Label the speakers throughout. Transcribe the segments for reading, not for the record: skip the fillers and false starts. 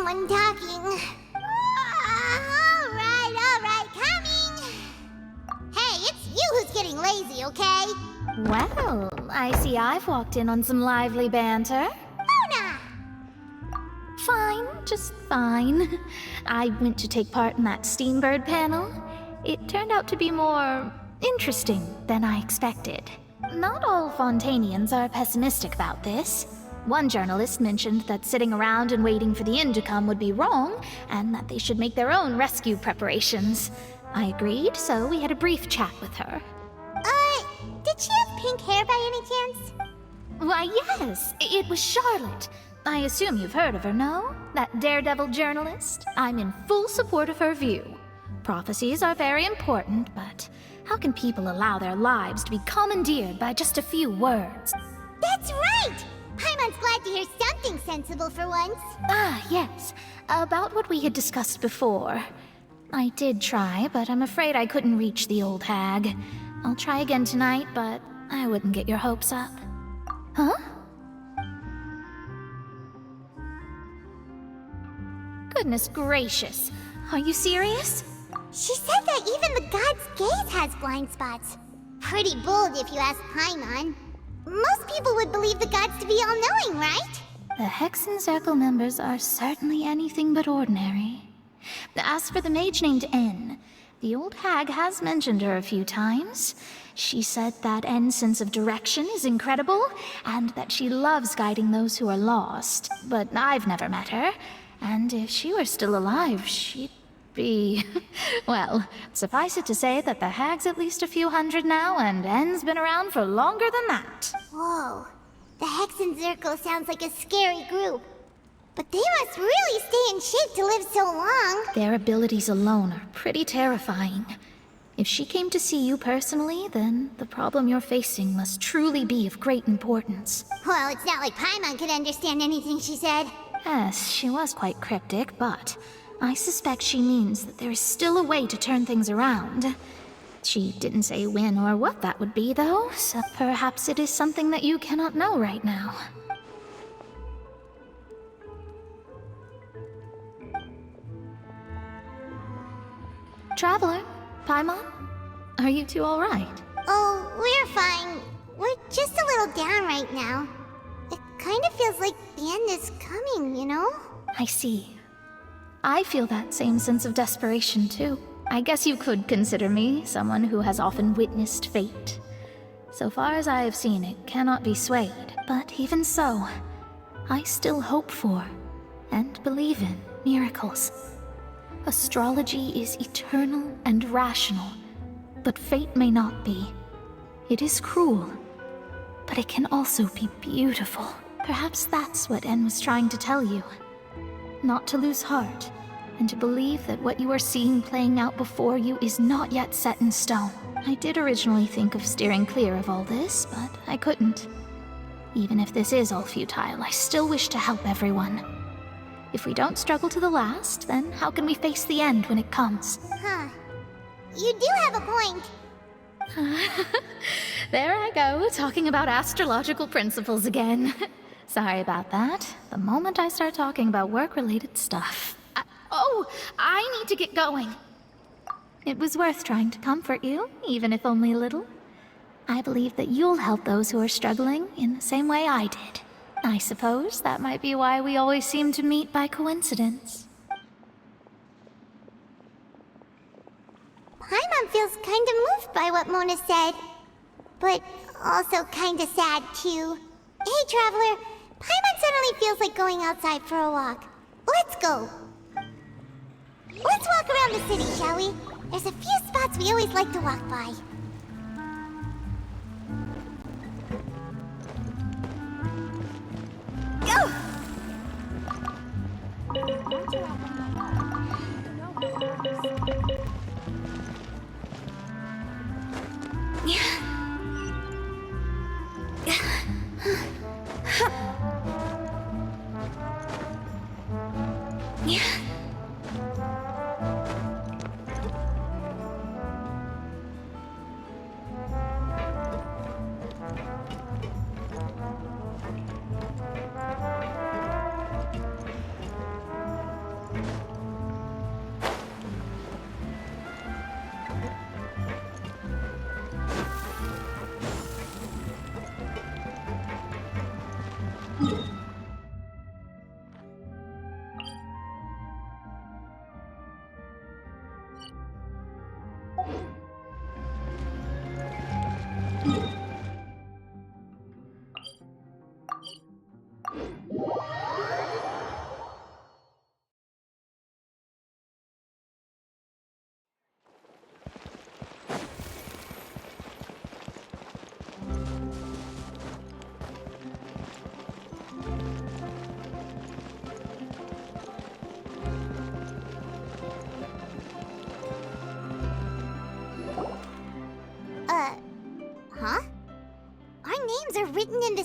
Speaker 1: someone talking. Alright, coming! Hey, it's you who's getting lazy, okay?
Speaker 2: Well, I see I've walked in on some lively banter.
Speaker 1: Luna!
Speaker 2: Fine, just fine. I went to take part in that Steambird panel. It turned out to be more interesting than I expected. Not all Fontainians are pessimistic about this. One journalist mentioned that sitting around and waiting for the end to come would be wrong, and that they should make their own rescue preparations. I agreed, so we had a brief chat with her.
Speaker 1: Did she have pink hair by any chance?
Speaker 2: Why, yes, it was Charlotte. I assume you've heard of her, no? That daredevil journalist? I'm in full support of her view. Prophecies are very important, but how can people allow their lives to be commandeered by just a few words?
Speaker 1: That's right! Paimon's glad to hear something sensible for once.
Speaker 2: Ah, yes. About what we had discussed before. I did try, but I'm afraid I couldn't reach the old hag. I'll try again tonight, but I wouldn't get your hopes up. Huh? Goodness gracious. Are you serious?
Speaker 1: She said that even the god's gaze has blind spots. Pretty bold if you ask Paimon. Most people would believe the gods to be all-knowing, right?
Speaker 2: The Hexen Circle members are certainly anything but ordinary. As for the mage named N, the old hag has mentioned her a few times. She said that N's sense of direction is incredible, and that she loves guiding those who are lost. But I've never met her, and if she were still alive, she'd be... Well, suffice it to say that the hag's at least a few hundred now, and N's been around for longer than that.
Speaker 1: Whoa. The Hexen Circle sounds like a scary group. But they must really stay in shape to live so long.
Speaker 2: Their abilities alone are pretty terrifying. If she came to see you personally, then the problem you're facing must truly be of great importance.
Speaker 1: Well, it's not like Paimon could understand anything she said.
Speaker 2: Yes, she was quite cryptic, but I suspect she means that there is still a way to turn things around. She didn't say when or what that would be, though, so perhaps it is something that you cannot know right now. Traveler, Paimon, are you two all right?
Speaker 1: Oh, we're fine. We're just a little down right now. It kind of feels like the end is coming, you know?
Speaker 2: I see. I feel that same sense of desperation, too. I guess you could consider me someone who has often witnessed fate. So far as I have seen, it cannot be swayed. But even so, I still hope for, and believe in, miracles. Astrology is eternal and rational, but fate may not be. It is cruel, but it can also be beautiful. Perhaps that's what N was trying to tell you. Not to lose heart, and to believe that what you are seeing playing out before you is not yet set in stone. I did originally think of steering clear of all this, but I couldn't. Even if this is all futile, I still wish to help everyone. If we don't struggle to the last, then how can we face the end when it comes?
Speaker 1: Huh. You do have a point.
Speaker 2: There I go, talking about astrological principles again. Sorry about that. The moment I start talking about work-related stuff. I need to get going. It was worth trying to comfort you, even if only a little. I believe that you'll help those who are struggling in the same way I did. I suppose that might be why we always seem to meet by coincidence.
Speaker 1: Paimon feels kind of moved by what Mona said. But also kind of sad, too. Hey, Traveler. Paimon suddenly feels like going outside for a walk. Let's go. Let's walk around the city, shall we? There's a few spots we always like to walk by. Go!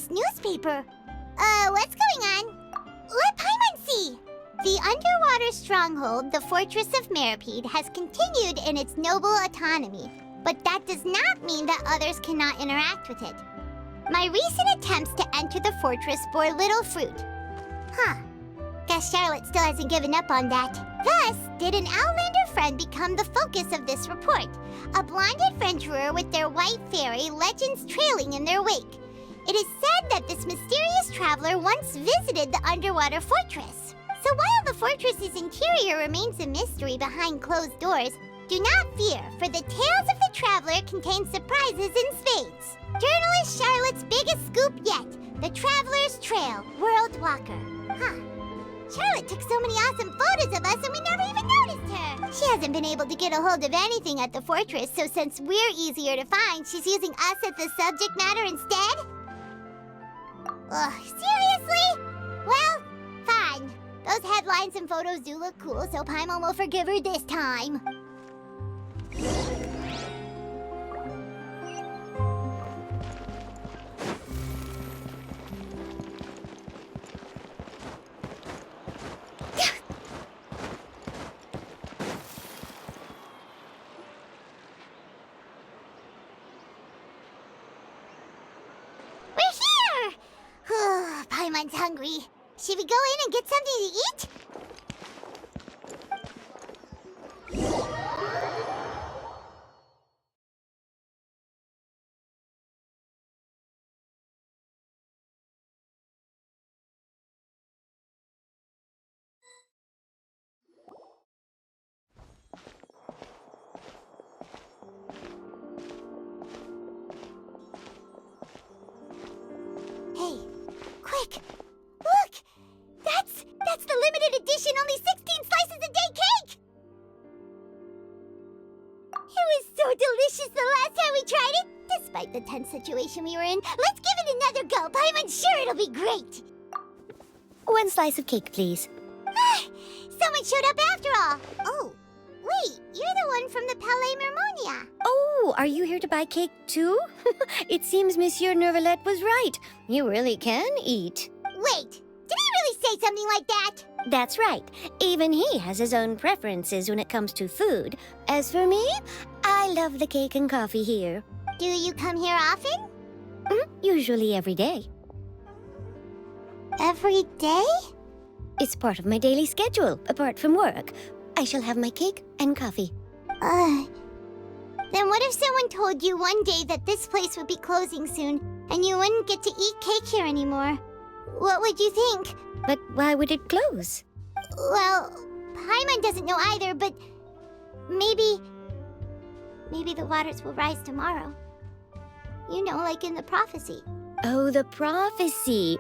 Speaker 1: this newspaper. What's going on? Let Paimon see! The underwater stronghold, the Fortress of Meripede, has continued in its noble autonomy, but that does not mean that others cannot interact with it. My recent attempts to enter the fortress bore little fruit. Huh. Guess Charlotte still hasn't given up on that. Thus, did an Outlander friend become the focus of this report, a blonde adventurer with their white fairy legends trailing in their wake. It is said that this mysterious traveler once visited the underwater fortress. So while the fortress's interior remains a mystery behind closed doors, do not fear, for the tales of the traveler contain surprises in spades. Journalist Charlotte's biggest scoop yet, the Traveler's Trail, World Walker. Huh. Charlotte took so many awesome photos of us and we never even noticed her. She hasn't been able to get a hold of anything at the fortress, so since we're easier to find, she's using us as the subject matter instead? Ugh, seriously? Well, fine. Those headlines and photos do look cool, so Paimon will forgive her this time. Paimon's hungry. Should we go in and get something to eat? Hey, quick! Look! That's the limited edition only 16 slices a day cake! It was so delicious the last time we tried it! Despite the tense situation we were in, let's give it another go! Paimon's sure it'll be great!
Speaker 3: 1 slice of cake, please.
Speaker 1: Someone showed up after all! Oh, wait, you're the one from the Palais Mermonia.
Speaker 3: Oh, are you here to buy cake too? It seems Monsieur Nervalette was right. You really can eat.
Speaker 1: Wait, did he really say something like that?
Speaker 3: That's right. Even he has his own preferences when it comes to food. As for me, I love the cake and coffee here.
Speaker 1: Do you come here often?
Speaker 3: Usually every day.
Speaker 1: Every day?
Speaker 3: It's part of my daily schedule, apart from work. I shall have my cake and coffee.
Speaker 1: Then what if someone told you one day that this place would be closing soon, and you wouldn't get to eat cake here anymore? What would you think?
Speaker 3: But why would it close?
Speaker 1: Well, Paimon doesn't know either, but maybe the waters will rise tomorrow. You know, like in the prophecy.
Speaker 3: Oh, the prophecy.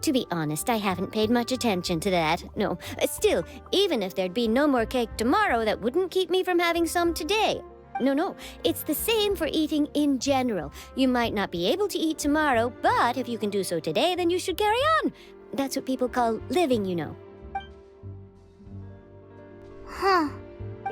Speaker 3: To be honest, I haven't paid much attention to that. No, still, even if there'd be no more cake tomorrow, that wouldn't keep me from having some today. No, it's the same for eating in general. You might not be able to eat tomorrow, but if you can do so today, then you should carry on. That's what people call living, you know.
Speaker 1: Huh.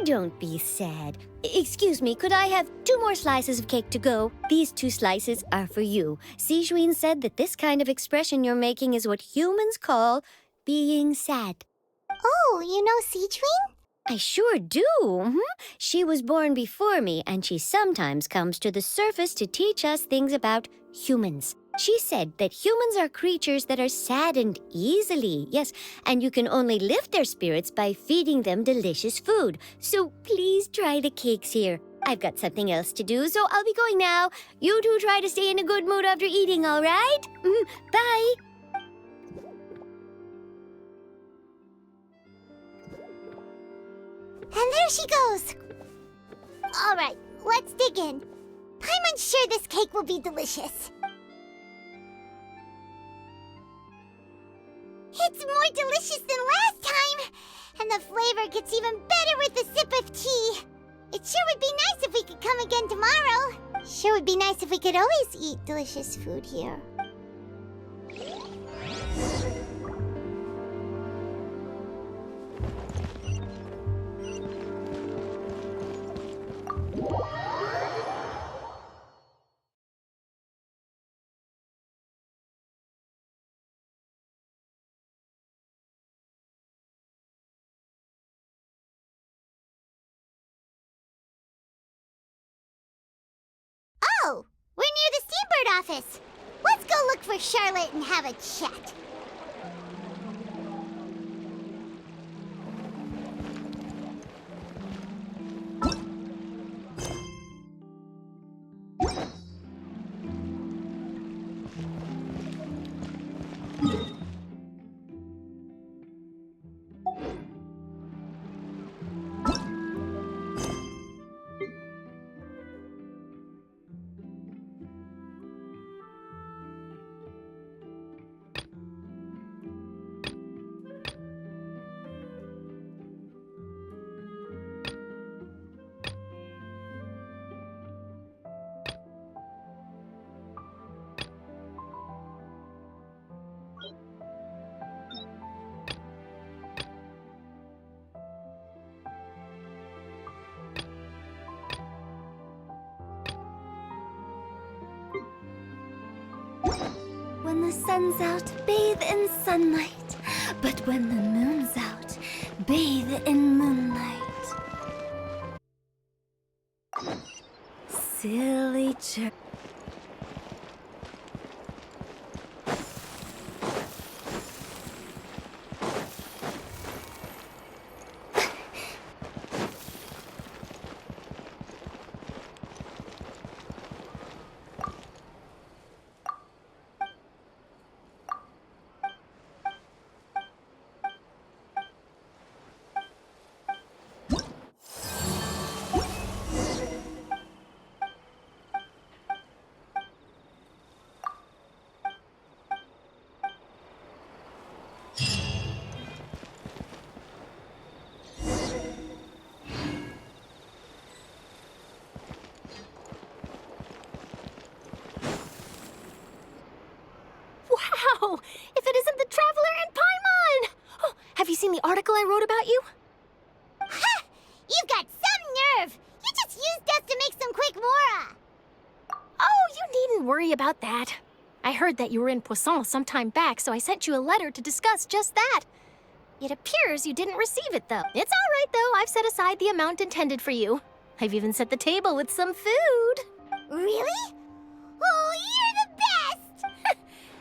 Speaker 3: Don't be sad. Excuse me, could I have 2 more slices of cake to go? These 2 slices are for you. Sijuin said that this kind of expression you're making is what humans call being sad.
Speaker 1: Oh, you know Sijuin?
Speaker 3: I sure do. She was born before me, and she sometimes comes to the surface to teach us things about humans. She said that humans are creatures that are saddened easily, yes, and you can only lift their spirits by feeding them delicious food. So please try the cakes here. I've got something else to do, so I'll be going now. You two try to stay in a good mood after eating, all right? Bye.
Speaker 1: And there she goes. All right, let's dig in. Paimon's sure this cake will be delicious. It's more delicious than last time, and the flavor gets even better with a sip of tea. It sure would be nice if we could come again tomorrow. Sure would be nice if we could always eat delicious food here. Seabird office. Let's go look for Charlotte and have a chat.
Speaker 4: When the sun's out, bathe in sunlight. But when the moon's out, bathe in moonlight. Silly church.
Speaker 5: Wow! If it isn't the Traveler and Paimon! Oh, have you seen the article I wrote about you?
Speaker 1: Ha! You've got some nerve! You just used us to make some quick mora!
Speaker 5: Oh, you needn't worry about that. I heard that you were in Poisson some time back, so I sent you a letter to discuss just that. It appears you didn't receive it, though. It's all right, though. I've set aside the amount intended for you. I've even set the table with some food.
Speaker 1: Really? Oh, you're the best!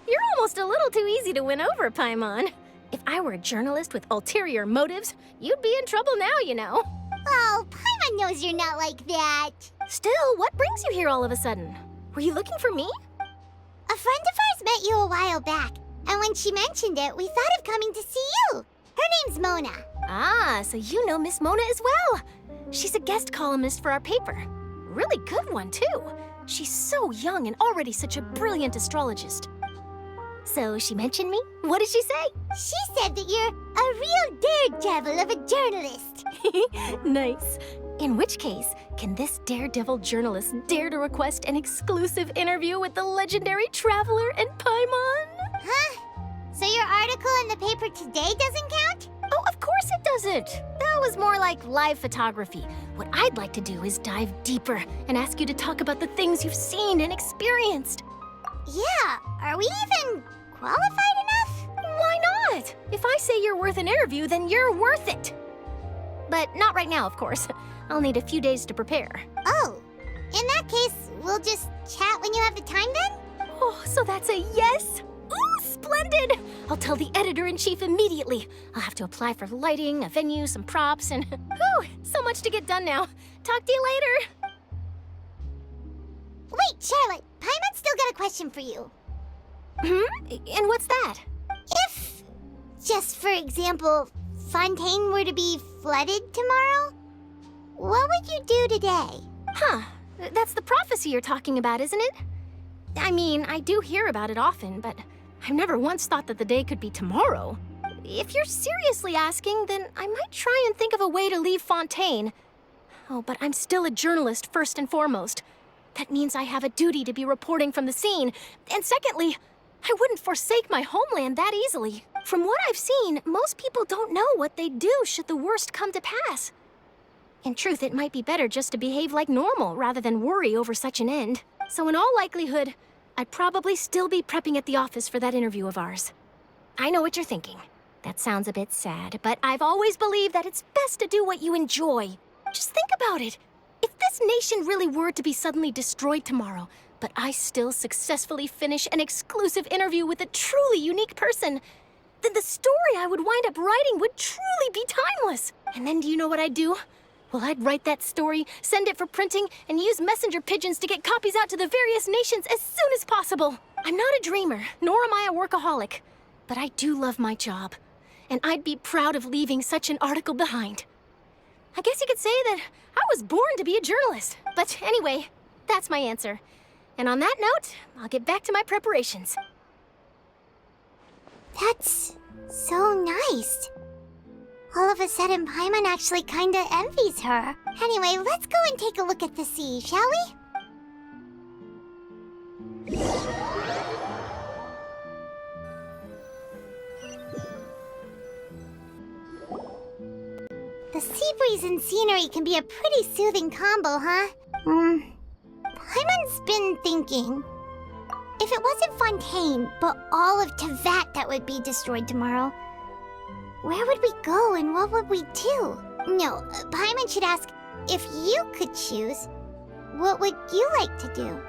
Speaker 5: You're almost a little too easy to win over, Paimon. If I were a journalist with ulterior motives, you'd be in trouble now, you know.
Speaker 1: Oh, Paimon knows you're not like that.
Speaker 5: Still, what brings you here all of a sudden? Were you looking for me?
Speaker 1: A friend of ours met you a while back, and when she mentioned it, we thought of coming to see you. Her name's Mona.
Speaker 5: Ah, so you know Miss Mona as well. She's a guest columnist for our paper. Really good one, too. She's so young and already such a brilliant astrologist. So she mentioned me? What did she say?
Speaker 1: She said that you're a real daredevil of a journalist.
Speaker 5: Nice. In which case, can this daredevil journalist dare to request an exclusive interview with the legendary Traveler and Paimon?
Speaker 1: Huh? So your article in the paper today doesn't count?
Speaker 5: Oh, of course it doesn't. That was more like live photography. What I'd like to do is dive deeper and ask you to talk about the things you've seen and experienced.
Speaker 1: Yeah, are we even qualified enough?
Speaker 5: Why not? If I say you're worth an interview, then you're worth it. But not right now, of course. I'll need a few days to prepare.
Speaker 1: Oh, in that case, we'll just chat when you have the time then?
Speaker 5: Oh, so that's a yes? Ooh, splendid! I'll tell the editor-in-chief immediately. I'll have to apply for lighting, a venue, some props, and whew, so much to get done now. Talk to you later.
Speaker 1: Wait, Charlotte, Paimon's still got a question for you.
Speaker 5: And what's that?
Speaker 1: If, just for example, Fontaine were to be flooded tomorrow, what would you do today?
Speaker 5: Huh, that's the prophecy you're talking about, isn't it? I mean, I do hear about it often, but I've never once thought that the day could be tomorrow. If you're seriously asking, then I might try and think of a way to leave Fontaine. Oh, but I'm still a journalist first and foremost. That means I have a duty to be reporting from the scene. And secondly, I wouldn't forsake my homeland that easily. From what I've seen, most people don't know what they'd do should the worst come to pass. In truth, it might be better just to behave like normal rather than worry over such an end. So in all likelihood, I'd probably still be prepping at the office for that interview of ours. I know what you're thinking. That sounds a bit sad, but I've always believed that it's best to do what you enjoy. Just think about it. If this nation really were to be suddenly destroyed tomorrow, but I still successfully finish an exclusive interview with a truly unique person, then the story I would wind up writing would truly be timeless. And then do you know what I'd do? Well, I'd write that story, send it for printing, and use messenger pigeons to get copies out to the various nations as soon as possible. I'm not a dreamer, nor am I a workaholic, but I do love my job, and I'd be proud of leaving such an article behind. I guess you could say that I was born to be a journalist. But anyway, that's my answer. And on that note, I'll get back to my preparations.
Speaker 1: That's so nice. All of a sudden, Paimon actually kinda envies her. Anyway, let's go and take a look at the sea, shall we? The sea breeze and scenery can be a pretty soothing combo, huh? Paimon's been thinking. If it wasn't Fontaine, but all of Tevat that would be destroyed tomorrow, where would we go and what would we do? No, Paimon should ask, if you could choose, what would you like to do?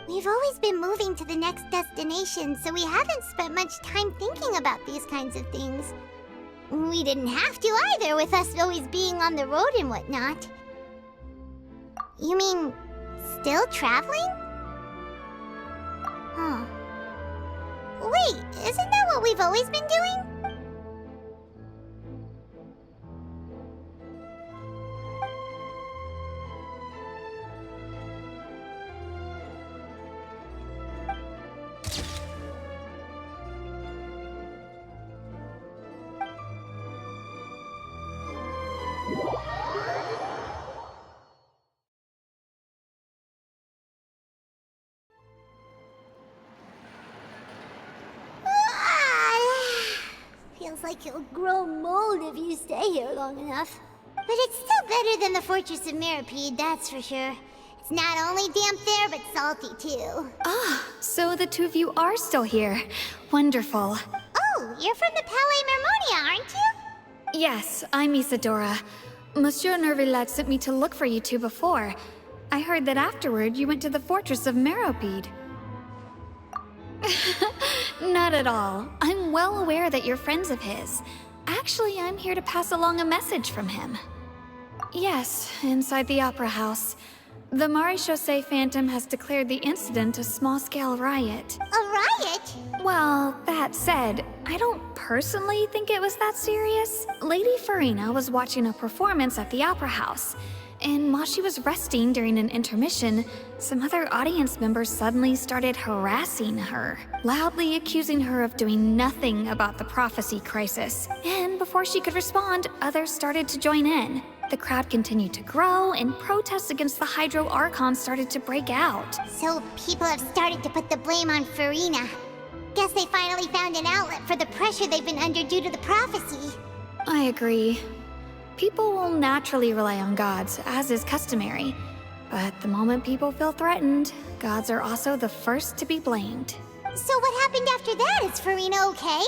Speaker 1: We've always been moving to the next destination, so we haven't spent much time thinking about these kinds of things. We didn't have to either, with us always being on the road and whatnot. You mean, still traveling? Huh. Wait, isn't that what we've always been doing? Feels like you'll grow mold if you stay here long enough. But it's still better than the Fortress of Masquerade, that's for sure. It's not only damp there, but salty too.
Speaker 6: Ah, so the two of you are still here. Wonderful.
Speaker 1: Oh, you're from the Palais Mermonia, aren't you?
Speaker 6: Yes, I'm Isadora. Monsieur Nervillet sent me to look for you two before. I heard that afterward you went to the Fortress of Masquerade. Not at all. I'm well aware that you're friends of his. Actually, I'm here to pass along a message from him. Yes, inside the Opera House. The Maréchaussée Phantom has declared the incident a small-scale riot.
Speaker 1: A riot?
Speaker 6: Well, that said, I don't personally think it was that serious. Lady Farina was watching a performance at the Opera House, and while she was resting during an intermission, some other audience members suddenly started harassing her, loudly accusing her of doing nothing about the prophecy crisis. And before she could respond, others started to join in. The crowd continued to grow, and protests against the Hydro Archon started to break out.
Speaker 1: So people have started to put the blame on Farina. Guess they finally found an outlet for the pressure they've been under due to the prophecy.
Speaker 6: I agree. People will naturally rely on gods, as is customary. But the moment people feel threatened, gods are also the first to be blamed.
Speaker 1: So what happened after that? Is Farina okay?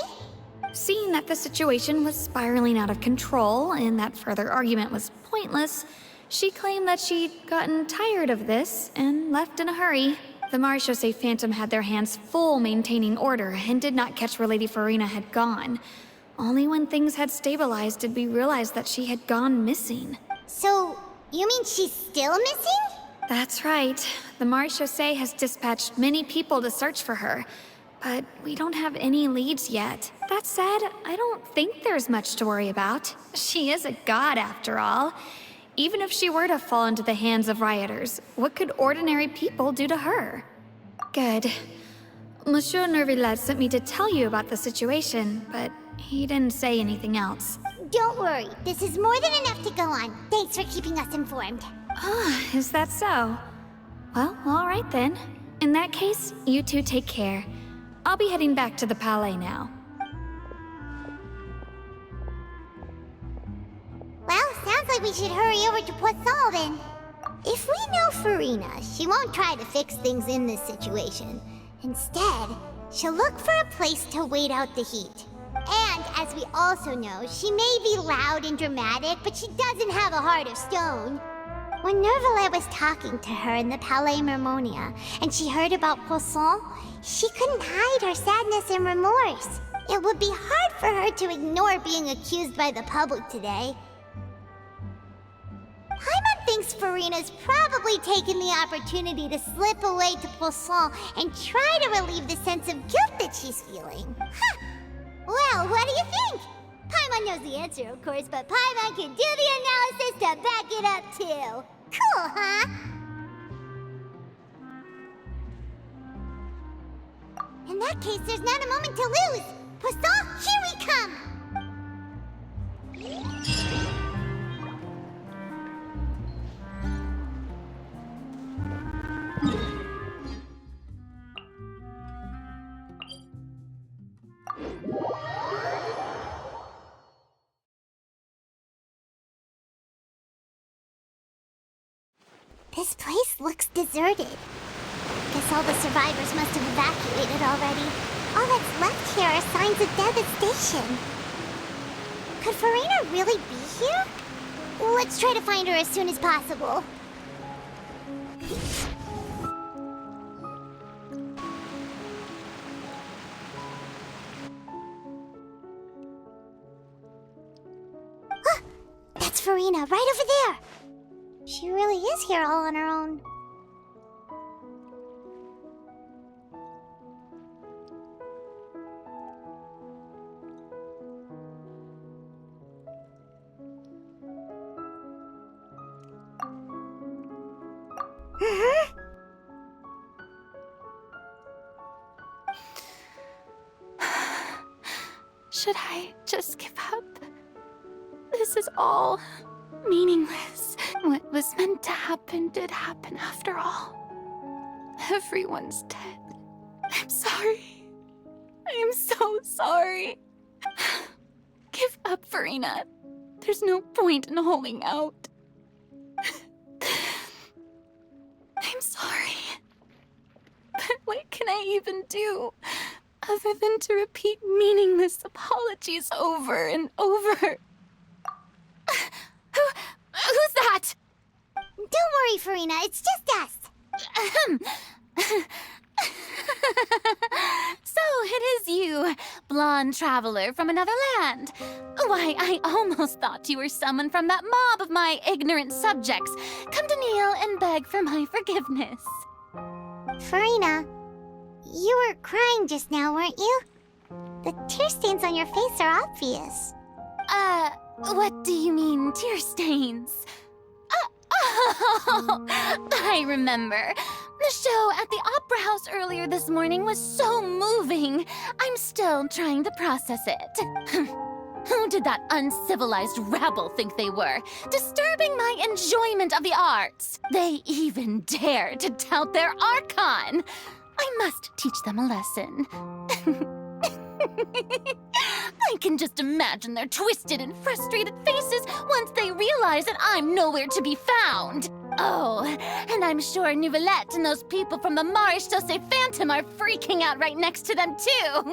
Speaker 6: Seeing that the situation was spiraling out of control and that further argument was pointless, she claimed that she'd gotten tired of this and left in a hurry. The Maréchaussée Phantom had their hands full maintaining order and did not catch where Lady Farina had gone. Only when things had stabilized did we realize that she had gone missing.
Speaker 1: So, you mean she's still missing?
Speaker 6: That's right. The Maréchaussée has dispatched many people to search for her, but we don't have any leads yet. That said, I don't think there's much to worry about. She is a god after all. Even if she were to fall into the hands of rioters, what could ordinary people do to her? Good. Monsieur Nervillet sent me to tell you about the situation, but he didn't say anything else.
Speaker 1: Don't worry, this is more than enough to go on. Thanks for keeping us informed.
Speaker 6: Ah, is that so? Well, all right then. In that case, you two take care. I'll be heading back to the Palais now.
Speaker 1: Well, sounds like we should hurry over to Poisson then. If we know Farina, she won't try to fix things in this situation. Instead, she'll look for a place to wait out the heat. And And, as we also know, she may be loud and dramatic, but she doesn't have a heart of stone. When Nervalet was talking to her in the Palais Mermonia, and she heard about Poisson, she couldn't hide her sadness and remorse. It would be hard for her to ignore being accused by the public today. Paimon thinks Farina's probably taken the opportunity to slip away to Poisson and try to relieve the sense of guilt that she's feeling. Huh. Well, what do you think? Paimon knows the answer, of course, but Paimon can do the analysis to back it up, too. Cool, huh? In that case, there's not a moment to lose. Poisson, here we come! This place looks deserted. Guess all the survivors must have evacuated already. All that's left here are signs of devastation. Could Farina really be here? Let's try to find her as soon as possible. Ah, that's Farina, right over there. She really is here all on her own.
Speaker 6: Should I just give up? This is all meaningless. What was meant to happen did happen after all. Everyone's dead. I'm sorry. I am so sorry. Give up, Farina. There's no point in holding out. I'm sorry. But what can I even do other than to repeat meaningless apologies over and over? Who's that?
Speaker 1: Don't worry, Farina. It's just us.
Speaker 6: So it is you, blonde traveler from another land. Why, I almost thought you were someone from that mob of my ignorant subjects, come to kneel and beg for my forgiveness.
Speaker 1: Farina, you were crying just now, weren't you? The tear stains on your face are obvious.
Speaker 6: What do you mean, tear stains? Oh, I remember. The show at the Opera House earlier this morning was so moving. I'm still trying to process it. Who did that uncivilized rabble think they were? Disturbing my enjoyment of the arts. They even dared to tout their Archon. I must teach them a lesson. I can just imagine their twisted and frustrated faces once they realize that I'm nowhere to be found. Oh, and I'm sure Nouvellette and those people from the Maréchaussée Phantom are freaking out right next to them, too.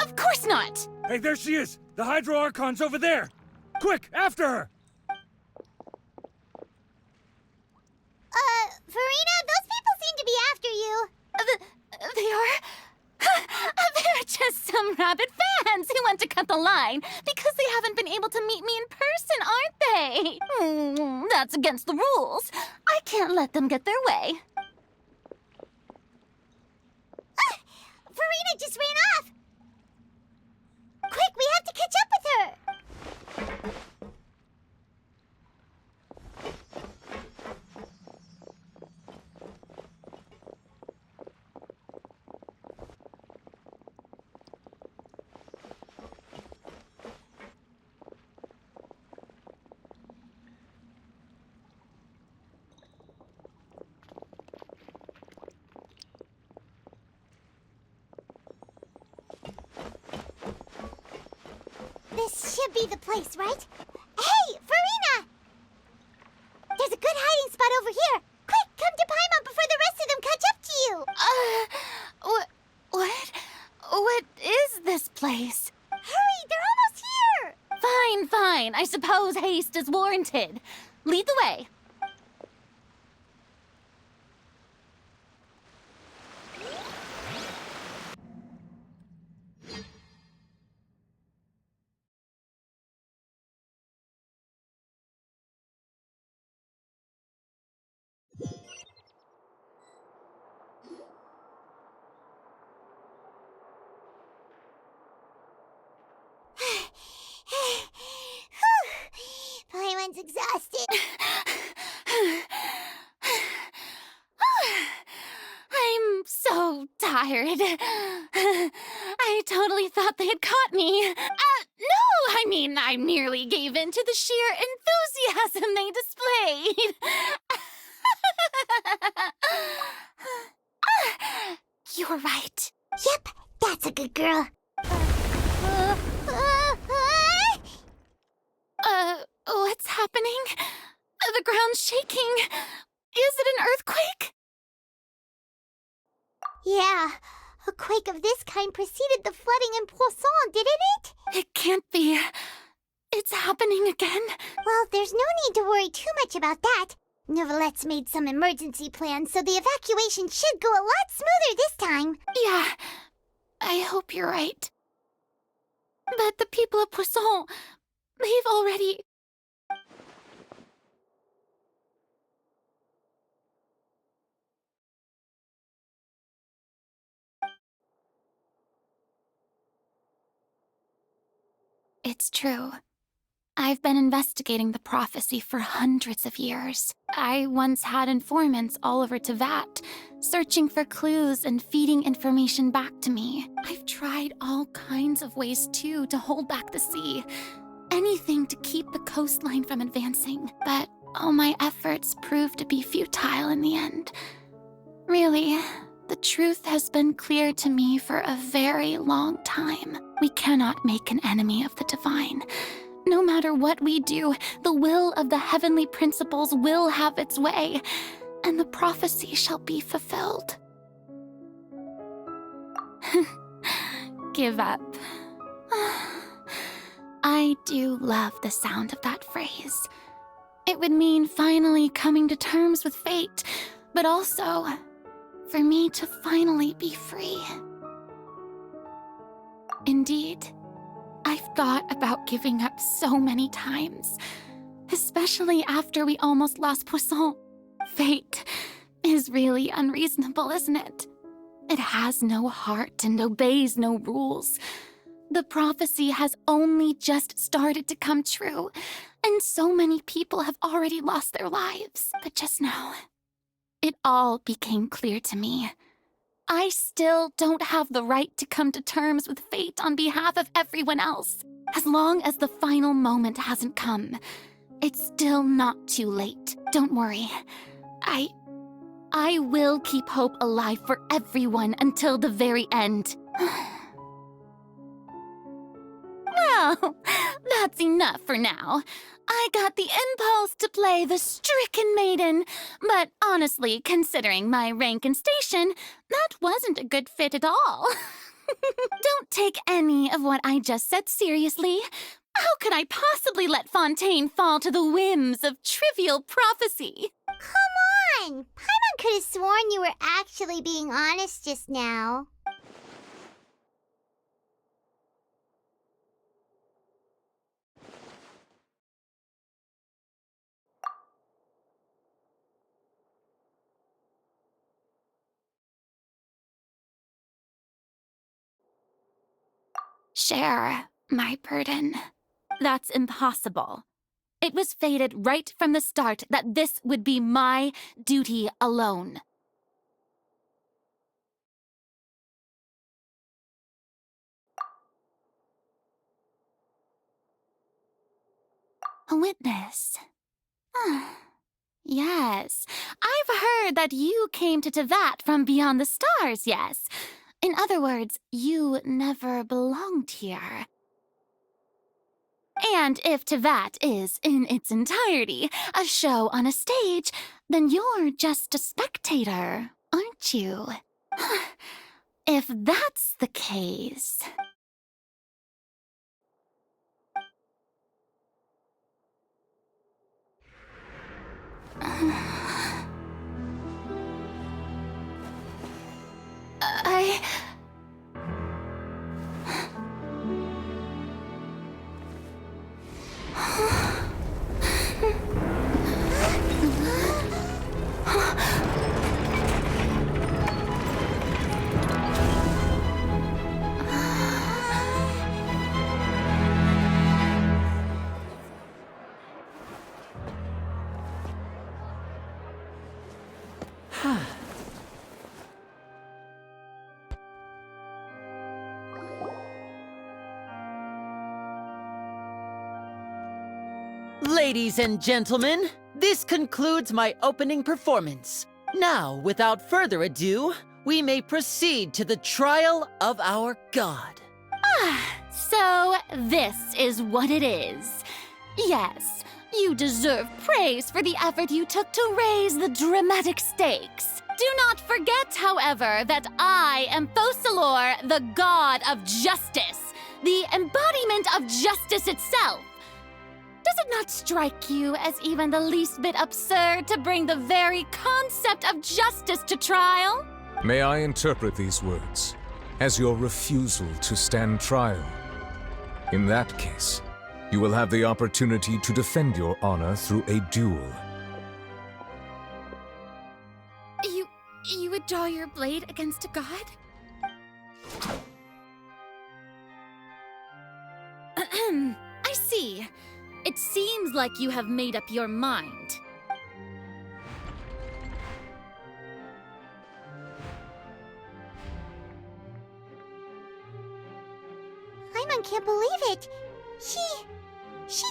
Speaker 6: Of course not.
Speaker 7: Hey, there she is! The Hydro Archon's over there! Quick, after her!
Speaker 1: Farina, those people seem to be after you.
Speaker 6: They are? They're just some rabid fans who want to cut the line because they haven't been able to meet me in person, aren't they? That's against the rules. I can't let them get their way.
Speaker 1: Farina just ran off. Quick, we have to catch up with her. This should be the place, right? Hey, Farina! There's a good hiding spot over here. Quick, come to Paimon before the rest of them catch up to you.
Speaker 8: hero's haste is warranted. Lead the way.
Speaker 1: Paimon's exhausted.
Speaker 8: I'm so tired. I totally thought they had caught me. No, I mean, I merely gave in to the sheer enthusiasm they displayed. You're right.
Speaker 1: Yep, that's a good girl.
Speaker 8: What's happening? The ground's shaking. Is it an earthquake?
Speaker 1: Yeah, a quake of this kind preceded the flooding in Poisson, didn't it?
Speaker 8: It can't be. It's happening again.
Speaker 1: Well, there's no need to worry too much about that. Neuvillette made some emergency plans, so the evacuation should go a lot smoother this time.
Speaker 8: Yeah, I hope you're right. But the people of Poisson, they've already... It's true. I've been investigating the prophecy for hundreds of years. I once had informants all over Tevat, searching for clues and feeding information back to me. I've tried all kinds of ways, too, to hold back the sea. Anything to keep the coastline from advancing. But all my efforts proved to be futile in the end. Really, the truth has been clear to me for a very long time. We cannot make an enemy of the divine. No matter what we do, the will of the heavenly principles will have its way, and the prophecy shall be fulfilled. Give up. I do love the sound of that phrase. It would mean finally coming to terms with fate, but also for me to finally be free. Indeed, I've thought about giving up so many times, especially after we almost lost Poisson. Fate is really unreasonable, isn't it? It has no heart and obeys no rules. The prophecy has only just started to come true, and so many people have already lost their lives. But just now, it all became clear to me. I still don't have the right to come to terms with fate on behalf of everyone else. As long as the final moment hasn't come, it's still not too late. Don't worry. I will keep hope alive for everyone until the very end. Well, that's enough for now. I got the impulse to play the stricken maiden, but honestly, considering my rank and station, that wasn't a good fit at all. Don't take any of what I just said seriously. How could I possibly let Fontaine fall to the whims of trivial prophecy?
Speaker 1: Come on! Paimon could have sworn you were actually being honest just now.
Speaker 8: Share my burden. That's impossible. It was fated right from the start that this would be my duty alone. A witness. Yes, I've heard that you came to Tevat from beyond the stars, yes. In other words, you never belonged here. And if Tevat is, in its entirety, a show on a stage, then you're just a spectator, aren't you? If that's the case...
Speaker 9: Ladies and gentlemen, this concludes my opening performance. Now, without further ado, we may proceed to the trial of our god.
Speaker 8: So, this is what it is. Yes, you deserve praise for the effort you took to raise the dramatic stakes. Do not forget, however, that I am Focalor, the god of justice, the embodiment of justice itself. Does it not strike you as even the least bit absurd to bring the very concept of justice to trial?
Speaker 10: May I interpret these words as your refusal to stand trial? In that case, you will have the opportunity to defend your honor through a duel.
Speaker 8: You would draw your blade against a god? I see. It seems like you have made up your mind.
Speaker 1: Paimon can't believe it. She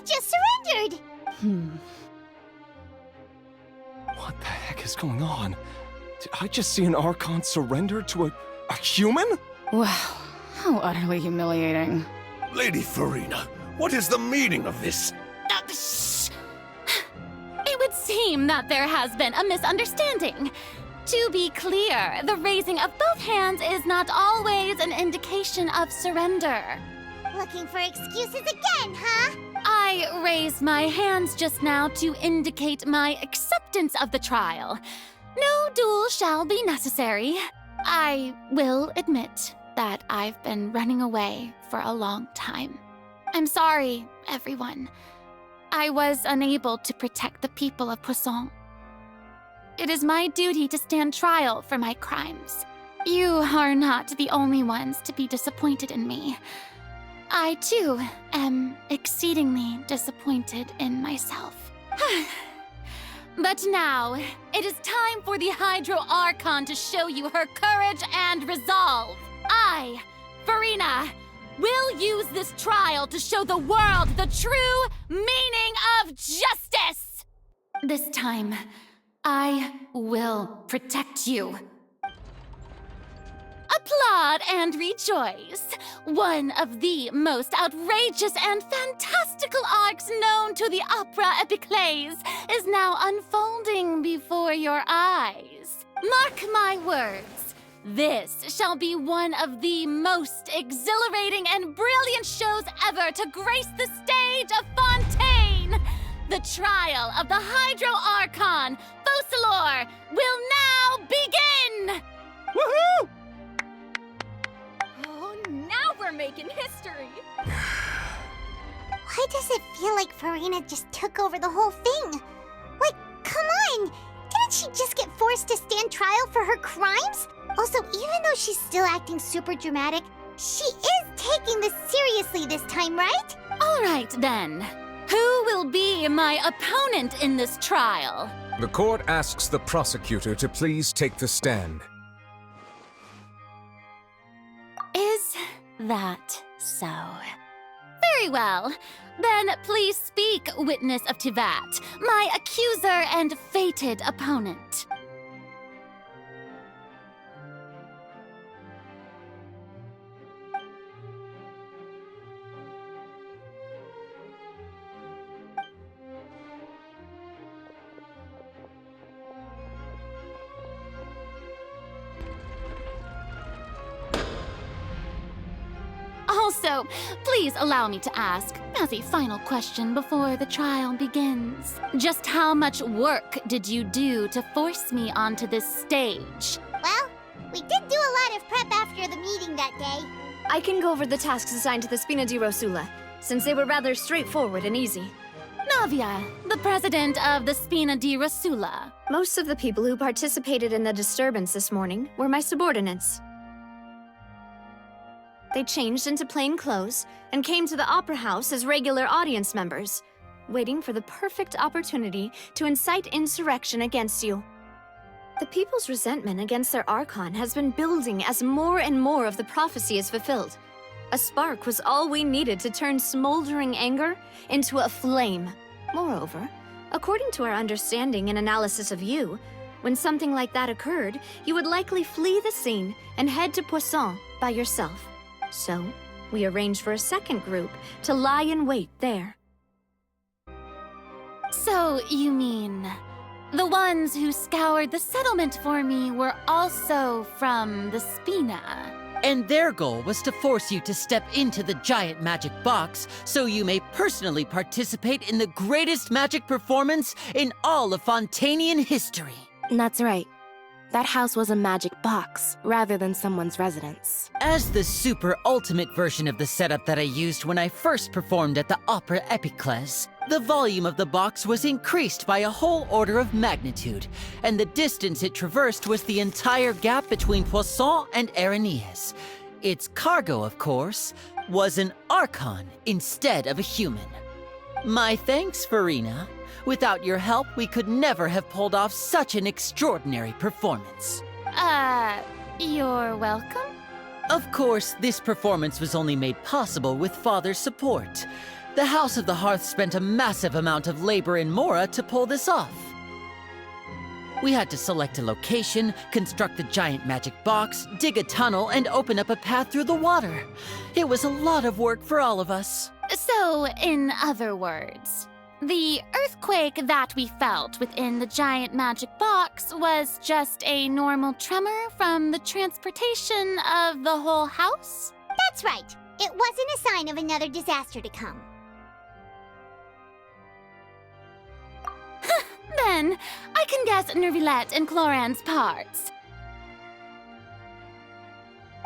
Speaker 1: just surrendered.
Speaker 11: What the heck is going on? Did I just see an Archon surrender to a human?
Speaker 12: Wow, how utterly humiliating.
Speaker 13: Lady Farina, what is the meaning of this?
Speaker 8: Shh! It would seem that there has been a misunderstanding. To be clear, the raising of both hands is not always an indication of surrender.
Speaker 1: Looking for excuses again, huh?
Speaker 8: I raised my hands just now to indicate my acceptance of the trial. No duel shall be necessary. I will admit that I've been running away for a long time. I'm sorry, everyone. I was unable to protect the people of Poisson. It is my duty to stand trial for my crimes. You are not the only ones to be disappointed in me. I, too, am exceedingly disappointed in myself. But now, it is time for the Hydro Archon to show you her courage and resolve. I, Farina, will use this trial to show the world the true meaning of justice! This time, I will protect you. Applaud and rejoice! One of the most outrageous and fantastical arcs known to the opera epiclese is now unfolding before your eyes. Mark my words, this shall be one of the most exhilarating and brilliant shows ever to grace the stage of Fontaine! The trial of the Hydro Archon, Focalor, will now begin!
Speaker 11: Woohoo!
Speaker 5: Oh, now we're making history.
Speaker 1: Why does it feel like Farina just took over the whole thing? Like, come on! Didn't she just get forced to stand trial for her crimes? Also, even though she's still acting super dramatic, she is taking this seriously this time, right?
Speaker 8: All right, then. Who will be my opponent in this trial?
Speaker 10: The court asks the prosecutor to please take the stand.
Speaker 8: Is that so? Very well. Then please speak, witness of Tivat, my accuser and fated opponent. Also, please allow me to ask, as a final question before the trial begins, just how much work did you do to force me onto this stage?
Speaker 1: Well, we did do a lot of prep after the meeting that day.
Speaker 12: I can go over the tasks assigned to the Spina di Rosula, since they were rather straightforward and easy.
Speaker 8: Navia, the president of the Spina di Rosula.
Speaker 12: Most of the people who participated in the disturbance this morning were my subordinates. They changed into plain clothes and came to the Opera House as regular audience members, waiting for the perfect opportunity to incite insurrection against you. The people's resentment against their Archon has been building as more and more of the prophecy is fulfilled. A spark was all we needed to turn smoldering anger into a flame. Moreover, according to our understanding and analysis of you, when something like that occurred, you would likely flee the scene and head to Poisson by yourself. So, we arranged for a second group to lie in wait there.
Speaker 8: So, you mean the ones who scoured the settlement for me were also from the Spina?
Speaker 9: And their goal was to force you to step into the giant magic box so you may personally participate in the greatest magic performance in all of Fontainian history.
Speaker 14: That's right. That house was a magic box, rather than someone's residence.
Speaker 9: As the super ultimate version of the setup that I used when I first performed at the Opera Epiclese, the volume of the box was increased by a whole order of magnitude, and the distance it traversed was the entire gap between Poisson and Aranias. Its cargo, of course, was an Archon instead of a human. My thanks, Farina. Without your help, we could never have pulled off such an extraordinary performance.
Speaker 8: You're welcome?
Speaker 9: Of course, this performance was only made possible with Father's support. The House of the Hearth spent a massive amount of labor in Mora to pull this off. We had to select a location, construct the giant magic box, dig a tunnel, and open up a path through the water. It was a lot of work for all of us.
Speaker 8: So, in other words, the earthquake that we felt within the giant magic box was just a normal tremor from the transportation of the whole house?
Speaker 1: That's right. It wasn't a sign of another disaster to come.
Speaker 8: Then, I can guess Nervilette and Cloran's parts.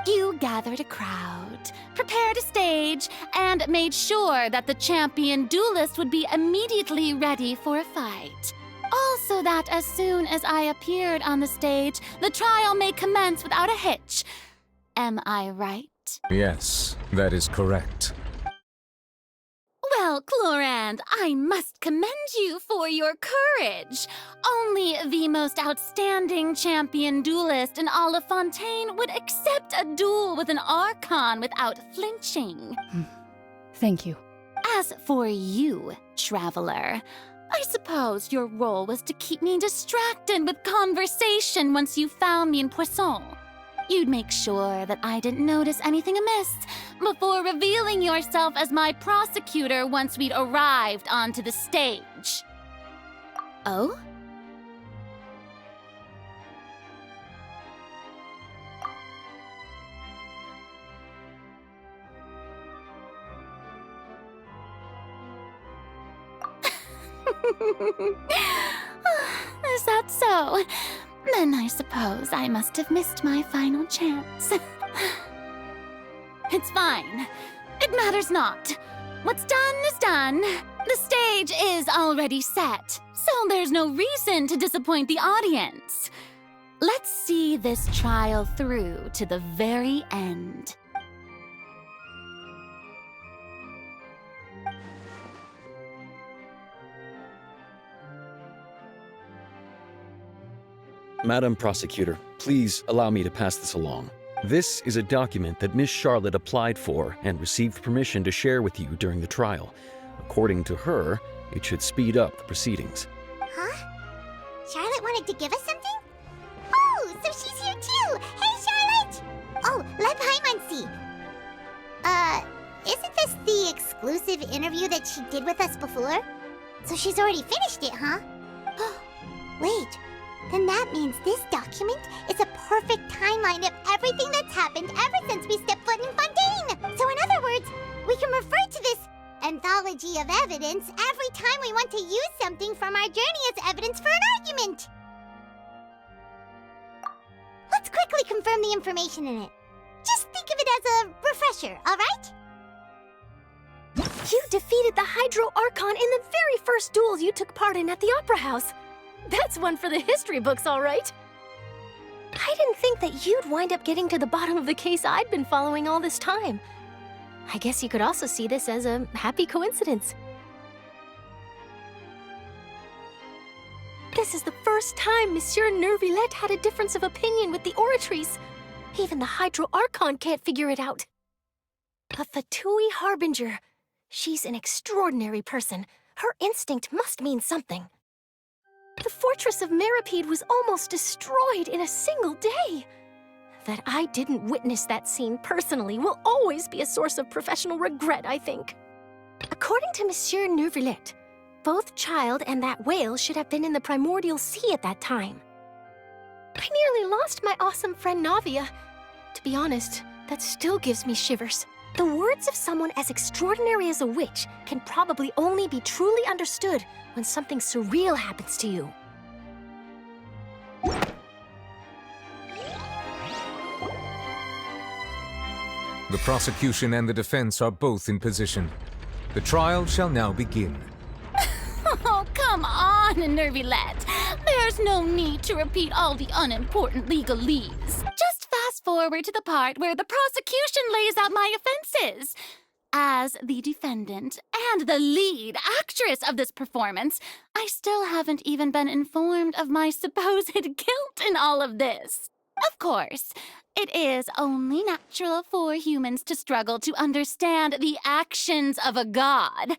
Speaker 8: You gathered a crowd, prepared a stage, and made sure that the champion duelist would be immediately ready for a fight. Also that as soon as I appeared on the stage, the trial may commence without a hitch. Am I right?
Speaker 10: Yes, that is correct.
Speaker 8: Well, Clorand, I must commend you for your courage. Only the most outstanding champion duelist in all of Fontaine would accept a duel with an Archon without flinching.
Speaker 14: Thank you.
Speaker 8: As for you, Traveler, I suppose your role was to keep me distracted with conversation once you found me in Poisson. You'd make sure that I didn't notice anything amiss before revealing yourself as my prosecutor once we'd arrived onto the stage.
Speaker 3: Oh?
Speaker 8: Is that so? Then I suppose I must have missed my final chance. It's fine. It matters not. What's done is done. The stage is already set, so there's no reason to disappoint the audience. Let's see this trial through to the very end.
Speaker 11: Madam Prosecutor, please allow me to pass this along. This is a document that Miss Charlotte applied for and received permission to share with you during the trial. According to her, it should speed up the proceedings.
Speaker 1: Huh? Charlotte wanted to give us something? Oh, so she's here too! Hey, Charlotte! Oh, let Paimon see. Isn't this the exclusive interview that she did with us before? So she's already finished it, huh? Wait. Then that means this document is a perfect timeline of everything that's happened ever since we stepped foot in Fontaine! So in other words, we can refer to this anthology of evidence every time we want to use something from our journey as evidence for an argument! Let's quickly confirm the information in it. Just think of it as a refresher, alright?
Speaker 5: You defeated the Hydro Archon in the very first duels you took part in at the Opera House. That's one for the history books, all right. I didn't think that you'd wind up getting to the bottom of the case I'd been following all this time. I guess you could also see this as a happy coincidence. This is the first time Monsieur Nervillette had a difference of opinion with the Oratrice. Even the Hydro Archon can't figure it out. A Fatui Harbinger. She's an extraordinary person. Her instinct must mean something. The fortress of Meripede was almost destroyed in a single day. That I didn't witness that scene personally will always be a source of professional regret, I think. According to Monsieur Nervillette, both Child and that whale should have been in the primordial sea at that time. I nearly lost my awesome friend Navia. To be honest, that still gives me shivers. The words of someone as extraordinary as a witch can probably only be truly understood when something surreal happens to you.
Speaker 10: The prosecution and the defense are both in position. The trial shall now begin.
Speaker 8: Oh, come on, Nervillette. There's no need to repeat all the unimportant legalese. Just fast forward to the part where the prosecution lays out my offenses. As the defendant and the lead actress of this performance, I still haven't even been informed of my supposed guilt in all of this. Of course, it is only natural for humans to struggle to understand the actions of a god.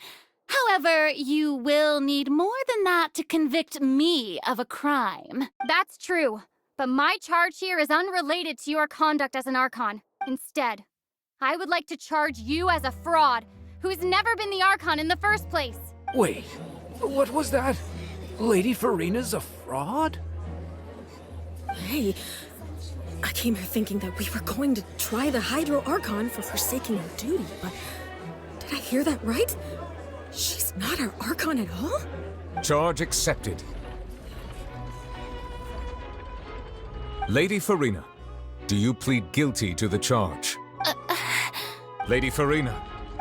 Speaker 8: However, you will need more than that to convict me of a crime.
Speaker 15: That's true, but my charge here is unrelated to your conduct as an Archon. Instead, I would like to charge you as a fraud who's never been the Archon in the first place.
Speaker 7: Wait, what was that? Lady Farina's a fraud?
Speaker 16: Hey, I came here thinking that we were going to try the Hydro Archon for forsaking her duty, but did I hear that right? She's not our Archon at all?
Speaker 10: Charge accepted. Lady Farina, do you plead guilty to the charge? Lady Farina.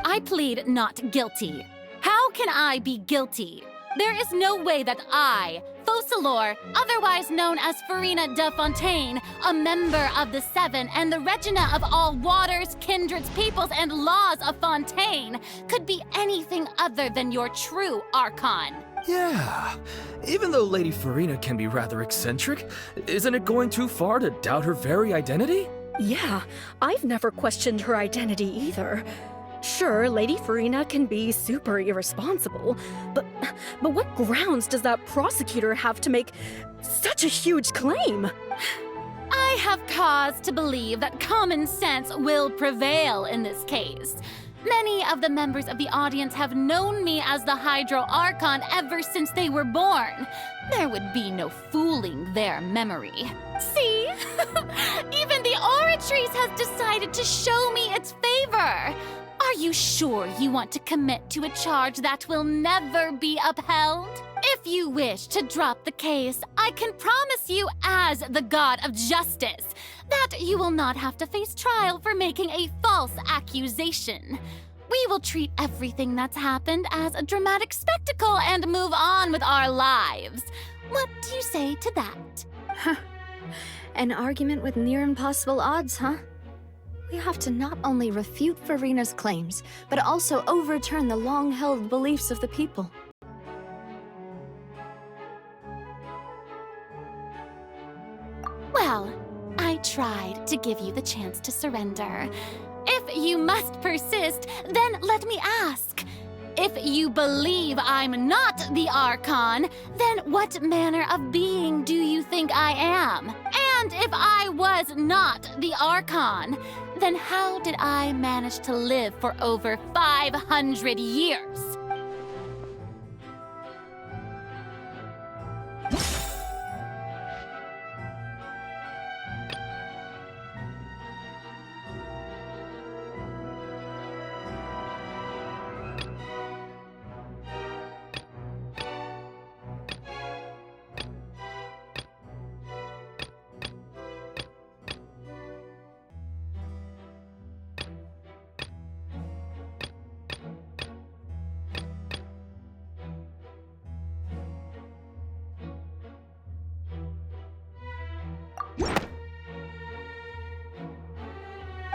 Speaker 8: I plead not guilty. How can I be guilty? There is no way that I, Focalor, otherwise known as Farina de Fontaine, a member of the Seven and the Regina of all waters, kindreds, peoples, and laws of Fontaine, could be anything other than your true Archon.
Speaker 17: Yeah, even though Lady Farina can be rather eccentric, isn't it going too far to doubt her very identity?
Speaker 16: Yeah, I've never questioned her identity either. Sure, Lady Farina can be super irresponsible, but what grounds does that prosecutor have to make such a huge claim?
Speaker 8: I have cause to believe that common sense will prevail in this case. Many of the members of the audience have known me as the Hydro Archon ever since they were born. There would be no fooling their memory. See? Even the Oratrice has decided to show me its favor. Are you sure you want to commit to a charge that will never be upheld? If you wish to drop the case, I can promise you as the God of Justice that you will not have to face trial for making a false accusation. We will treat everything that's happened as a dramatic spectacle and move on with our lives. What do you say to that?
Speaker 12: Huh. An argument with near impossible odds, huh? We have to not only refute Farina's claims, but also overturn the long-held beliefs of the people.
Speaker 8: Well, I tried to give you the chance to surrender. If you must persist, then let me ask. If you believe I'm not the Archon, then what manner of being do you think I am? And if I was not the Archon, then how did I manage to live for over 500 years?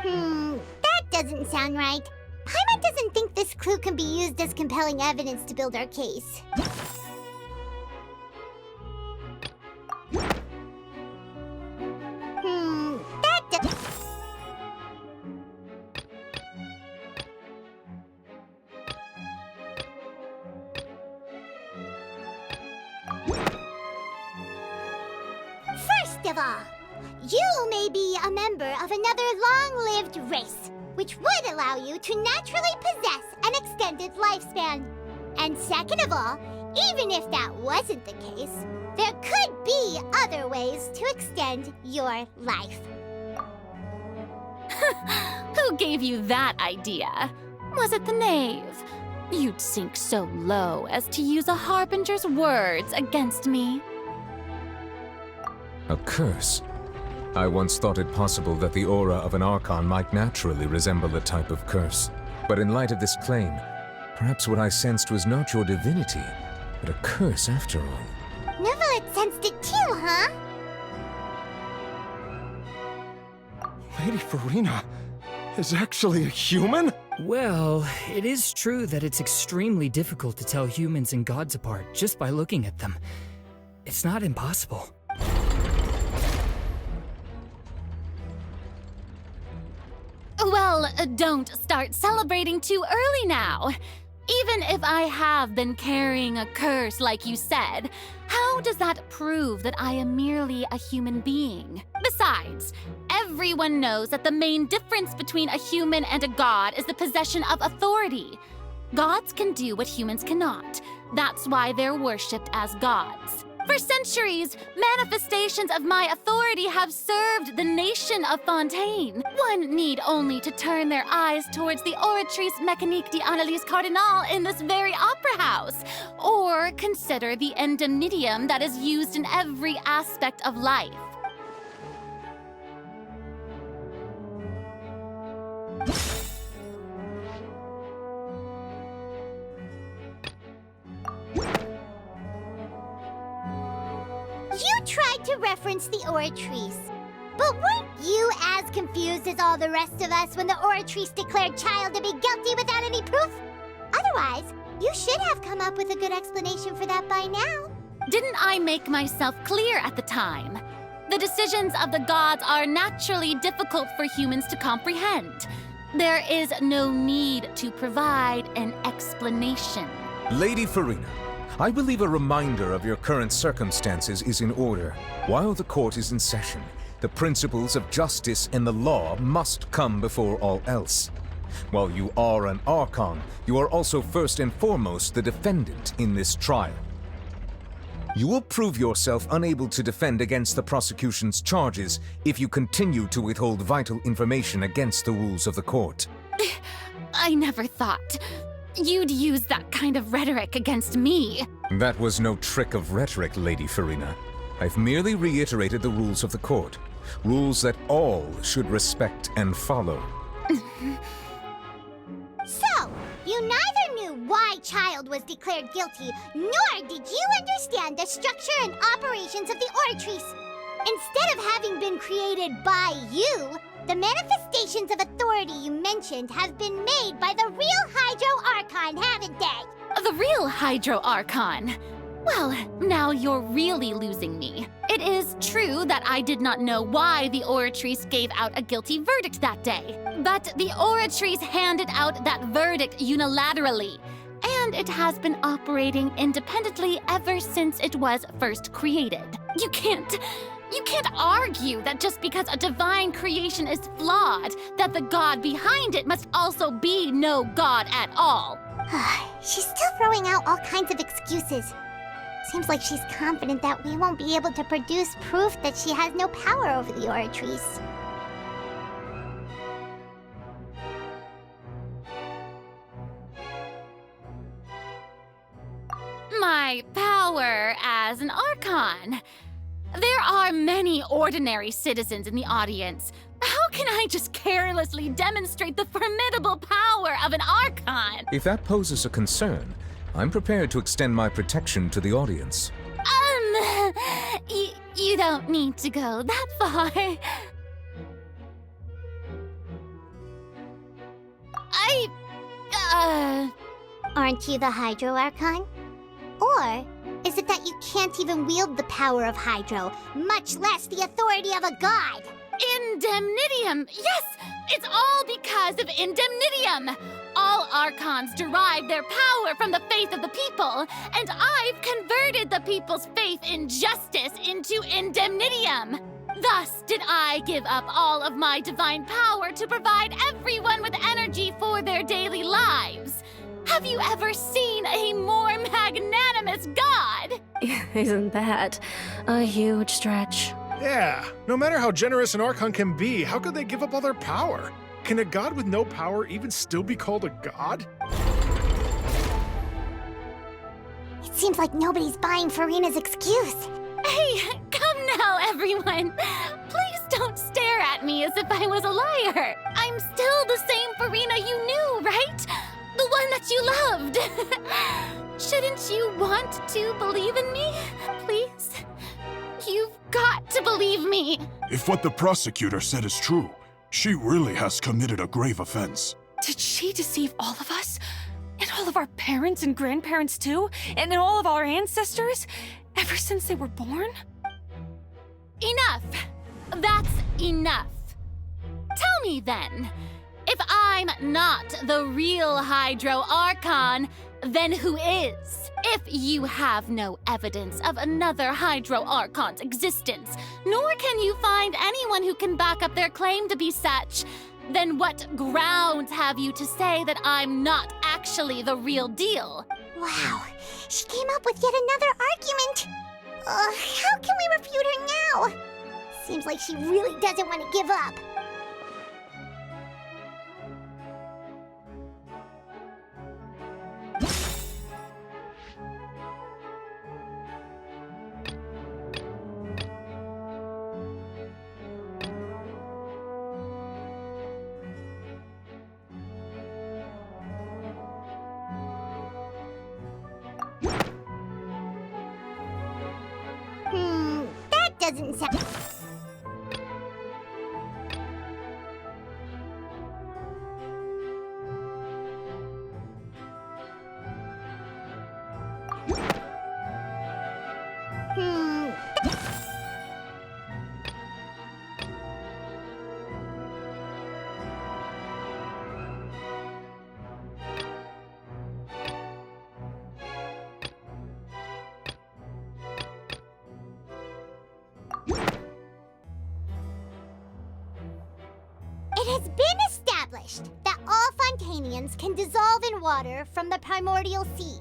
Speaker 1: That doesn't sound right. Paimon doesn't think this clue can be used as compelling evidence to build our case. of all, you may be a member of another long-lived race, which would allow you to naturally possess an extended lifespan. And second of all, even if that wasn't the case, there could be other ways to extend your life.
Speaker 8: Who gave you that idea? Was it the knave? You'd sink so low as to use a harbinger's words against me.
Speaker 10: A curse? I once thought it possible that the aura of an Archon might naturally resemble a type of curse. But in light of this claim, perhaps what I sensed was not your divinity, but a curse after all.
Speaker 1: Neverlet sensed it too, huh?
Speaker 13: Lady Farina is actually a human?
Speaker 7: Well, it is true that it's extremely difficult to tell humans and gods apart just by looking at them. It's not impossible.
Speaker 8: Well, don't start celebrating too early now. Even if I have been carrying a curse like you said, how does that prove that I am merely a human being? Besides, everyone knows that the main difference between a human and a god is the possession of authority. Gods can do what humans cannot. That's why they're worshipped as gods. For centuries, manifestations of my authority have served the nation of Fontaine. One need only to turn their eyes towards the Oratrice Mécanique d'Analyse Cardinal in this very opera house, or consider the indemnitium that is used in every aspect of life.
Speaker 1: You tried to reference the Oratrice. But weren't you as confused as all the rest of us when the Oratrice declared Child to be guilty without any proof? Otherwise, you should have come up with a good explanation for that by now.
Speaker 8: Didn't I make myself clear at the time? The decisions of the gods are naturally difficult for humans to comprehend. There is no need to provide an explanation.
Speaker 10: Lady Farina, I believe a reminder of your current circumstances is in order. While the court is in session, the principles of justice and the law must come before all else. While you are an Archon, you are also first and foremost the defendant in this trial. You will prove yourself unable to defend against the prosecution's charges if you continue to withhold vital information against the rules of the court.
Speaker 8: I never thought you'd use that kind of rhetoric against me.
Speaker 10: That was no trick of rhetoric, Lady Farina. I've merely reiterated the rules of the court. Rules that all should respect and follow.
Speaker 1: So, you neither knew why Child was declared guilty, nor did you understand the structure and operations of the Oratrice. Instead of having been created by you, the manifestations of authority you mentioned have been made by the real Hydro Archon, haven't they?
Speaker 8: The real Hydro Archon? Well, now you're really losing me. It is true that I did not know why the Oratrice gave out a guilty verdict that day. But the Oratrice handed out that verdict unilaterally, and it has been operating independently ever since it was first created. You can't argue that just because a divine creation is flawed, that the god behind it must also be no god at all.
Speaker 1: She's still throwing out all kinds of excuses. Seems like she's confident that we won't be able to produce proof that she has no power over the Oratrice.
Speaker 8: My power as an Archon. There are many ordinary citizens in the audience. How can I just carelessly demonstrate the formidable power of an Archon?
Speaker 10: If that poses a concern, I'm prepared to extend my protection to the audience.
Speaker 8: You don't need to go that far.
Speaker 1: Aren't you the Hydro Archon? Or is it that you can't even wield the power of Hydro, much less the authority of a god?
Speaker 8: Indemnitium! Yes! It's all because of Indemnitium! All Archons derive their power from the faith of the people, and I've converted the people's faith in justice into Indemnitium! Thus did I give up all of my divine power to provide everyone with energy for their daily lives. Have you ever seen a more magnanimous god?
Speaker 16: Isn't that a huge stretch?
Speaker 18: Yeah, no matter how generous an Archon can be, how could they give up all their power? Can a god with no power even still be called a god?
Speaker 1: It seems like nobody's buying Farina's excuse.
Speaker 8: Hey, come now, everyone. Please don't stare at me as if I was a liar. I'm still the same Farina you knew, right? The one that you loved. Shouldn't you want to believe in me? Please? You've got to believe me.
Speaker 13: If what the prosecutor said is true, she really has committed a grave offense.
Speaker 19: Did she deceive all of us? And all of our parents and grandparents too? And all of our ancestors? Ever since they were born?
Speaker 8: Enough. That's enough. Tell me then, if I'm not the real Hydro Archon, then who is? If you have no evidence of another Hydro Archon's existence, nor can you find anyone who can back up their claim to be such, then what grounds have you to say that I'm not actually the real deal?
Speaker 1: Wow, she came up with yet another argument. How can we refute her now? Seems like she really doesn't want to give up. That doesn't sound... It has been established that all Fontainians can dissolve in water from the primordial sea.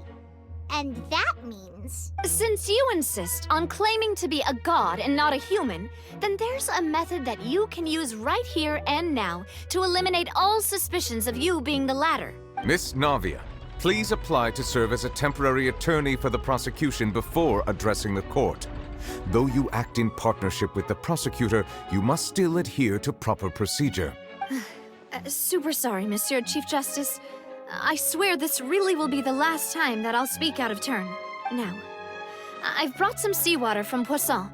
Speaker 1: And that means...
Speaker 12: Since you insist on claiming to be a god and not a human, then there's a method that you can use right here and now to eliminate all suspicions of you being the latter.
Speaker 10: Miss Navia, please apply to serve as a temporary attorney for the prosecution before addressing the court. Though you act in partnership with the prosecutor, you must still adhere to proper procedure.
Speaker 12: Super sorry, Monsieur Chief Justice. I swear this really will be the last time that I'll speak out of turn. Now, I've brought some seawater from Poisson.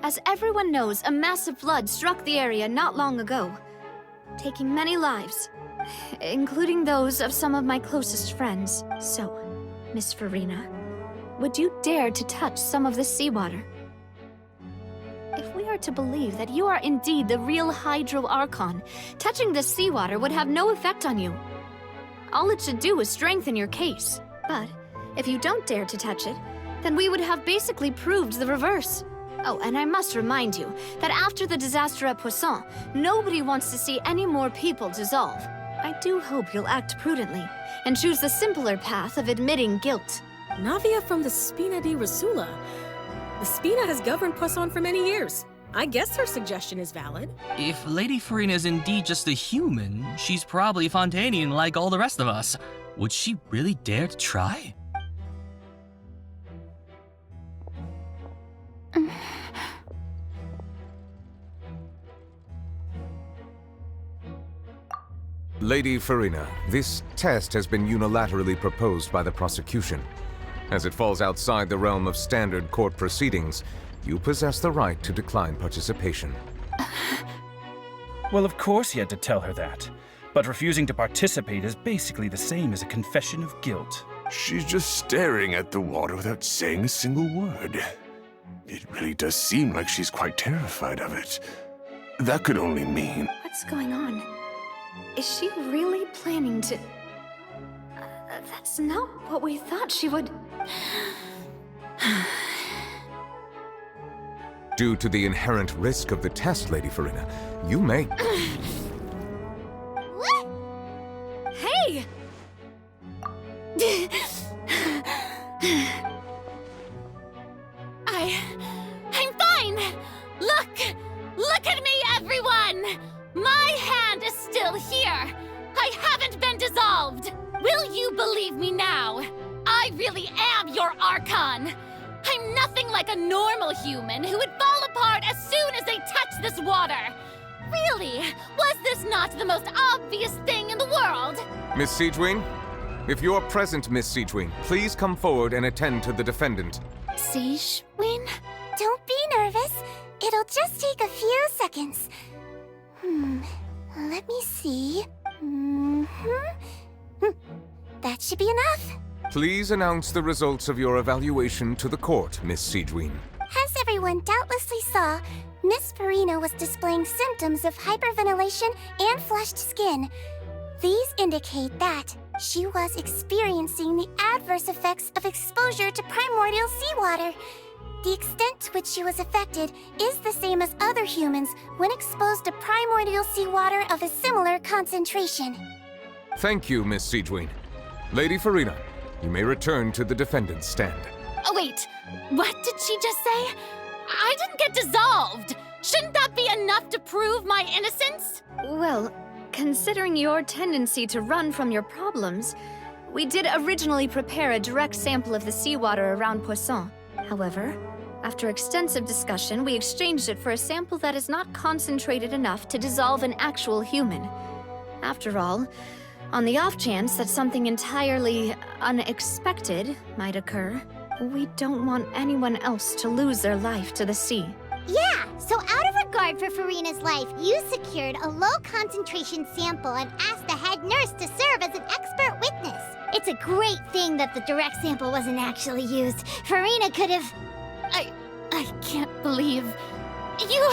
Speaker 12: As everyone knows, a massive flood struck the area not long ago, taking many lives, including those of some of my closest friends. So, Miss Farina, would you dare to touch some of this seawater? If we are to believe that you are indeed the real Hydro Archon, touching this seawater would have no effect on you. All it should do is strengthen your case. But if you don't dare to touch it, then we would have basically proved the reverse. Oh, and I must remind you that after the disaster at Poisson, nobody wants to see any more people dissolve. I do hope you'll act prudently and choose the simpler path of admitting guilt.
Speaker 16: Navia from the Spina di Rosula. The Spina has governed Poisson for many years. I guess her suggestion is valid.
Speaker 20: If Lady Farina is indeed just a human, she's probably Fontainian like all the rest of us. Would she really dare to try?
Speaker 10: Lady Farina, this test has been unilaterally proposed by the prosecution. As it falls outside the realm of standard court proceedings, you possess the right to decline participation.
Speaker 21: Well, of course he had to tell her that. But refusing to participate is basically the same as a confession of guilt.
Speaker 13: She's just staring at the water without saying a single word. It really does seem like she's quite terrified of it. That could only mean...
Speaker 12: What's going on? Is she really planning to... that's not what we thought she would...
Speaker 10: Due to the inherent risk of the test, Lady Farina, you may...
Speaker 12: Hey!
Speaker 8: I'm fine! Look at me, everyone! My hand is still here! I haven't been dissolved! Will you believe me now? I really am your Archon! I'm nothing like a normal human who would fall apart as soon as they touch this water! Really? Was this not the most obvious thing in the world?
Speaker 10: Miss Siegewien? If you're present, Miss Siegewien, please come forward and attend to the defendant.
Speaker 1: Siegewien? Don't be nervous. It'll just take a few seconds. Let me see. That should be enough.
Speaker 10: Please announce the results of your evaluation to the court, Miss Siegewien.
Speaker 1: As everyone doubtlessly saw, Miss Farina was displaying symptoms of hyperventilation and flushed skin. These indicate that she was experiencing the adverse effects of exposure to primordial seawater. The extent to which she was affected is the same as other humans when exposed to primordial seawater of a similar concentration.
Speaker 10: Thank you, Miss Siegewien. Lady Farina, you may return to the defendant's stand.
Speaker 8: Oh, wait. What did she just say? I didn't get dissolved! Shouldn't that be enough to prove my innocence?
Speaker 12: Well, considering your tendency to run from your problems, we did originally prepare a direct sample of the seawater around Poisson. However, after extensive discussion, we exchanged it for a sample that is not concentrated enough to dissolve an actual human. After all, on the off chance that something entirely unexpected might occur, we don't want anyone else to lose their life to the sea.
Speaker 1: Yeah, so out of regard for Farina's life, you secured a low-concentration sample and asked the head nurse to serve as an expert witness. It's a great thing that the direct sample wasn't actually used. Farina could have...
Speaker 8: I can't believe... You...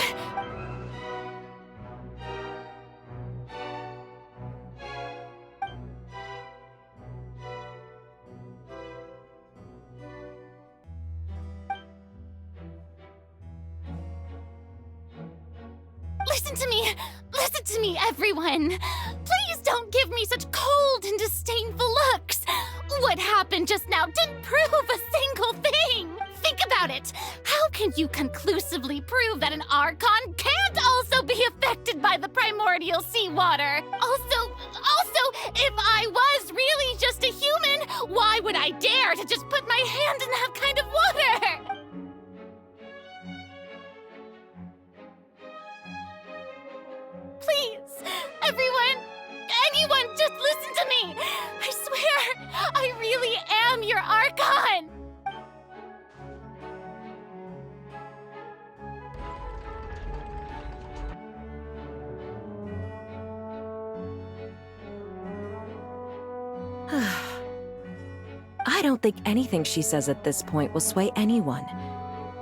Speaker 8: Listen to me, everyone! Please don't give me such cold and disdainful looks! What happened just now didn't prove a single thing! Think about it! How can you conclusively prove that an Archon can't also be affected by the primordial seawater? Also, if I was really just a human, why would I dare to just put my hand in that kind of water? Please, everyone, anyone, just listen to me! I swear, I really am your Archon!
Speaker 2: I don't think anything she says at this point will sway anyone.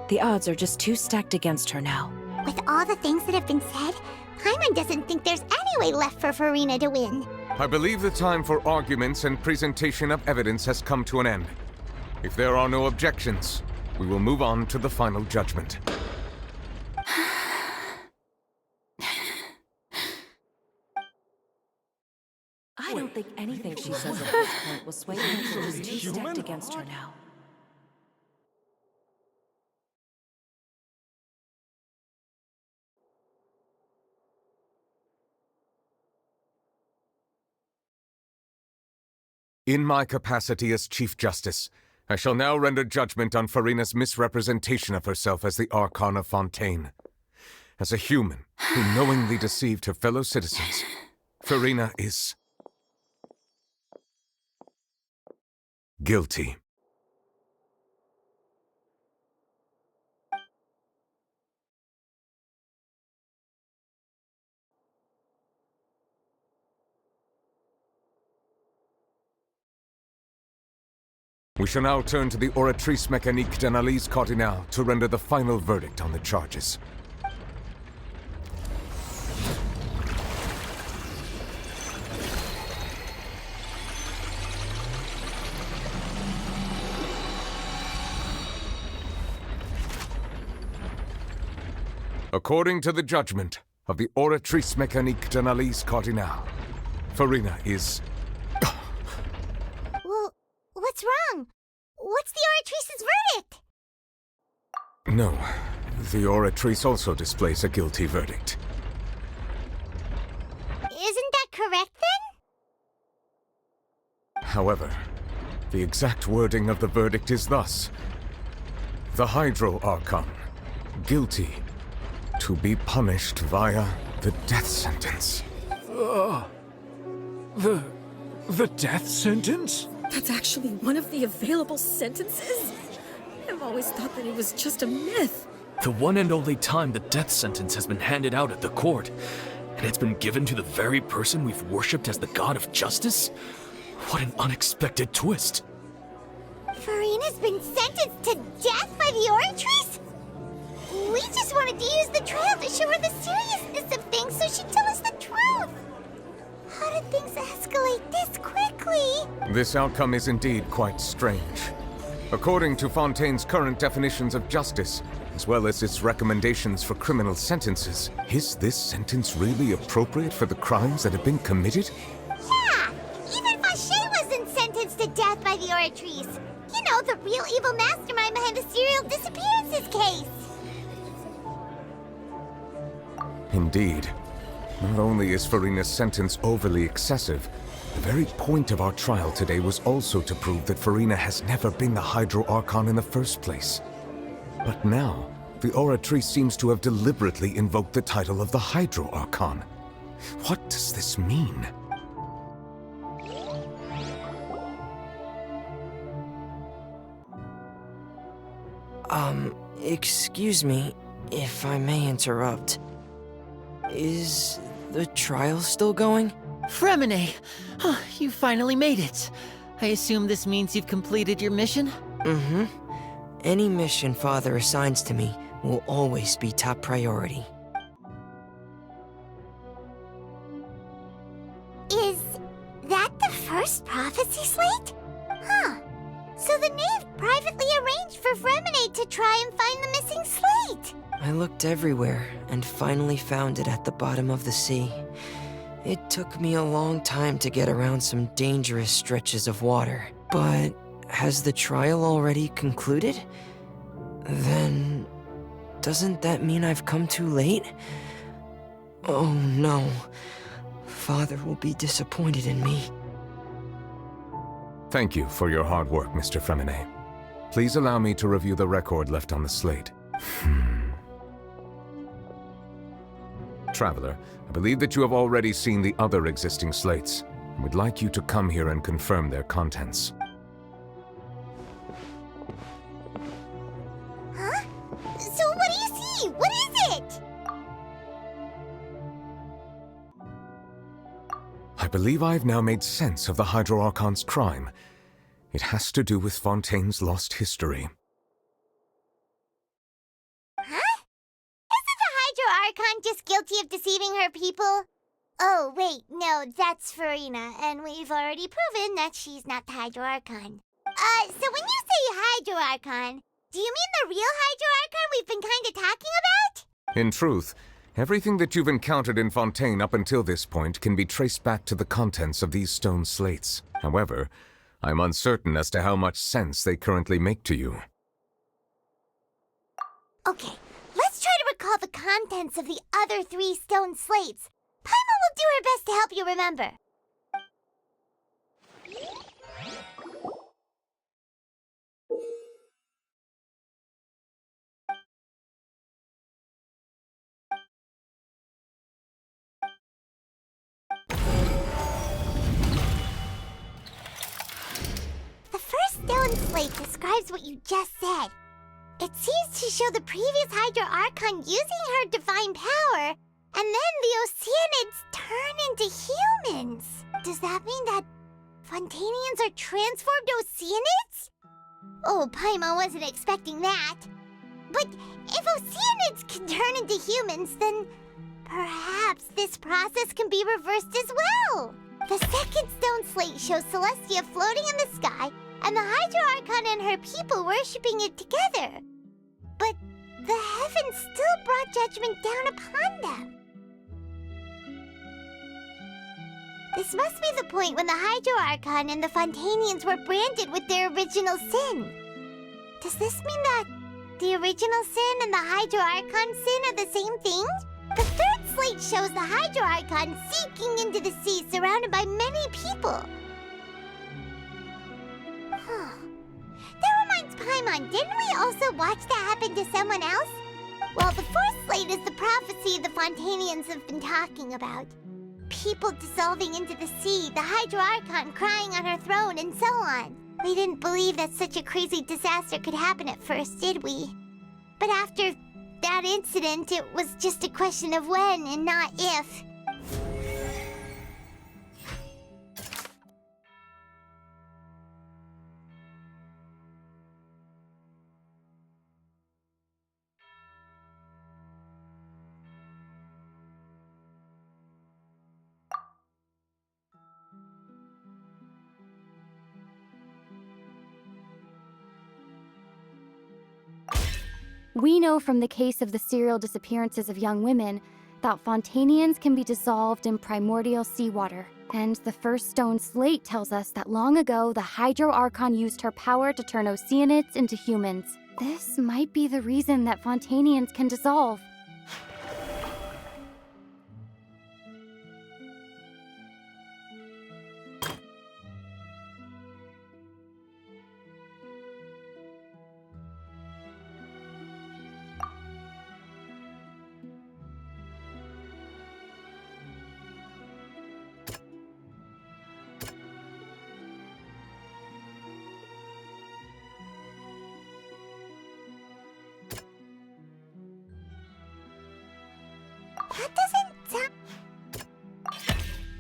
Speaker 2: The odds are just too stacked against her now.
Speaker 1: With all the things that have been said, Paimon doesn't think there's any way left for Farina to win.
Speaker 10: I believe the time for arguments and presentation of evidence has come to an end. If there are no objections, we will move on to the final judgment.
Speaker 2: I don't think anything she says at this point will sway anyone. She's too stacked against her now.
Speaker 10: In my capacity as Chief Justice, I shall now render judgment on Farina's misrepresentation of herself as the Archon of Fontaine. As a human who knowingly deceived her fellow citizens, Farina is... guilty. We shall now turn to the Oratrice Mécanique d'Analyse Cardinale to render the final verdict on the charges. According to the judgment of the Oratrice Mécanique d'Analyse Cardinale, Farina is...
Speaker 1: Well, what's wrong? What's the Oratrice's verdict?
Speaker 10: No, the Oratrice also displays a guilty verdict.
Speaker 1: Isn't that correct, then?
Speaker 10: However, the exact wording of the verdict is thus. The Hydro Archon, guilty, to be punished via the death sentence.
Speaker 17: The death sentence?
Speaker 16: That's actually one of the available sentences? I've always thought that it was just a myth.
Speaker 17: The one and only time the death sentence has been handed out at the court, and it's been given to the very person we've worshipped as the god of justice? What an unexpected twist.
Speaker 1: Farina's been sentenced to death by the Oratrice? We just wanted to use the trial to show her the seriousness of things so she'd tell us the truth. How did things escalate this quickly?
Speaker 10: This outcome is indeed quite strange. According to Fontaine's current definitions of justice, as well as its recommendations for criminal sentences, is this sentence really appropriate for the crimes that have been committed?
Speaker 1: Yeah! Even Fauché wasn't sentenced to death by the Oratrice. You know, the real evil mastermind behind the serial disappearances case.
Speaker 10: Indeed. Not only is Farina's sentence overly excessive, the very point of our trial today was also to prove that Farina has never been the Hydro Archon in the first place. But now, the Oratrice seems to have deliberately invoked the title of the Hydro Archon. What does this mean?
Speaker 4: Excuse me, if I may interrupt. Is the trial still going?
Speaker 9: Fremine! You finally made it. I assume this means you've completed your mission?
Speaker 4: Mm-hmm. Any mission Father assigns to me will always be top priority.
Speaker 1: Is that the first prophecy slate? Huh. So the knave privately arranged for Fremine to try and find the missing slate.
Speaker 4: I looked everywhere and finally found it at the bottom of the sea. It took me a long time to get around some dangerous stretches of water. But has the trial already concluded? Then doesn't that mean I've come too late? Oh no. Father will be disappointed in me.
Speaker 10: Thank you for your hard work, Mr. Fremine. Please allow me to review the record left on the slate. Traveler, I believe that you have already seen the other existing slates, and would like you to come here and confirm their contents.
Speaker 1: Huh? So what do you see? What is it?
Speaker 10: I believe I've now made sense of the Hydro Archon's crime. It has to do with Fontaine's lost history.
Speaker 1: Archon just guilty of deceiving her people? Oh, wait, no, that's Farina, and we've already proven that she's not the Hydro Archon. So when you say Hydro Archon, do you mean the real Hydro Archon we've been kinda talking about?
Speaker 10: In truth, everything that you've encountered in Fontaine up until this point can be traced back to the contents of these stone slates. However, I'm uncertain as to how much sense they currently make to you.
Speaker 1: Okay. Let's try to recall the contents of the other 3 stone slates. Paimon will do her best to help you remember. The first stone slate describes what you just said. It seems to show the previous Hydro Archon using her divine power, and then the Oceanids turn into humans. Does that mean that Fontainians are transformed Oceanids? Oh, Paimon wasn't expecting that. But if Oceanids can turn into humans, then perhaps this process can be reversed as well. The second stone slate shows Celestia floating in the sky, and the Hydro Archon and her people worshipping it together. But the heavens still brought judgment down upon them. This must be the point when the Hydro Archon and the Fontainians were branded with their original sin. Does this mean that the original sin and the Hydro Archon sin are the same thing? The third slate shows the Hydro Archon seeking into the sea surrounded by many people. That reminds Paimon, didn't we also watch that happen to someone else? Well, the fourth slate is the prophecy the Fontainians have been talking about. People dissolving into the sea, the Hydro Archon crying on her throne, and so on. We didn't believe that such a crazy disaster could happen at first, did we? But after that incident, it was just a question of when and not if.
Speaker 15: We know from the case of the serial disappearances of young women that Fontainians can be dissolved in primordial seawater. And the first stone slate tells us that long ago, the Hydro Archon used her power to turn Oceanids into humans. This might be the reason that Fontainians can dissolve.
Speaker 1: That doesn't sound...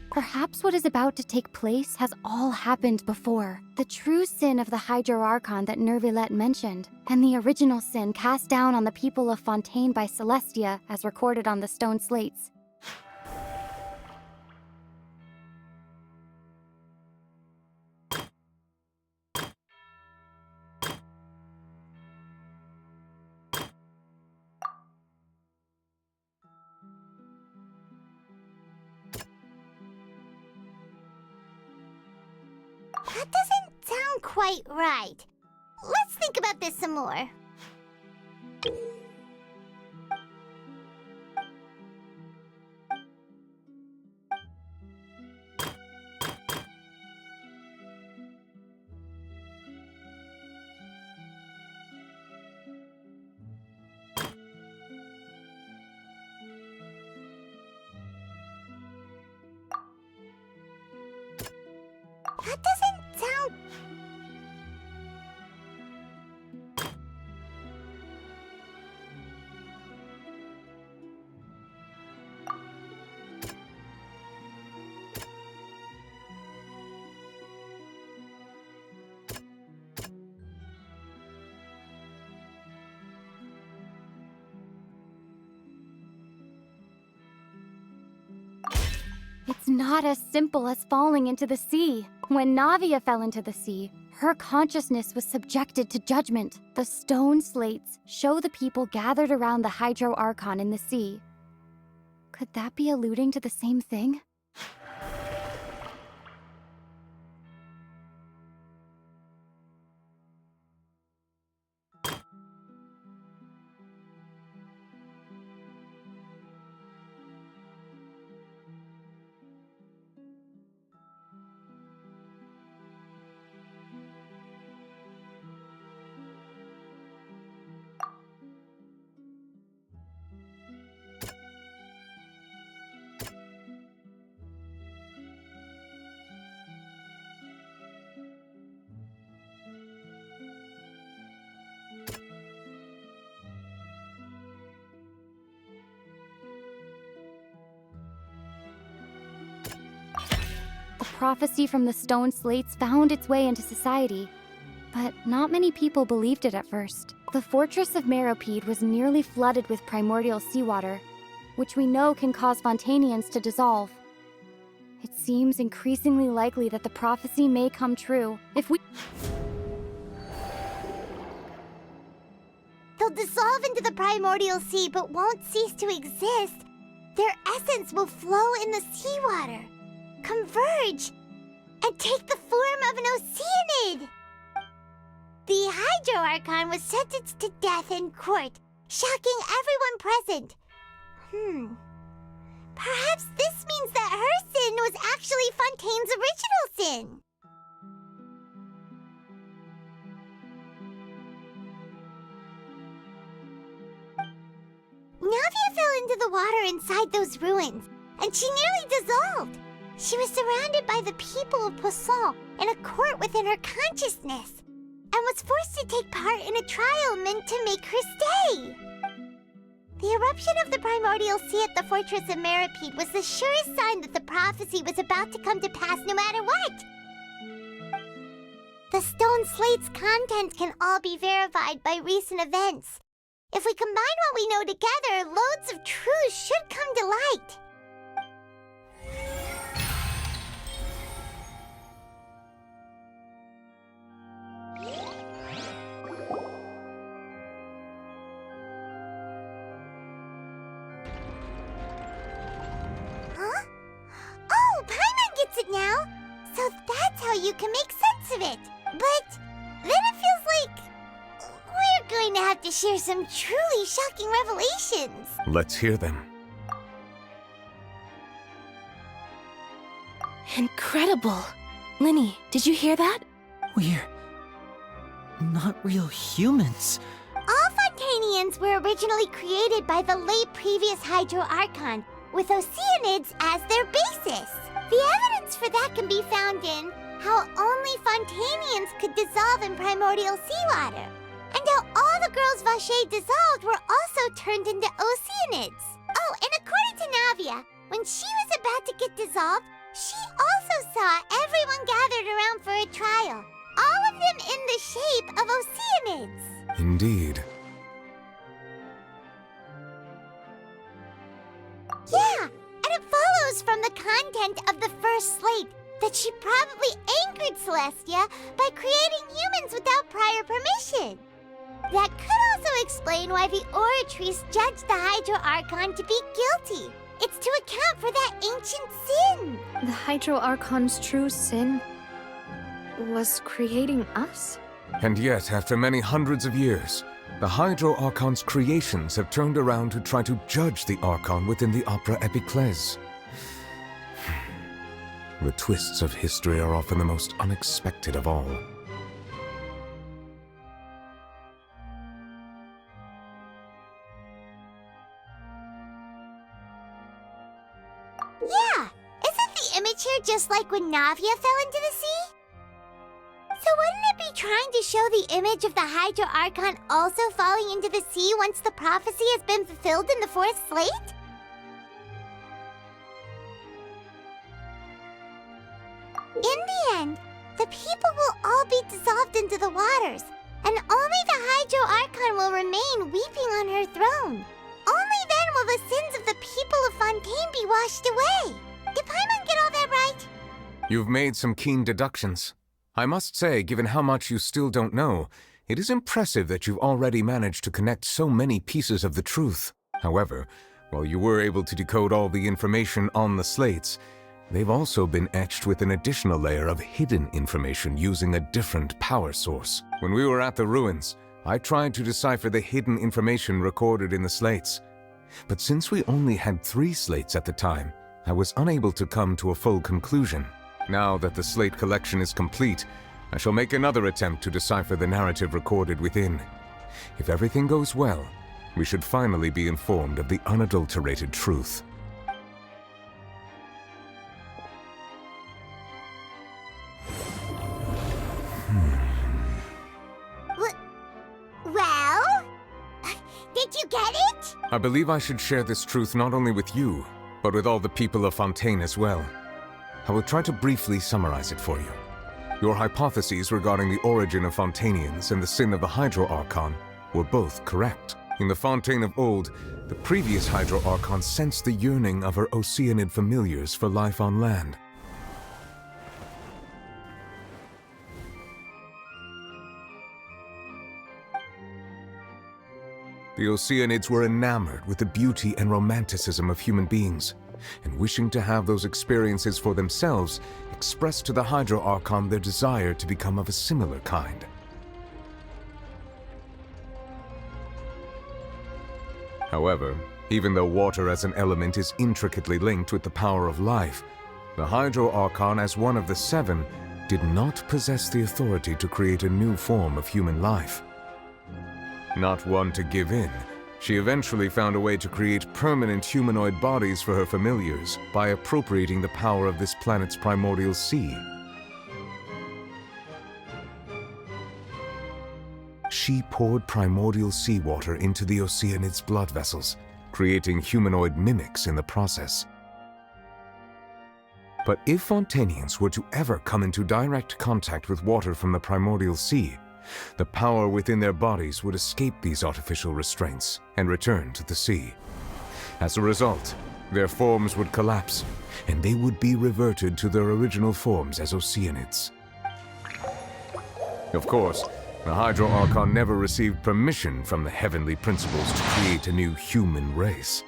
Speaker 15: Perhaps what is about to take place has all happened before. The true sin of the Hydro Archon that Nervilette mentioned, and the original sin cast down on the people of Fontaine by Celestia, as recorded on the stone slates.
Speaker 1: That doesn't sound quite right. Let's think about this some more. That doesn't sound...
Speaker 15: It's not as simple as falling into the sea. When Navia fell into the sea, her consciousness was subjected to judgment. The stone slates show the people gathered around the Hydro Archon in the sea. Could that be alluding to the same thing? The prophecy from the stone slates found its way into society, but not many people believed it at first. The fortress of Meropide was nearly flooded with primordial seawater, which we know can cause Fontainians to dissolve. It seems increasingly likely that the prophecy may come true if we...
Speaker 1: The They'll dissolve into the primordial sea but won't cease to exist. Their essence will flow in the seawater, converge, and take the form of an Oceanid. The Hydro Archon was sentenced to death in court, shocking everyone present. Perhaps this means that her sin was actually Fontaine's original sin. Navia fell into the water inside those ruins, and she nearly dissolved. She was surrounded by the people of Poisson in a court within her consciousness, and was forced to take part in a trial meant to make her stay. The eruption of the primordial sea at the fortress of Meripede was the surest sign that the prophecy was about to come to pass no matter what. The stone slate's content can all be verified by recent events. If we combine what we know together, loads of truths should come to light. Huh? Oh, Paimon gets it now! So that's how you can make sense of it. But then it feels like we're going to have to share some truly shocking revelations.
Speaker 10: Let's hear them.
Speaker 14: Incredible. Linny, did you hear that?
Speaker 9: We're not real humans.
Speaker 1: All Fontainians were originally created by the late previous Hydro Archon, with Oceanids as their basis. The evidence for that can be found in how only Fontainians could dissolve in primordial seawater, and how all the girls Vacher dissolved were also turned into Oceanids. Oh, and according to Navia, when she was about to get dissolved, she also saw everyone gathered around for a trial, all of them in the shape of Oceanids.
Speaker 10: Indeed.
Speaker 1: Yeah, and it follows from the content of the first slate that she probably angered Celestia by creating humans without prior permission. That could also explain why the Oratrice judged the Hydro Archon to be guilty. It's to account for that ancient sin.
Speaker 12: The Hydro Archon's true sin was creating us?
Speaker 10: And yet, after many hundreds of years, the Hydro Archon's creations have turned around to try to judge the Archon within the Opera Epiclese. The twists of history are often the most unexpected of all.
Speaker 1: Yeah, isn't the image here just like when Navia fell into the sea? So wouldn't it be trying to show the image of the Hydro Archon also falling into the sea once the prophecy has been fulfilled in the fourth slate? In the end, the people will all be dissolved into the waters, and only the Hydro Archon will remain weeping on her throne. Only then will the sins of the people of Fontaine be washed away. Did Paimon get all that right?
Speaker 10: You've made some keen deductions. I must say, given how much you still don't know, it is impressive that you've already managed to connect so many pieces of the truth. However, while you were able to decode all the information on the slates, they've also been etched with an additional layer of hidden information using a different power source. When we were at the ruins, I tried to decipher the hidden information recorded in the slates. But since we only had 3 slates at the time, I was unable to come to a full conclusion. Now that the slate collection is complete, I shall make another attempt to decipher the narrative recorded within. If everything goes well, we should finally be informed of the unadulterated truth.
Speaker 1: Well? Did you get it?
Speaker 10: I believe I should share this truth not only with you, but with all the people of Fontaine as well. I will try to briefly summarize it for you. Your hypotheses regarding the origin of Fontainians and the sin of the Hydro Archon were both correct. In the Fontaine of old, the previous Hydro Archon sensed the yearning of her Oceanid familiars for life on land. The Oceanids were enamored with the beauty and romanticism of human beings, and wishing to have those experiences for themselves, expressed to the Hydro Archon their desire to become of a similar kind. However, even though water as an element is intricately linked with the power of life, the Hydro Archon, as one of the seven, did not possess the authority to create a new form of human life. Not one to give in, she eventually found a way to create permanent humanoid bodies for her familiars by appropriating the power of this planet's primordial sea. She poured primordial seawater into the Oceanids' blood vessels, creating humanoid mimics in the process. But if Fontainians were to ever come into direct contact with water from the primordial sea, the power within their bodies would escape these artificial restraints and return to the sea. As a result, their forms would collapse, and they would be reverted to their original forms as Oceanids. Of course, the Hydro Archon never received permission from the heavenly principles to create a new human race.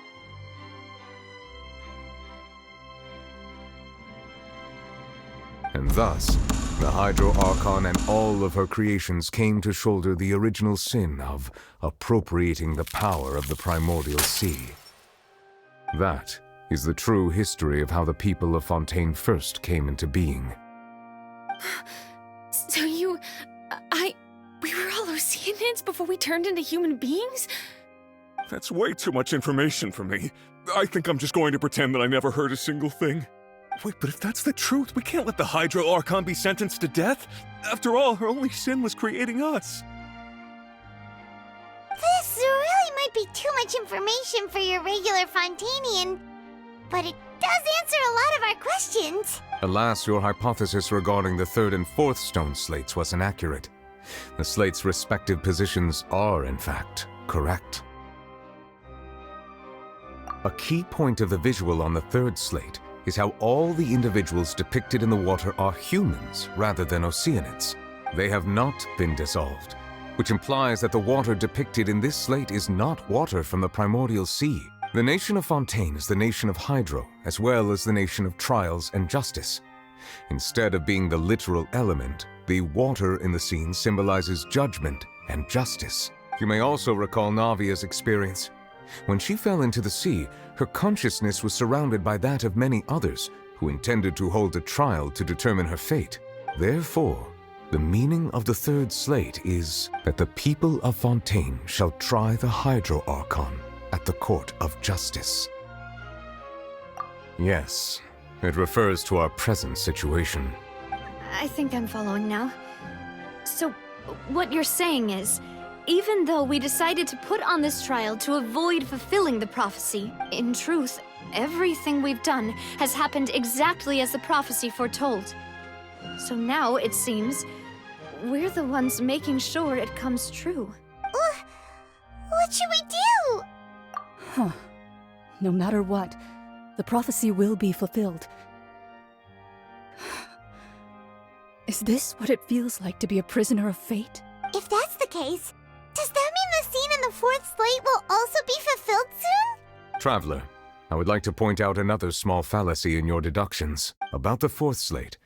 Speaker 10: And thus, the Hydro Archon and all of her creations came to shoulder the original sin of appropriating the power of the primordial sea. That is the true history of how the people of Fontaine first came into being.
Speaker 19: So we were all Oceanids before we turned into human beings?
Speaker 13: That's way too much information for me. I think I'm just going to pretend that I never heard a single thing. Wait, but if that's the truth, we can't let the Hydro Archon be sentenced to death. After all, her only sin was creating us.
Speaker 1: This really might be too much information for your regular Fontainian, but it does answer a lot of our questions.
Speaker 10: Alas, your hypothesis regarding the third and fourth stone slates was inaccurate. The slates' respective positions are, in fact, correct. A key point of the visual on the third slate is how all the individuals depicted in the water are humans rather than Oceanids. They have not been dissolved, which implies that the water depicted in this slate is not water from the primordial sea. The nation of Fontaine is the nation of Hydro, as well as the nation of trials and justice. Instead of being the literal element, the water in the scene symbolizes judgment and justice. You may also recall Navia's experience. When she fell into the sea, her consciousness was surrounded by that of many others who intended to hold a trial to determine her fate. Therefore, the meaning of the third slate is that the people of Fontaine shall try the Hydro Archon at the court of justice. Yes, it refers to our present situation.
Speaker 12: I think I'm following now. So, what you're saying is, even though we decided to put on this trial to avoid fulfilling the prophecy, in truth, everything we've done has happened exactly as the prophecy foretold. So now, it seems, we're the ones making sure it comes true.
Speaker 1: What should we do?
Speaker 6: Huh. No matter what, the prophecy will be fulfilled. Is this what it feels like to be a prisoner of fate?
Speaker 1: If that's the case, does that mean the scene in the fourth slate will also be fulfilled soon?
Speaker 10: Traveler, I would like to point out another small fallacy in your deductions. About the fourth slate,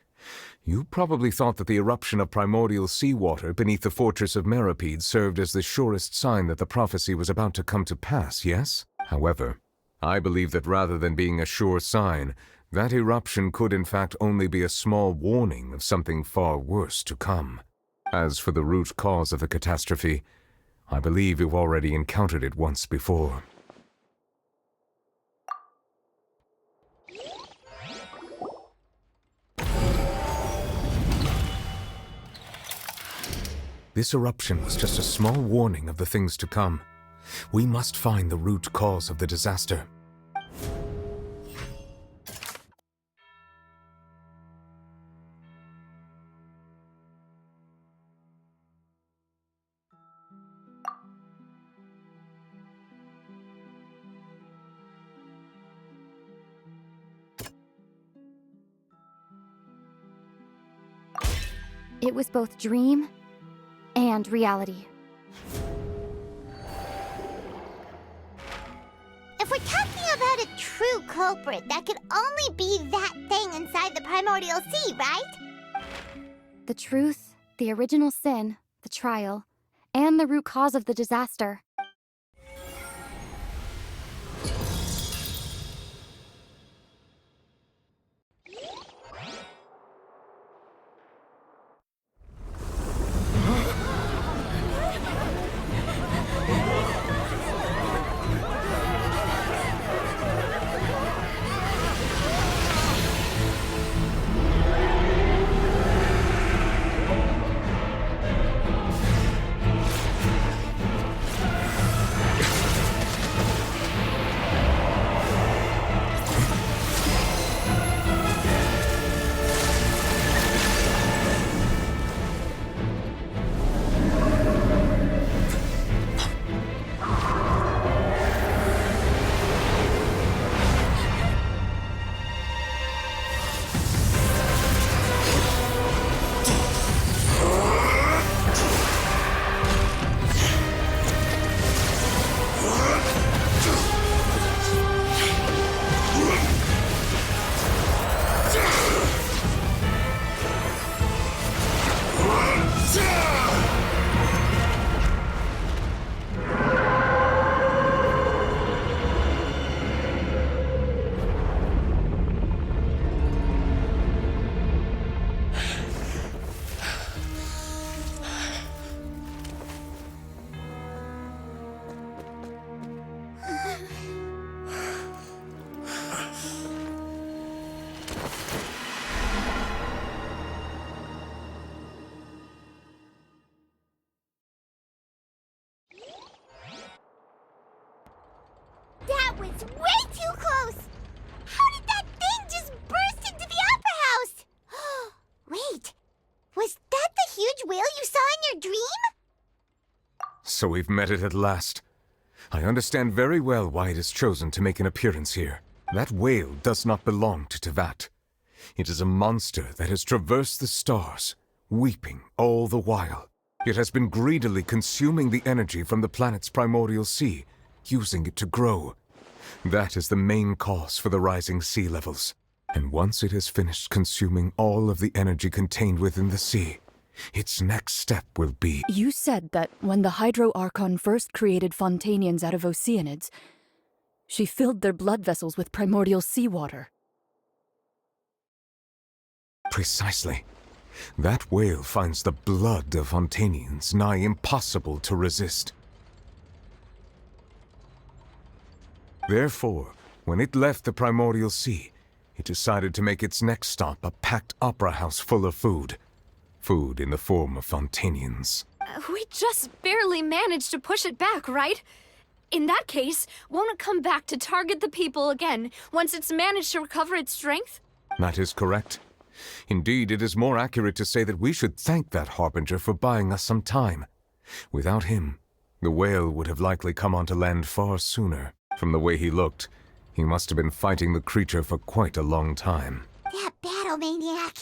Speaker 10: you probably thought that the eruption of primordial seawater beneath the fortress of Meripede served as the surest sign that the prophecy was about to come to pass, yes? However, I believe that rather than being a sure sign, that eruption could in fact only be a small warning of something far worse to come. As for the root cause of the catastrophe, I believe you've already encountered it once before. This eruption was just a small warning of the things to come. We must find the root cause of the disaster.
Speaker 15: It was both dream and reality.
Speaker 1: we're talking about a true culprit that could only be that thing inside the primordial sea, right?
Speaker 15: The truth, the original sin, the trial, and the root cause of the disaster.
Speaker 1: That was way too close! How did that thing just burst into the Opera House? Wait, was that the huge whale you saw in your dream?
Speaker 10: So we've met it at last. I understand very well why it has chosen to make an appearance here. That whale does not belong to Tevat. It is a monster that has traversed the stars, weeping all the while. It has been greedily consuming the energy from the planet's primordial sea, using it to grow. That is the main cause for the rising sea levels. And once it has finished consuming all of the energy contained within the sea, its next step will be...
Speaker 6: You said that when the Hydro Archon first created Fontainians out of Oceanids, she filled their blood vessels with primordial seawater.
Speaker 10: Precisely. That whale finds the blood of Fontainians nigh impossible to resist. Therefore, when it left the primordial sea, it decided to make its next stop a packed opera house full of food. Food in the form of Fontainians.
Speaker 12: We just barely managed to push it back, right? In that case, won't it come back to target the people again once it's managed to recover its strength?
Speaker 10: That is correct. Indeed, it is more accurate to say that we should thank that Harbinger for buying us some time. Without him, the whale would have likely come onto land far sooner. From the way he looked, he must have been fighting the creature for quite a long time.
Speaker 1: That battle maniac.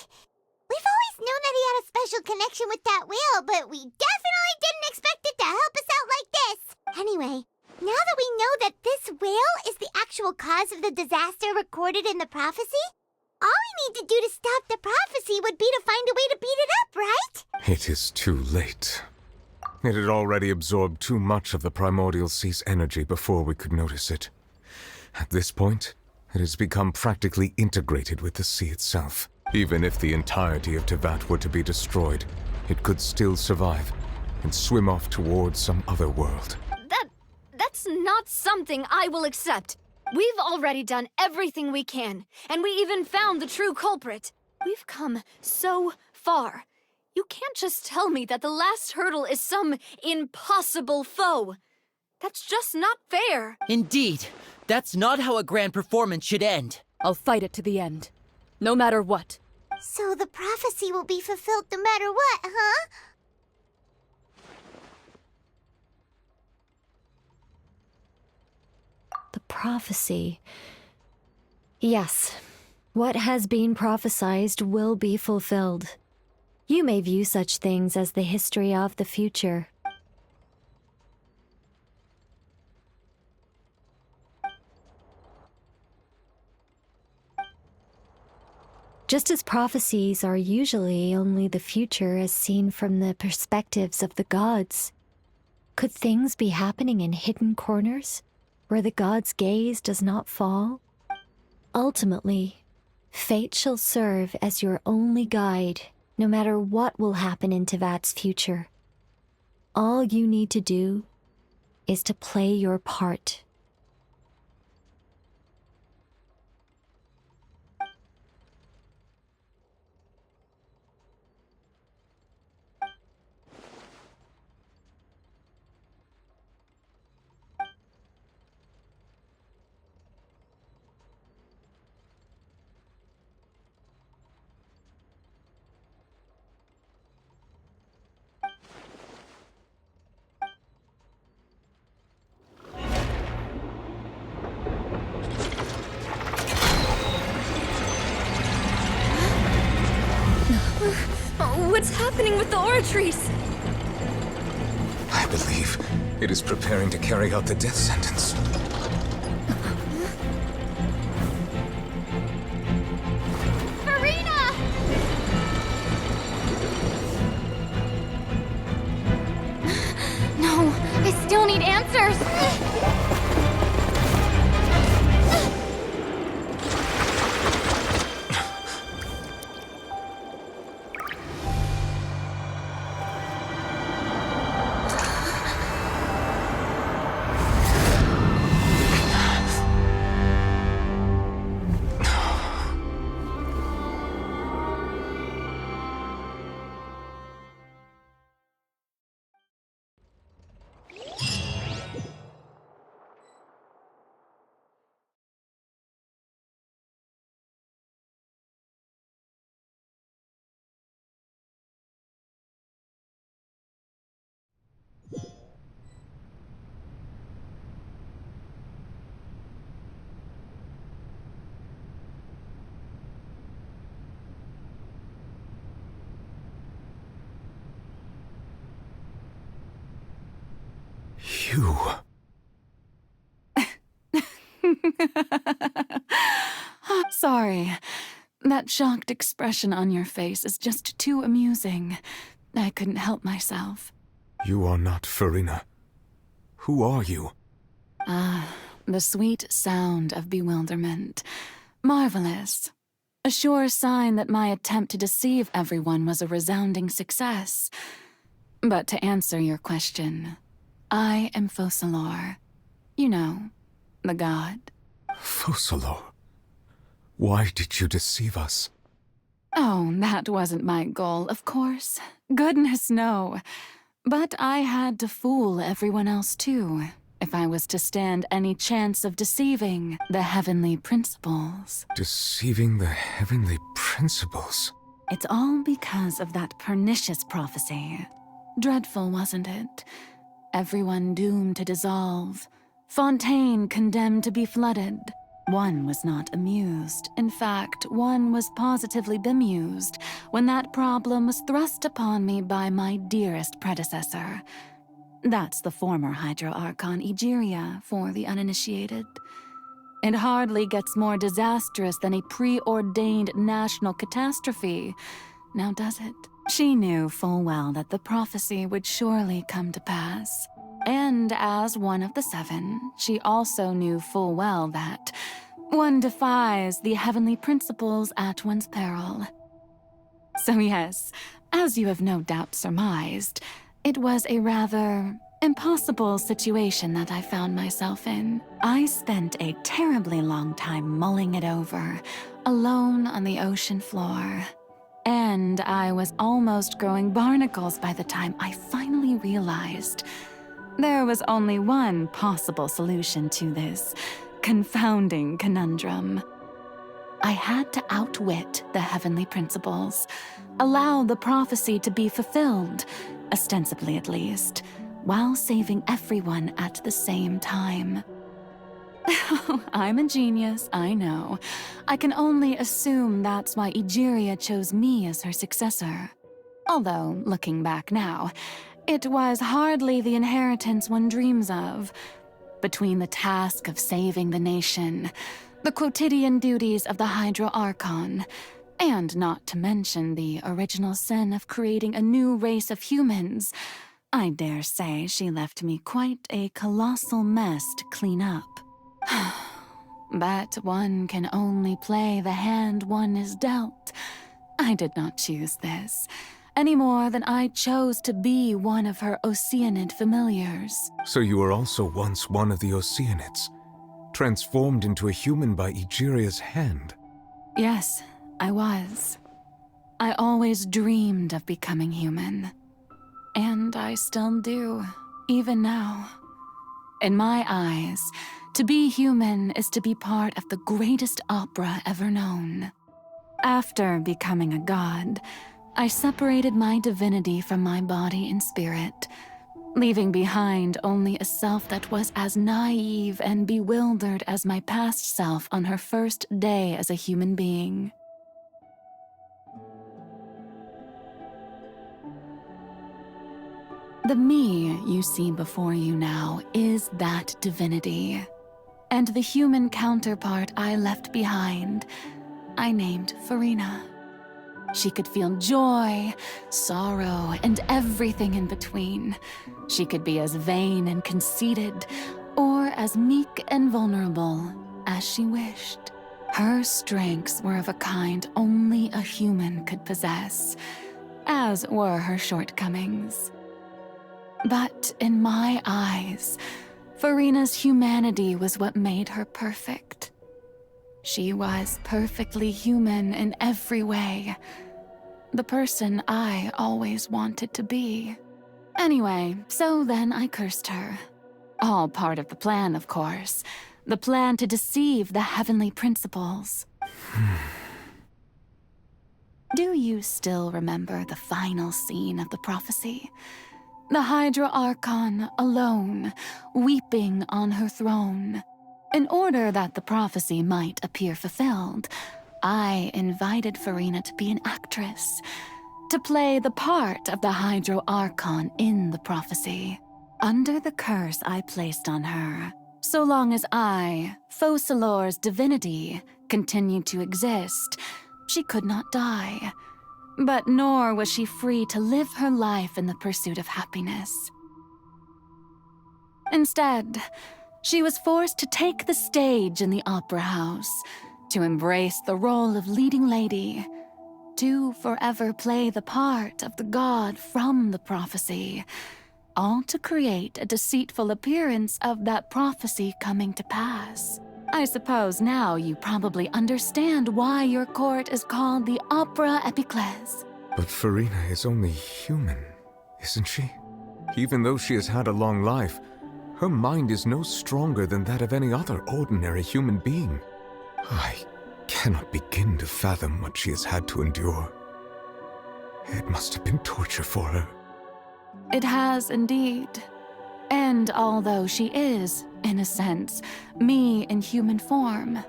Speaker 1: We've always known that he had a special connection with that whale, but we definitely didn't expect it to help us out like this. Anyway, now that we know that this whale is the actual cause of the disaster recorded in the prophecy, all we need to do to stop the prophecy would be to find a way to beat it up, right?
Speaker 10: It is too late. It had already absorbed too much of the primordial sea's energy before we could notice it. At this point, it has become practically integrated with the sea itself. Even if the entirety of Tevat were to be destroyed, it could still survive and swim off towards some other world.
Speaker 12: That's not something I will accept. We've already done everything we can, and we even found the true culprit. We've come so far. You can't just tell me that the last hurdle is some impossible foe. That's just not fair.
Speaker 9: Indeed, that's not how a grand performance should end.
Speaker 6: I'll fight it to the end, no matter what.
Speaker 1: So the prophecy will be fulfilled no matter what, huh?
Speaker 3: The prophecy. Yes, what has been prophesied will be fulfilled. You may view such things as the history of the future. Just as prophecies are usually only the future as seen from the perspectives of the gods, could things be happening in hidden corners where the gods' gaze does not fall? Ultimately, fate shall serve as your only guide, no matter what will happen in Tevat's future. All you need to do is to play your part.
Speaker 6: What's happening with the aura trees?
Speaker 10: I believe it is preparing to carry out the death sentence.
Speaker 1: Farina!
Speaker 15: No, I still need answers.
Speaker 10: You.
Speaker 19: Sorry. That shocked expression on your face is just too amusing. I couldn't help myself.
Speaker 10: You are not Farina. Who are you?
Speaker 19: Ah, the sweet sound of bewilderment. Marvelous. A sure sign that my attempt to deceive everyone was a resounding success. But to answer your question, I am Focalor. You know, the god.
Speaker 10: Focalor. Why did you deceive us?
Speaker 19: Oh, that wasn't my goal, of course. Goodness, no. But I had to fool everyone else too, if I was to stand any chance of deceiving the heavenly principles.
Speaker 10: Deceiving the heavenly principles?
Speaker 19: It's all because of that pernicious prophecy. Dreadful, wasn't it? Everyone doomed to dissolve. Fontaine condemned to be flooded. One was not amused. In fact, one was positively bemused when that problem was thrust upon me by my dearest predecessor. That's the former Hydro Archon Egeria for the uninitiated. It hardly gets more disastrous than a preordained national catastrophe, now does it? She knew full well that the prophecy would surely come to pass. And as one of the seven, she also knew full well that one defies the heavenly principles at one's peril. So yes, as you have no doubt surmised, it was a rather impossible situation that I found myself in. I spent a terribly long time mulling it over, alone on the ocean floor. And I was almost growing barnacles by the time I finally realized there was only one possible solution to this confounding conundrum. I had to outwit the heavenly principles, allow the prophecy to be fulfilled, ostensibly at least, while saving everyone at the same time. I'm a genius, I know. I can only assume that's why Egeria chose me as her successor. Although, looking back now, it was hardly the inheritance one dreams of. Between the task of saving the nation, the quotidian duties of the Hydro Archon, And not to mention the original sin of creating a new race of humans. I dare say she left me quite a colossal mess to clean up. But one can only play the hand one is dealt. I did not choose this, any more than I chose to be one of her Oceanid familiars.
Speaker 10: So you were also once one of the Oceanids, transformed into a human by Egeria's hand.
Speaker 19: Yes, I was. I always dreamed of becoming human. And I still do, even now. In my eyes, to be human is to be part of the greatest opera ever known. After becoming a god, I separated my divinity from my body and spirit, leaving behind only a self that was as naive and bewildered as my past self on her first day as a human being. The me you see before you now is that divinity, and the human counterpart I left behind, I named Farina. She could feel joy, sorrow, and everything in between. She could be as vain and conceited, or as meek and vulnerable as she wished. Her strengths were of a kind only a human could possess, as were her shortcomings. But in my eyes, Farina's humanity was what made her perfect. She was perfectly human in every way. The person I always wanted to be. Anyway, so then I cursed her. All part of the plan, of course. The plan to deceive the heavenly principles. Do you still remember the final scene of the prophecy? The Hydra Archon alone, weeping on her throne. In order that the prophecy might appear fulfilled, I invited Farina to be an actress, to play the part of the Hydro Archon in the prophecy. Under the curse I placed on her, so long as I, Focalor's divinity, continued to exist, she could not die. But nor was she free to live her life in the pursuit of happiness. Instead, she was forced to take the stage in the opera house, to embrace the role of leading lady, to forever play the part of the god from the prophecy, all to create a deceitful appearance of that prophecy coming to pass. I suppose now you probably understand why your court is called the Opera Epiclese.
Speaker 10: But Farina is only human, isn't she? Even though she has had a long life, her mind is no stronger than that of any other ordinary human being. I cannot begin to fathom what she has had to endure. It must have been torture for her.
Speaker 19: It has indeed. And although she is, in a sense, me in human form,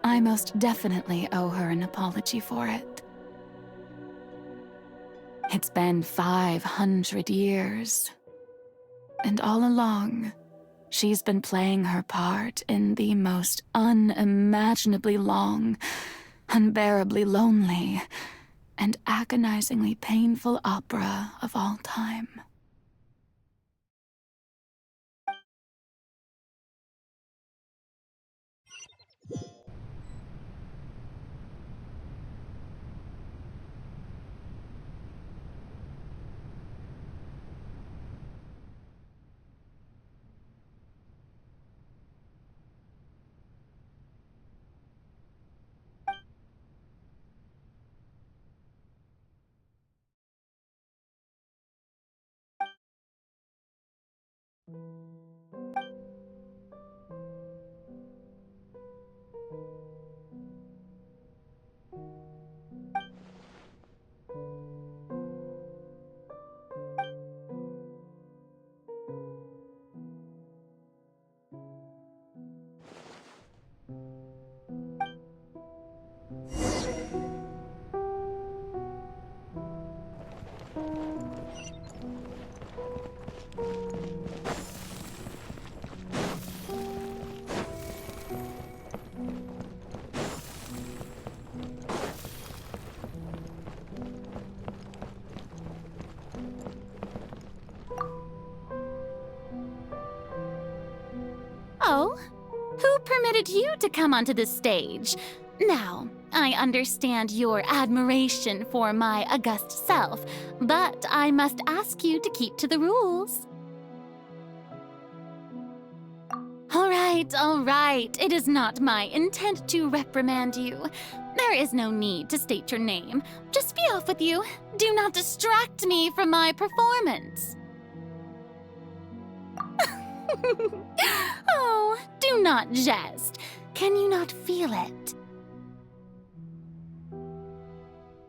Speaker 19: I most definitely owe her an apology for it. It's been 500 years. And all along, she's been playing her part in the most unimaginably long, unbearably lonely, and agonizingly painful opera of all time.
Speaker 8: permitted you to come onto this stage. Now, I understand your admiration for my august self, but I must ask you to keep to the rules. All right. It is not my intent to reprimand you. There is no need to state your name. Just be off with you. Do not distract me from my performance. Oh, do not jest. Can you not feel it?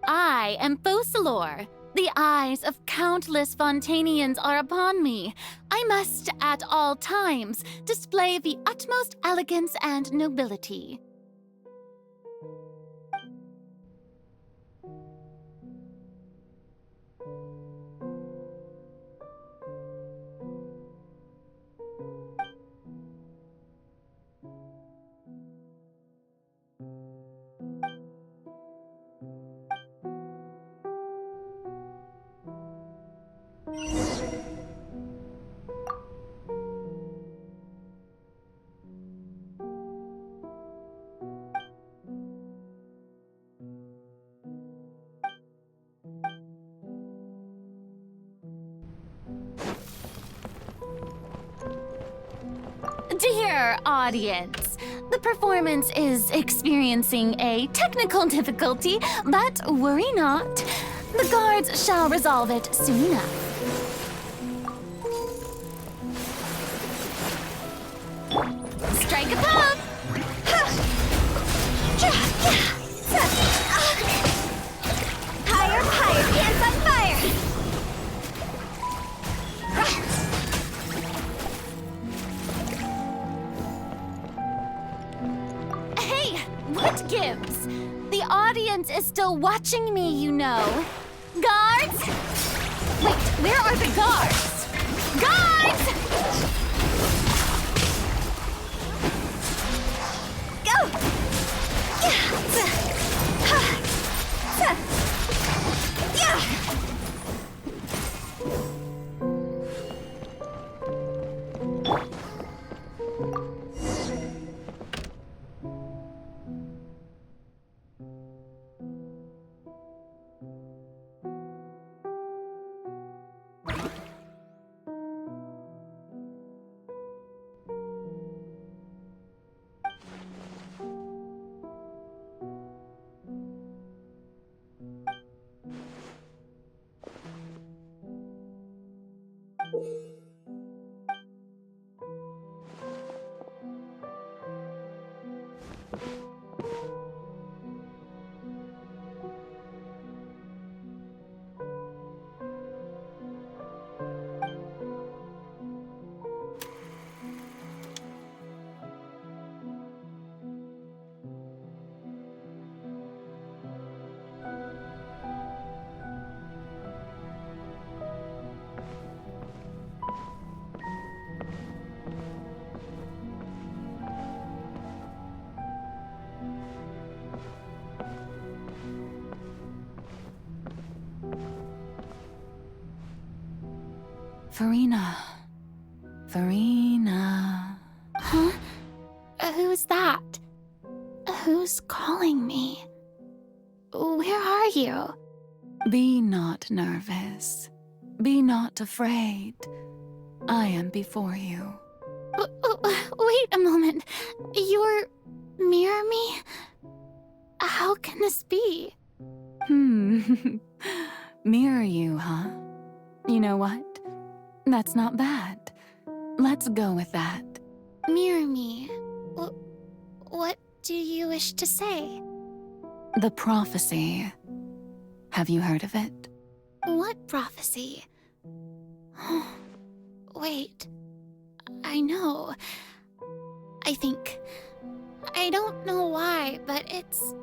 Speaker 8: I am Focalor. The eyes of countless Fontainians are upon me. I must, at all times, display the utmost elegance and nobility. Dear audience, the performance is experiencing a technical difficulty, but worry not. The guards shall resolve it soon enough. Strike a pop!
Speaker 1: Higher, higher, pants on fire!
Speaker 8: Hey, what gives? The audience is still watching me, you know. Guards? Wait, where are the guards? Guards!
Speaker 1: Go!
Speaker 8: Farina. Huh? Who's that? Who's calling me? Where are you?
Speaker 19: Be not nervous. Be not afraid. I am before you.
Speaker 8: Wait a moment. You're mirror me? How can this be?
Speaker 19: Mirror you, huh? You know what? That's not bad. Let's go with that.
Speaker 8: Mirror me. What do you wish to say?
Speaker 19: The prophecy. Have you heard of it?
Speaker 8: What prophecy? Wait. I know. I think. I don't know why, but it's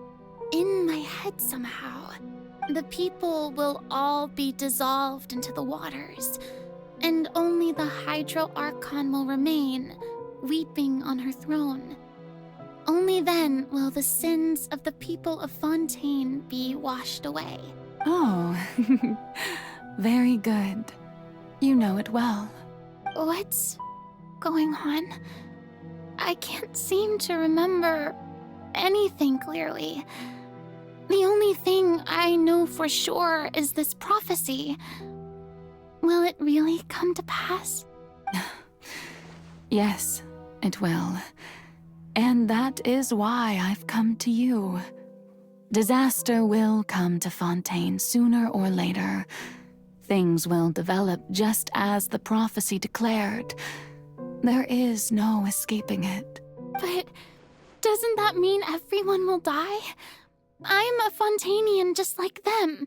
Speaker 8: in my head somehow. The people will all be dissolved into the waters, and only the Hydro Archon will remain, weeping on her throne. Only then will the sins of the people of Fontaine be washed away.
Speaker 19: Oh, very good. You know it well.
Speaker 8: What's going on? I can't seem to remember anything clearly. The only thing I know for sure is this prophecy. Will it really come to pass?
Speaker 19: Yes, it will. And that is why I've come to you. Disaster will come to Fontaine sooner or later. Things will develop just as the prophecy declared. There is no escaping it.
Speaker 8: But doesn't that mean everyone will die? I'm a Fontainian just like them.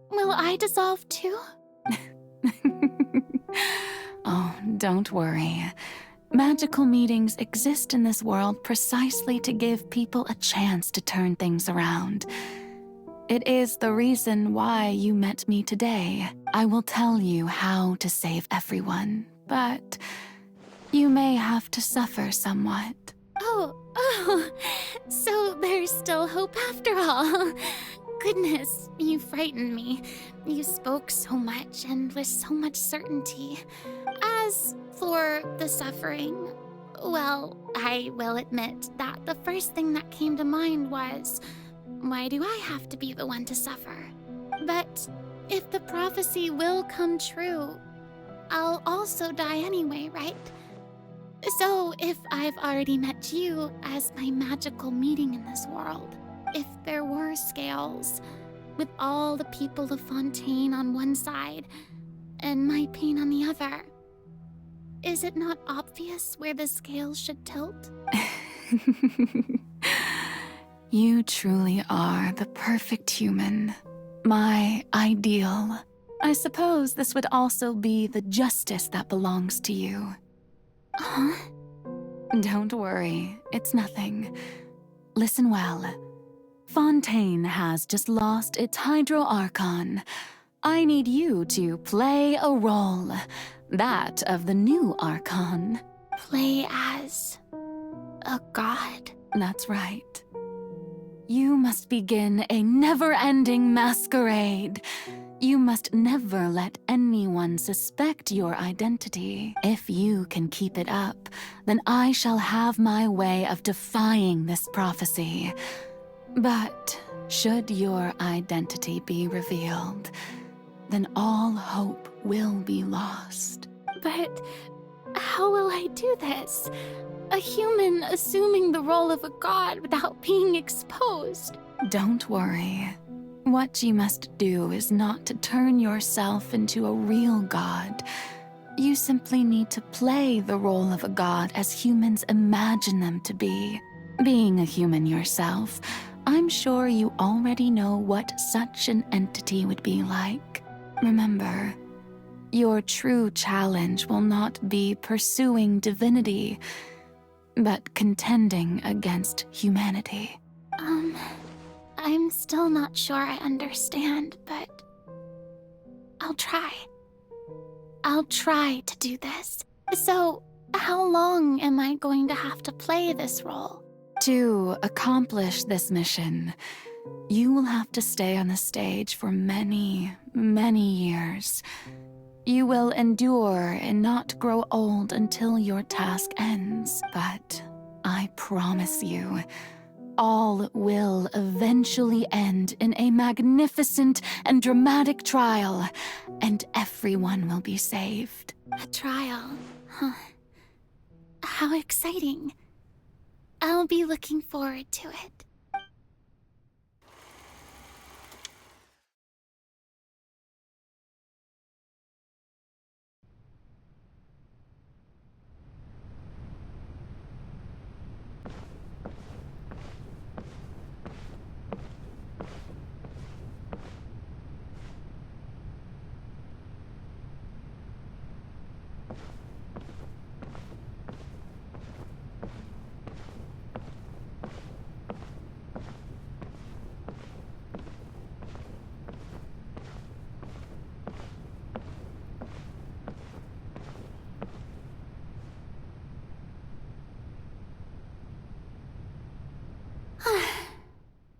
Speaker 8: Will I dissolve too?
Speaker 19: Oh, don't worry. Magical meetings exist in this world precisely to give people a chance to turn things around. It is the reason why you met me today. I will tell you how to save everyone, but you may have to suffer somewhat.
Speaker 8: Oh, so there's still hope after all. Goodness, you frightened me. You spoke so much and with so much certainty. As for the suffering, well, I will admit that the first thing that came to mind was, why do I have to be the one to suffer? But if the prophecy will come true, I'll also die anyway, right? So if I've already met you as my magical meeting in this world, if there were scales, with all the people of Fontaine on one side and my pain on the other, is it not obvious where the scales should tilt?
Speaker 19: You truly are the perfect human. My ideal. I suppose this would also be the justice that belongs to you.
Speaker 8: Huh?
Speaker 19: Don't worry, it's nothing. Listen well. Fontaine has just lost its Hydro Archon. I need you to play a role. That of the new Archon.
Speaker 8: Play as a god?
Speaker 19: That's right. You must begin a never-ending masquerade. You must never let anyone suspect your identity. If you can keep it up, then I shall have my way of defying this prophecy. But should your identity be revealed, then all hope will be lost.
Speaker 8: But how will I do this? A human assuming the role of a god without being exposed?
Speaker 19: Don't worry. What you must do is not to turn yourself into a real god. You simply need to play the role of a god as humans imagine them to be. Being a human yourself, I'm sure you already know what such an entity would be like. Remember, your true challenge will not be pursuing divinity, but contending against humanity.
Speaker 8: I'm still not sure I understand, but I'll try. I'll try to do this. So, how long am I going to have to play this role?
Speaker 19: To accomplish this mission, you will have to stay on the stage for many, many years. You will endure and not grow old until your task ends, but I promise you, all will eventually end in a magnificent and dramatic trial, and everyone will be saved.
Speaker 8: A trial, huh? How exciting. I'll be looking forward to it.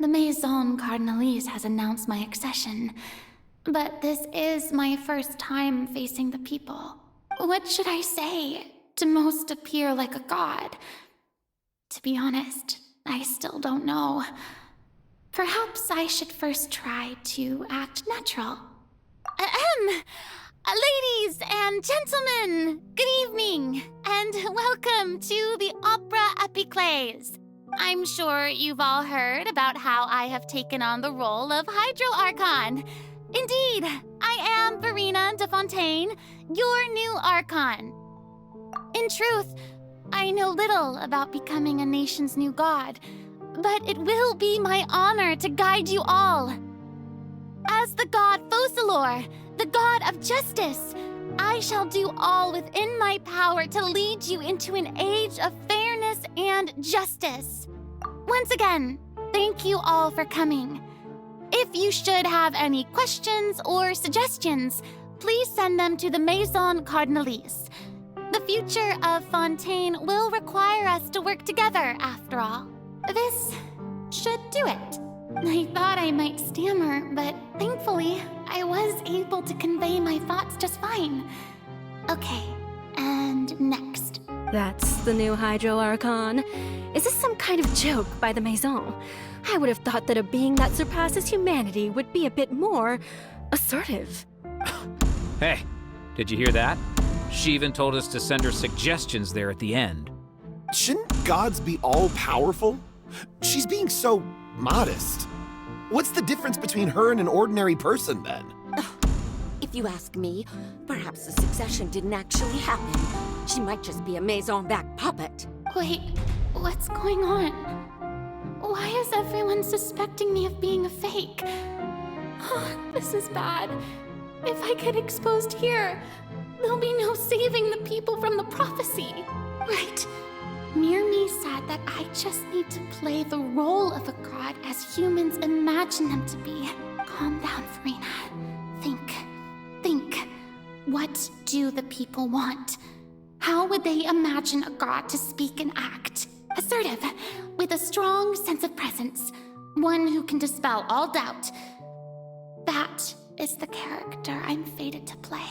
Speaker 8: The Maison Cardinalise has announced my accession, but this is my first time facing the people. What should I say to most appear like a god, To be honest, I still don't know. Perhaps I should first try to act natural. Ladies and gentlemen, good evening, and welcome to the Opera Epiclese. I'm sure you've all heard about how I have taken on the role of Hydro Archon. Indeed, I am Verena de Fontaine, your new Archon. In truth, I know little about becoming a nation's new god, but it will be my honor to guide you all. As the god Focalor, the god of justice, I shall do all within my power to lead you into an age of fairness and justice. Once again, thank you all for coming. If you should have any questions or suggestions, please send them to the Maison Cardinalise. The future of Fontaine will require us to work together, after all. This should do it. I thought I might stammer, but thankfully, I was able to convey my thoughts just fine. Okay, and next.
Speaker 16: That's the new Hydro Archon. Is this some kind of joke by the Maison? I would have thought that a being that surpasses humanity would be a bit more assertive.
Speaker 11: Hey, did you hear that? She even told us to send her suggestions there at the end.
Speaker 22: Shouldn't gods be all-powerful? She's being so modest. What's the difference between her and an ordinary person, then?
Speaker 23: If you ask me, perhaps the succession didn't actually happen. She might just be a Maison-backed puppet.
Speaker 8: Wait, what's going on? Why is everyone suspecting me of being a fake? This is bad. If I get exposed here, there'll be no saving the people from the prophecy. Right. Mirmi said that I just need to play the role of a god as humans imagine them to be. Calm down, Verena. Think. What do the people want? How would they imagine a god to speak and act? Assertive, with a strong sense of presence. One who can dispel all doubt. That is the character I'm fated to play.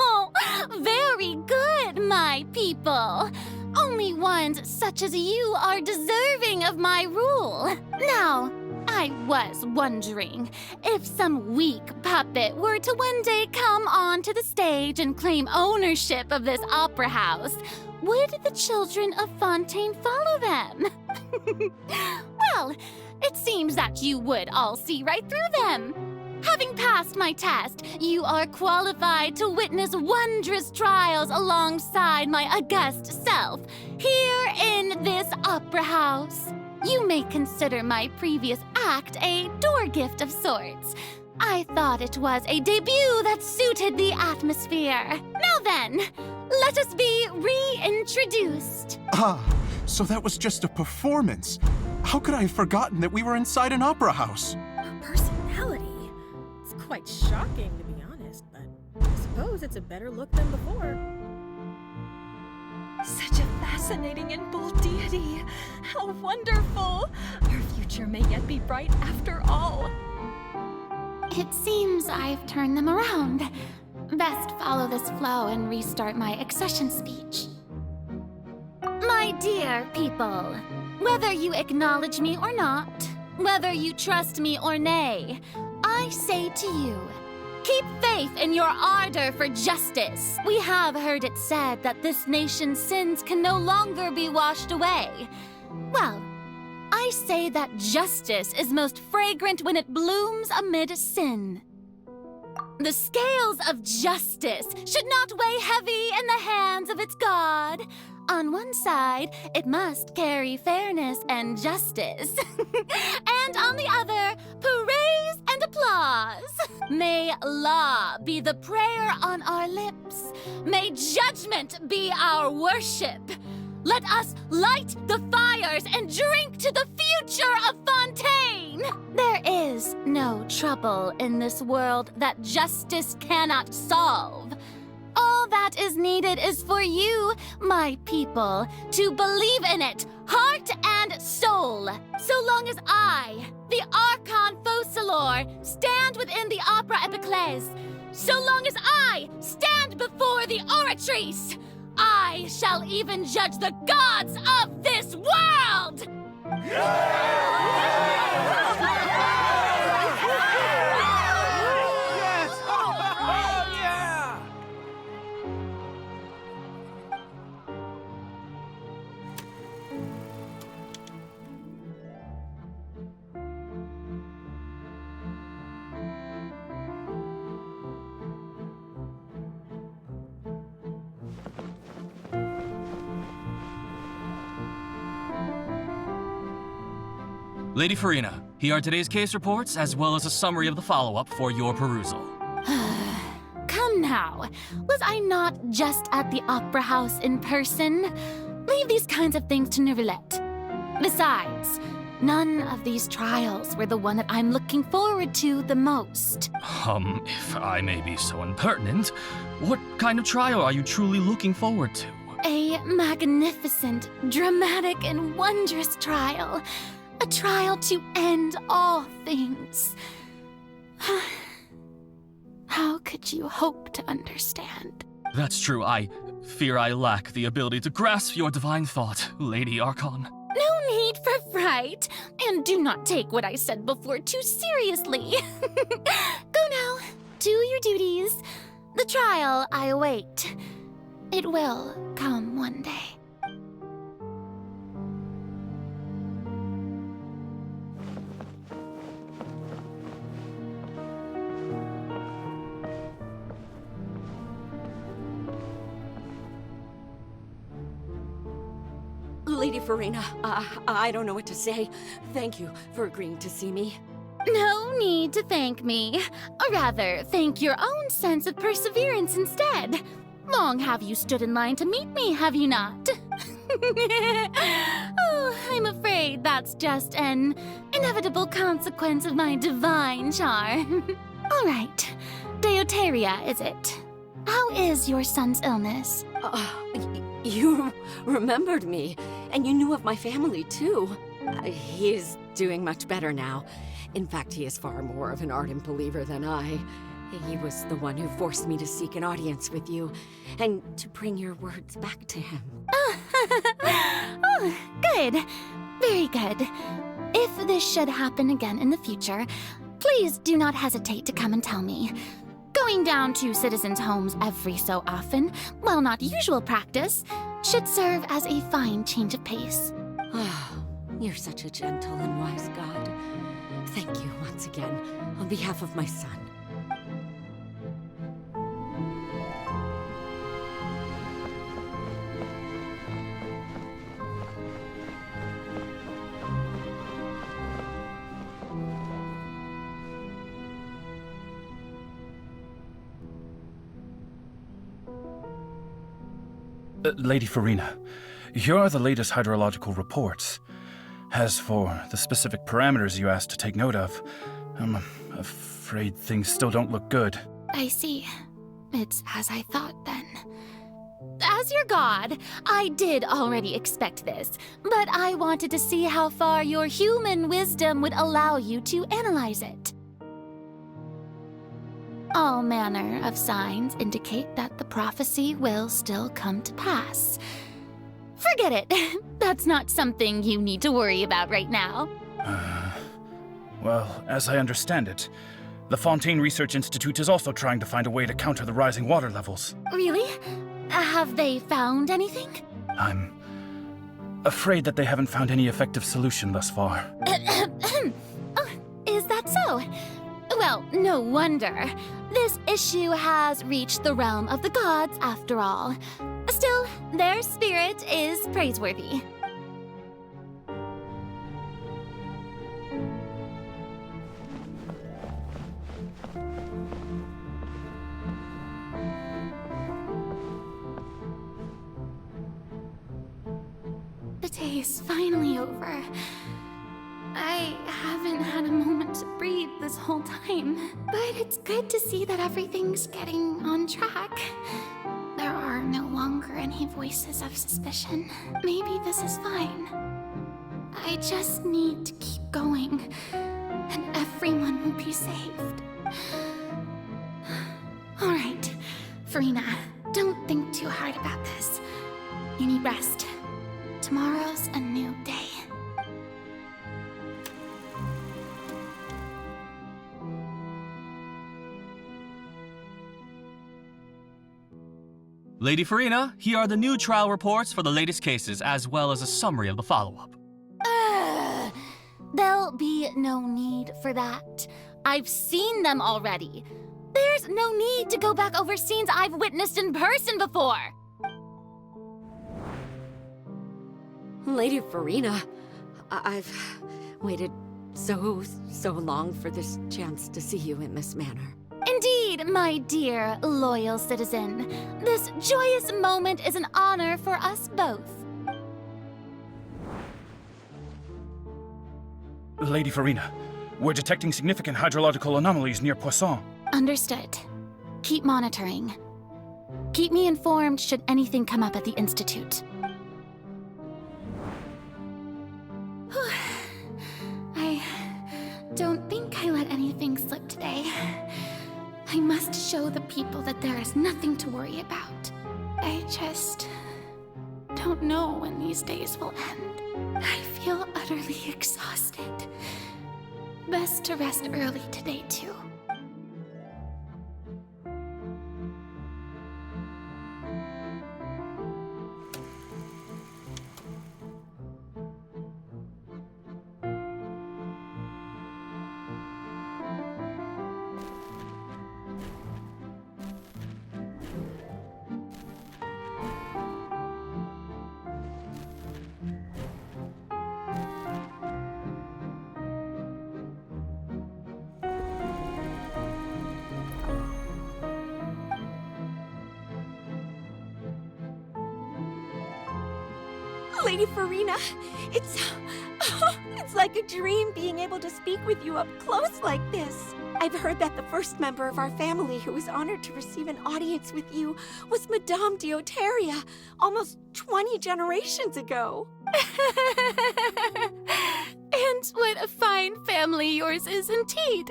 Speaker 8: Oh, very good, my people. Only ones such as you are deserving of my rule. Now, I was wondering if some weak puppet were to one day come onto the stage and claim ownership of this opera house, would the children of Fontaine follow them? Well, it seems that you would all see right through them. Having passed my test, you are qualified to witness wondrous trials alongside my august self, here in this opera house. You may consider my previous act a door gift of sorts. I thought it was a debut that suited the atmosphere. Now then, let us be reintroduced.
Speaker 24: Ah, so that was just a performance. How could I have forgotten that we were inside an opera house?
Speaker 25: A personality? It's quite shocking, to be honest, but I suppose it's a better look than before.
Speaker 16: Such a fascinating and bold deity. How wonderful! Our future may yet be bright after all.
Speaker 8: It seems I've turned them around. Best follow this flow and restart my accession speech. My dear people, whether you acknowledge me or not, whether you trust me or nay, I say to you, keep faith in your ardor for justice. We have heard it said that this nation's sins can no longer be washed away. Well, I say that justice is most fragrant when it blooms amid sin. The scales of justice should not weigh heavy in the hands of its God. On one side, it must carry fairness and justice. And on the other, praise and applause. May law be the prayer on our lips. May judgment be our worship. Let us light the fires and drink to the future of Fontaine. There is no trouble in this world that justice cannot solve. All that is needed is for you, my people, to believe in it, heart and soul. So long as I, the Archon Focalor, stand within the Opera Epiclese, so long as I stand before the Oratrice, I shall even judge the gods of this world!
Speaker 5: Lady Farina, here are today's case reports, as well as a summary of the follow-up for your perusal.
Speaker 8: Come now, was I not just at the Opera House in person? Leave these kinds of things to Neuvillette. Besides, none of these trials were the one that I'm looking forward to the most.
Speaker 5: If I may be so impertinent, what kind of trial are you truly looking forward to?
Speaker 8: A magnificent, dramatic, and wondrous trial. A trial to end all things. How could you hope to understand?
Speaker 5: That's true. I fear I lack the ability to grasp your divine thought, Lady Archon.
Speaker 8: No need for fright, and do not take what I said before too seriously. Go now, do your duties. The trial I await. It will come one day.
Speaker 23: Lady Farina, I don't know what to say. Thank you for agreeing to see me.
Speaker 8: No need to thank me. Or rather, thank your own sense of perseverance instead. Long have you stood in line to meet me, have you not? Oh, I'm afraid that's just an inevitable consequence of my divine charm. All right, Deoteria, is it? How is your son's illness?
Speaker 23: You remembered me, and you knew of my family, too. He is doing much better now. In fact, he is far more of an ardent believer than I. He was the one who forced me to seek an audience with you, and to bring your words back to him.
Speaker 8: Oh, good. Very good. If this should happen again in the future, please do not hesitate to come and tell me. Going down to citizens' homes every so often, while not usual practice, should serve as a fine change of pace.
Speaker 23: You're such a gentle and wise god. Thank you once again, on behalf of my son.
Speaker 7: Lady Farina, here are the latest hydrological reports. As for the specific parameters you asked to take note of, I'm afraid things still don't look good.
Speaker 8: I see. It's as I thought then. As your god, I did already expect this, but I wanted to see how far your human wisdom would allow you to analyze it. All manner of signs indicate that the prophecy will still come to pass. Forget it. That's not something you need to worry about right now.
Speaker 7: Well, as I understand it, the Fontaine Research Institute is also trying to find a way to counter the rising water levels.
Speaker 8: Really? Have they found anything?
Speaker 7: I'm afraid that they haven't found any effective solution thus far.
Speaker 8: Oh, is that so? Well, no wonder. This issue has reached the realm of the gods, after all. Still, their spirit is praiseworthy. The day is finally over. I haven't had a moment to breathe this whole time, but it's good to see that everything's getting on track. There are no longer any voices of suspicion. Maybe this is fine. I just need to keep going, and everyone will be saved. All right, Farina, don't think too hard about this. You need rest. Tomorrow's a new day.
Speaker 5: Lady Farina, here are the new trial reports for the latest cases, as well as a summary of the follow-up.
Speaker 8: There'll be no need for that. I've seen them already. There's no need to go back over scenes I've witnessed in person before.
Speaker 23: Lady Farina, I've waited so long for this chance to see you in this manner.
Speaker 8: Indeed, my dear, loyal citizen. This joyous moment is an honor for us both.
Speaker 7: Lady Farina, we're detecting significant hydrological anomalies near Poisson.
Speaker 8: Understood. Keep monitoring. Keep me informed should anything come up at the Institute. I don't think I let anything slip today. I must show the people that there is nothing to worry about. I just don't know when these days will end. I feel utterly exhausted. Best to rest early today, too.
Speaker 2: Lady Farina, it's like a dream being able to speak with you up close like this. I've heard that the first member of our family who was honored to receive an audience with you was Madame Deoteria, almost 20 generations ago.
Speaker 8: And what a fine family yours is indeed.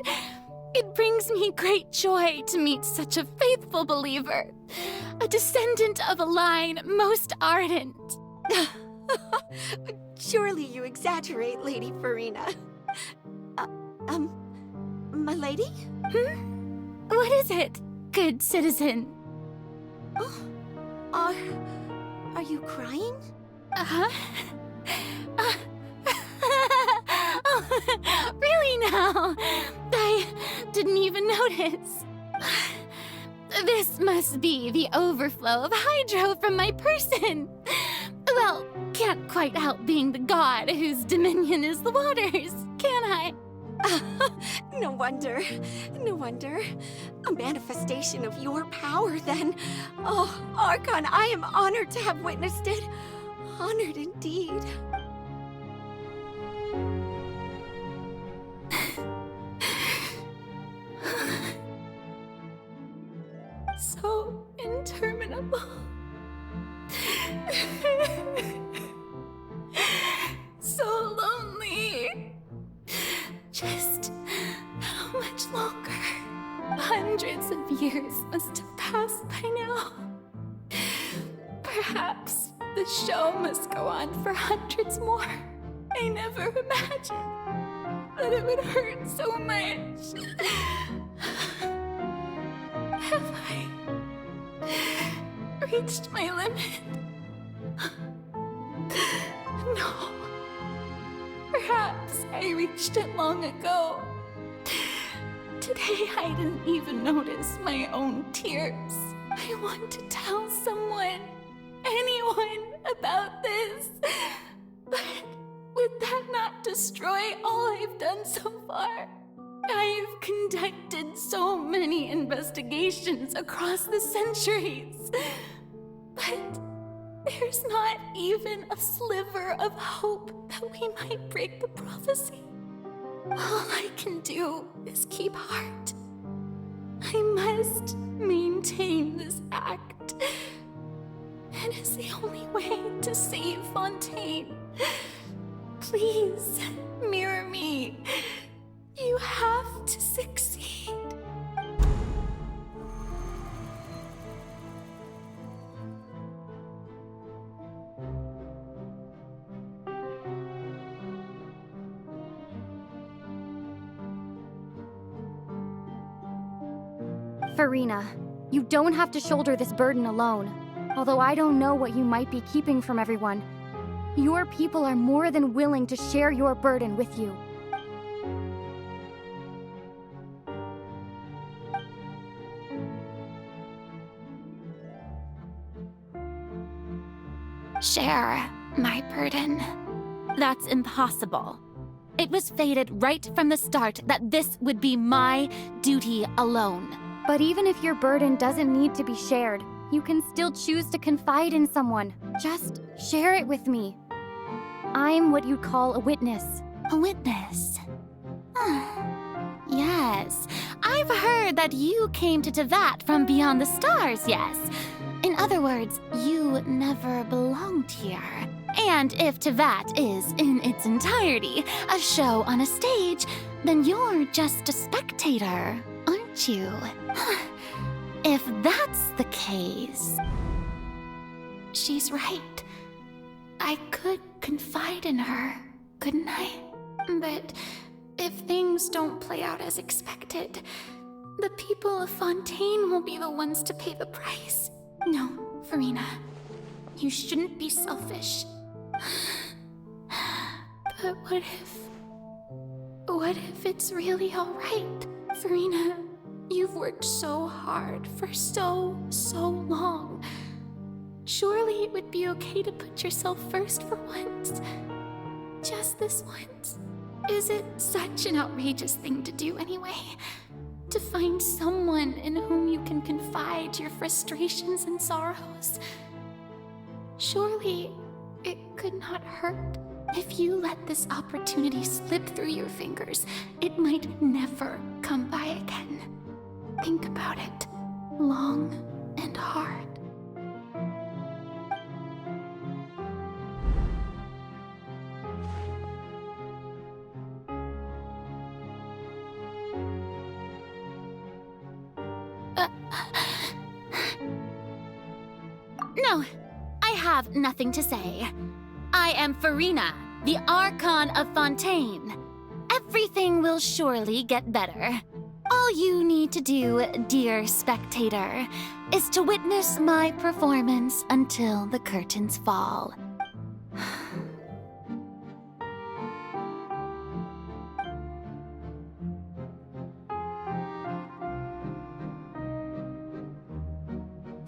Speaker 8: It brings me great joy to meet such a faithful believer, a descendant of a line most ardent.
Speaker 2: Surely you exaggerate, Lady Farina. My lady?
Speaker 8: What is it, good citizen?
Speaker 2: Are you crying?
Speaker 8: Really now? I didn't even notice. This must be the overflow of hydro from my person. Well, can't quite help being the god whose dominion is the waters, can I?
Speaker 2: No wonder. No wonder. A manifestation of your power, then. Oh, Archon, I am honored to have witnessed it. Honored indeed.
Speaker 8: So interminable. So lonely. Just how much longer? Hundreds of years must have passed by now. Perhaps the show must go on for hundreds more. I never imagined that it would hurt so much. Have I reached my limit? No. Perhaps I reached it long ago. Today I didn't even notice my own tears. I want to tell someone, anyone, about this. But would that not destroy all I've done so far? I've conducted so many investigations across the centuries. But there's not even a sliver of hope that we might break the prophecy. All I can do is keep heart. I must maintain this act. It is the only way to save Fontaine.
Speaker 2: Please, mirror me. You have to succeed.
Speaker 15: Farina, you don't have to shoulder this burden alone. Although I don't know what you might be keeping from everyone, your people are more than willing to share your burden with you.
Speaker 8: Share my burden. That's impossible. It was fated right from the start that this would be my duty alone.
Speaker 15: But even if your burden doesn't need to be shared, you can still choose to confide in someone. Just share it with me. I'm what you'd call a witness.
Speaker 8: A witness? Yes. I've heard that you came to Tevat from beyond the stars, yes. In other words, you never belonged here. And if Tevat is, in its entirety, a show on a stage, then you're just a spectator, aren't you? If that's the case... She's right. I could confide in her, couldn't I? But if things don't play out as expected, the people of Fontaine will be the ones to pay the price. No, Farina. You shouldn't be selfish. But what if it's really alright? Farina, you've worked so hard for so long. Surely it would be okay to put yourself first for once. Just this once. Is it such an outrageous thing to do anyway? To find someone in whom you can confide your frustrations and sorrows? Surely it could not hurt. If you let this opportunity slip through your fingers, it might never come by again. Think about it long and hard. No, I have nothing to say. I am Farina, the Archon of Fontaine. Everything will surely get better. All you need to do, dear spectator, is to witness my performance until the curtains fall.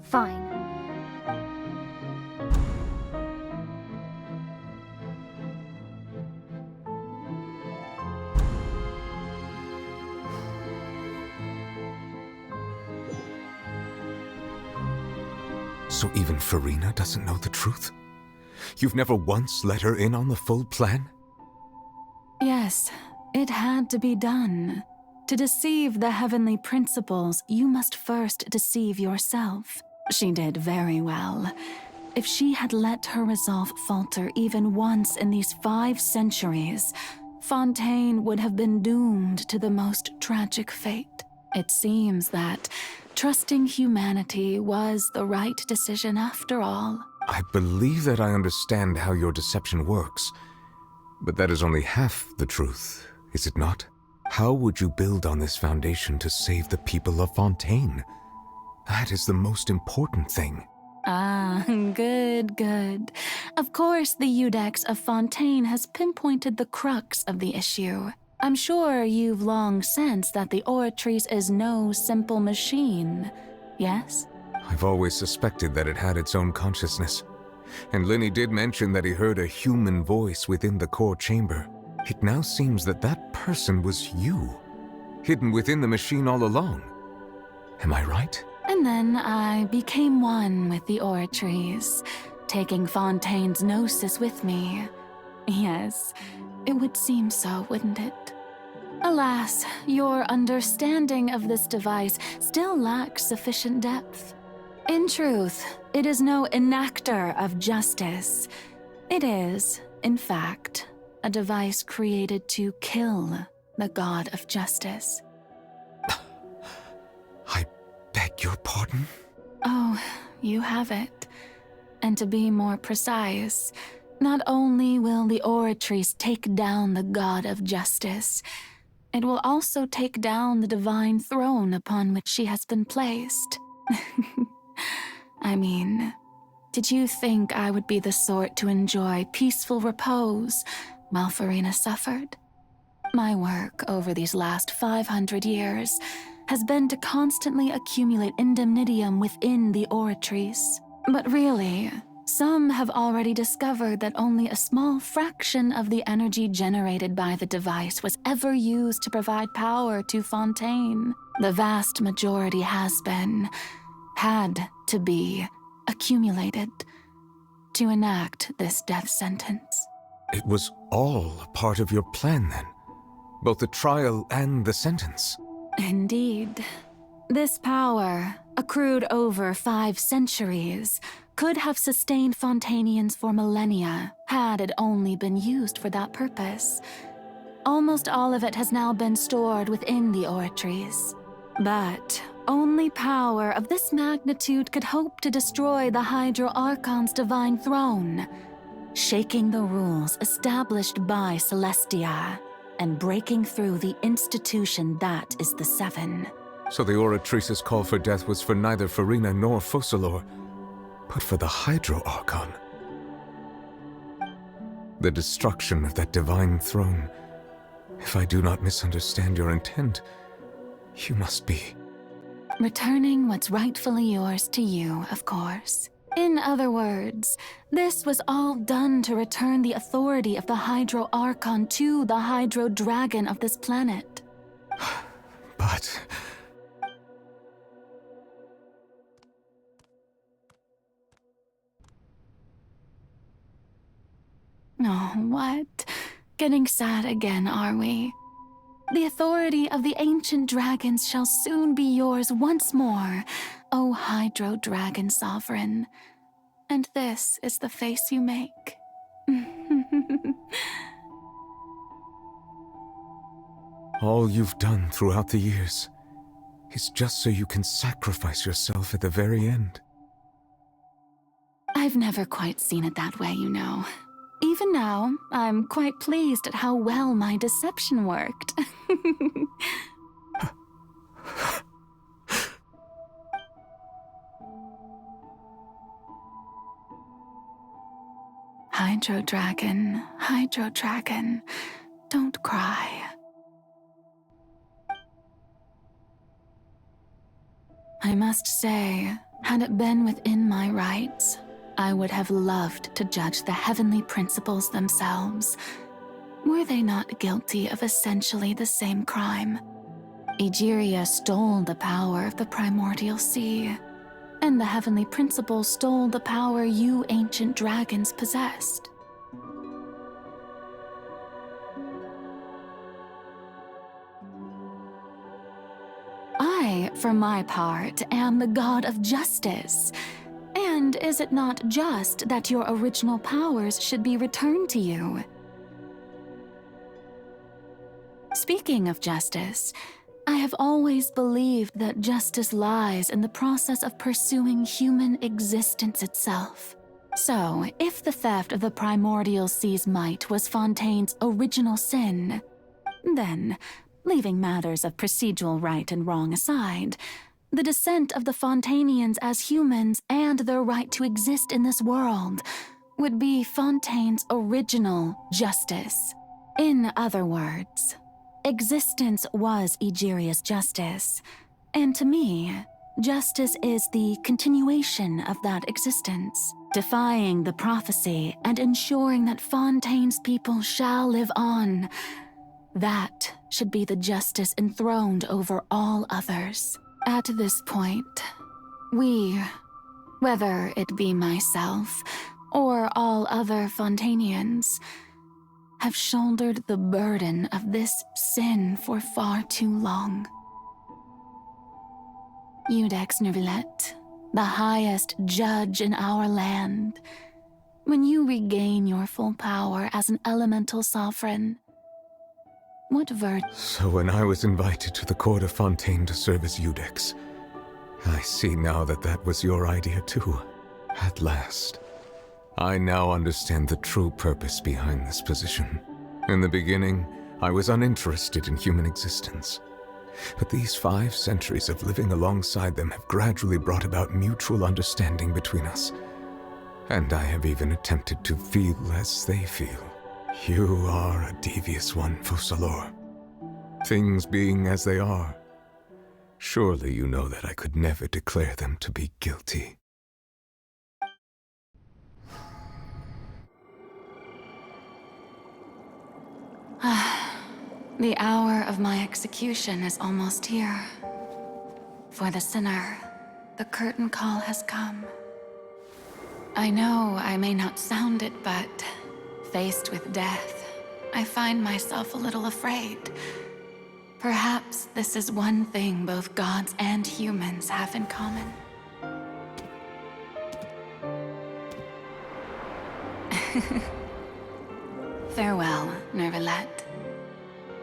Speaker 15: Fine.
Speaker 10: So even Farina doesn't know the truth? You've never once let her in on the full plan?
Speaker 19: Yes, it had to be done. To deceive the heavenly principles, you must first deceive yourself. She did very well. If she had let her resolve falter even once in these 5 centuries, Fontaine would have been doomed to the most tragic fate. It seems that trusting humanity was the right decision after all.
Speaker 10: I believe that I understand how your deception works, but that is only half the truth, is it not? How would you build on this foundation to save the people of Fontaine? That is the most important thing.
Speaker 19: Ah, good. Of course, the Iudex of Fontaine has pinpointed the crux of the issue. I'm sure you've long sensed that the Oratrice is no simple machine, yes?
Speaker 10: I've always suspected that it had its own consciousness. And Lenny did mention that he heard a human voice within the core chamber. It now seems that that person was you, hidden within the machine all along. Am I right?
Speaker 19: And then I became one with the Oratrice, taking Fontaine's gnosis with me. Yes, it would seem so, wouldn't it? Alas, your understanding of this device still lacks sufficient depth. In truth, it is no enactor of justice. It is, in fact, a device created to kill the god of justice.
Speaker 10: I beg your pardon?
Speaker 19: Oh, you have it. And to be more precise, not only will the Oratrice take down the god of justice, it will also take down the divine throne upon which she has been placed. I mean, did you think I would be the sort to enjoy peaceful repose while Farina suffered? My work over these last 500 years has been to constantly accumulate indemnitium within the Oratrice. But really, some have already discovered that only a small fraction of the energy generated by the device was ever used to provide power to Fontaine. The vast majority had to be accumulated to enact this death sentence.
Speaker 10: It was all part of your plan then? Both the trial and the sentence?
Speaker 19: Indeed. This power, accrued over 5 centuries, could have sustained Fontainians for millennia had it only been used for that purpose. Almost all of it has now been stored within the Oratrice. But only power of this magnitude could hope to destroy the Hydro Archon's divine throne, shaking the rules established by Celestia and breaking through the institution that is the Seven.
Speaker 10: So the Oratrice's call for death was for neither Farina nor Focalor, but for the Hydro Archon. The destruction of that divine throne. If I do not misunderstand your intent, you must be...
Speaker 19: returning what's rightfully yours to you, of course. In other words, this was all done to return the authority of the Hydro Archon to the Hydro Dragon of this planet.
Speaker 10: But...
Speaker 19: Oh, what? Getting sad again, are we? The authority of the ancient dragons shall soon be yours once more, O Hydro Dragon Sovereign. And this is the face you make.
Speaker 10: all you've done throughout the years is just so you can sacrifice yourself at the very end.
Speaker 19: I've never quite seen it that way, you know. Even now, I'm quite pleased at how well my deception worked. Hydro Dragon, don't cry. I must say, had it been within my rights, I would have loved to judge the heavenly principles themselves. Were they not guilty of essentially the same crime? Egeria stole the power of the primordial sea, and the heavenly principles stole the power you ancient dragons possessed. I, for my part, am the god of justice. And is it not just that your original powers should be returned to you? Speaking of justice, I have always believed that justice lies in the process of pursuing human existence itself. So, if the theft of the primordial sea's might was Fontaine's original sin, then, leaving matters of procedural right and wrong aside, the descent of the Fontainians as humans and their right to exist in this world would be Fontaine's original justice. In other words, existence was Egeria's justice, and to me, justice is the continuation of that existence, defying the prophecy and ensuring that Fontaine's people shall live on. That should be the justice enthroned over all others. At this point, we, whether it be myself or all other Fontainians, have shouldered the burden of this sin for far too long. Iudex Nervillet, the highest judge in our land, When you regain your full power as an elemental sovereign, what virtue?
Speaker 10: So when I was invited to the court of Fontaine to serve as Eudex, I see now that that was your idea too. At last. I now understand the true purpose behind this position. In the beginning, I was uninterested in human existence. But these 5 centuries of living alongside them have gradually brought about mutual understanding between us. And I have even attempted to feel as they feel. You are a devious one, Focalors. Things being as they are, surely you know that I could never declare them to be guilty.
Speaker 19: The hour of my execution is almost here. For the sinner, the curtain call has come. I know I may not sound it, but faced with death, I find myself a little afraid. Perhaps this is one thing both gods and humans have in common. Farewell, Nervalette.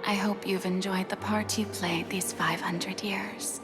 Speaker 19: I hope you've enjoyed the part you played these 500 years.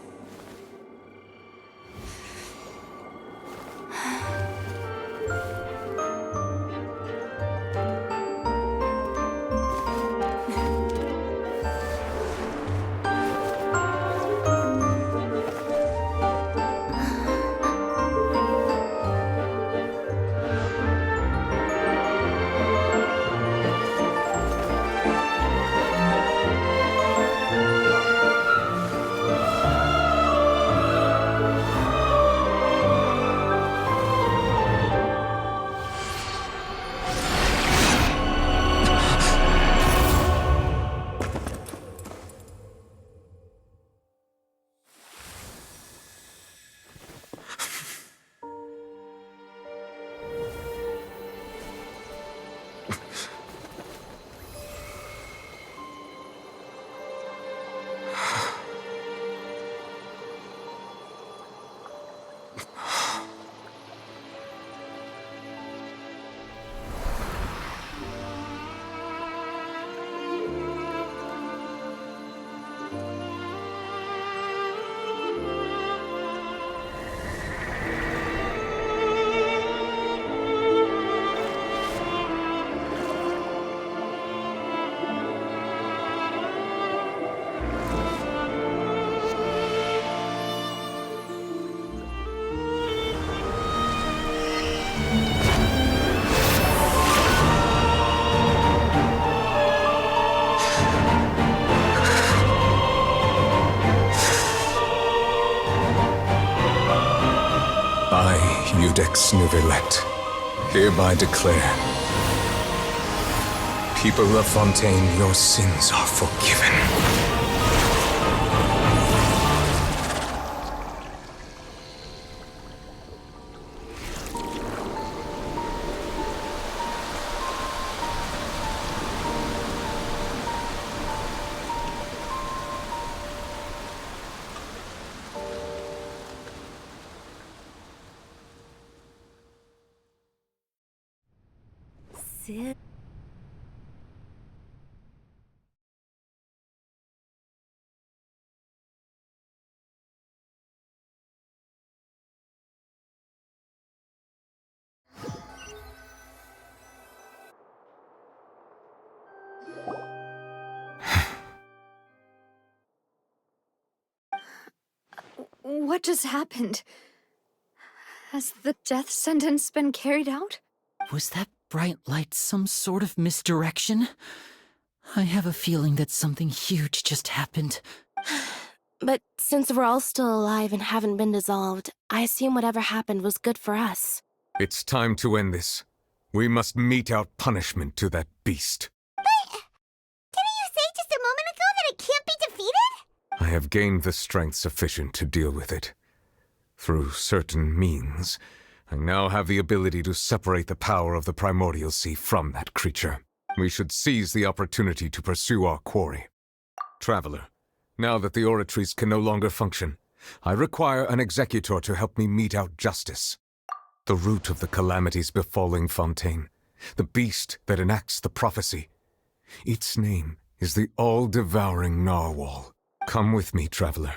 Speaker 10: I, Eudex Nervalette, hereby declare, people of Fontaine, your sins are forgiven.
Speaker 15: Sid. What just happened? Has the death sentence been carried out?
Speaker 9: Was that bright light some sort of misdirection? I have a feeling that something huge just happened.
Speaker 14: But since we're all still alive and haven't been dissolved, I assume whatever happened was good for us.
Speaker 10: It's time to end this. We must mete out punishment to that beast.
Speaker 1: Didn't you say just a moment ago that it can't be defeated?
Speaker 10: I have gained the strength sufficient to deal with it. Through certain means, I now have the ability to separate the power of the Primordial Sea from that creature. We should seize the opportunity to pursue our quarry. Traveler, now that the oratories can no longer function, I require an executor to help me mete out justice. The root of the calamities befalling Fontaine. The beast that enacts the prophecy. Its name is the all-devouring narwhal. Come with me, traveler.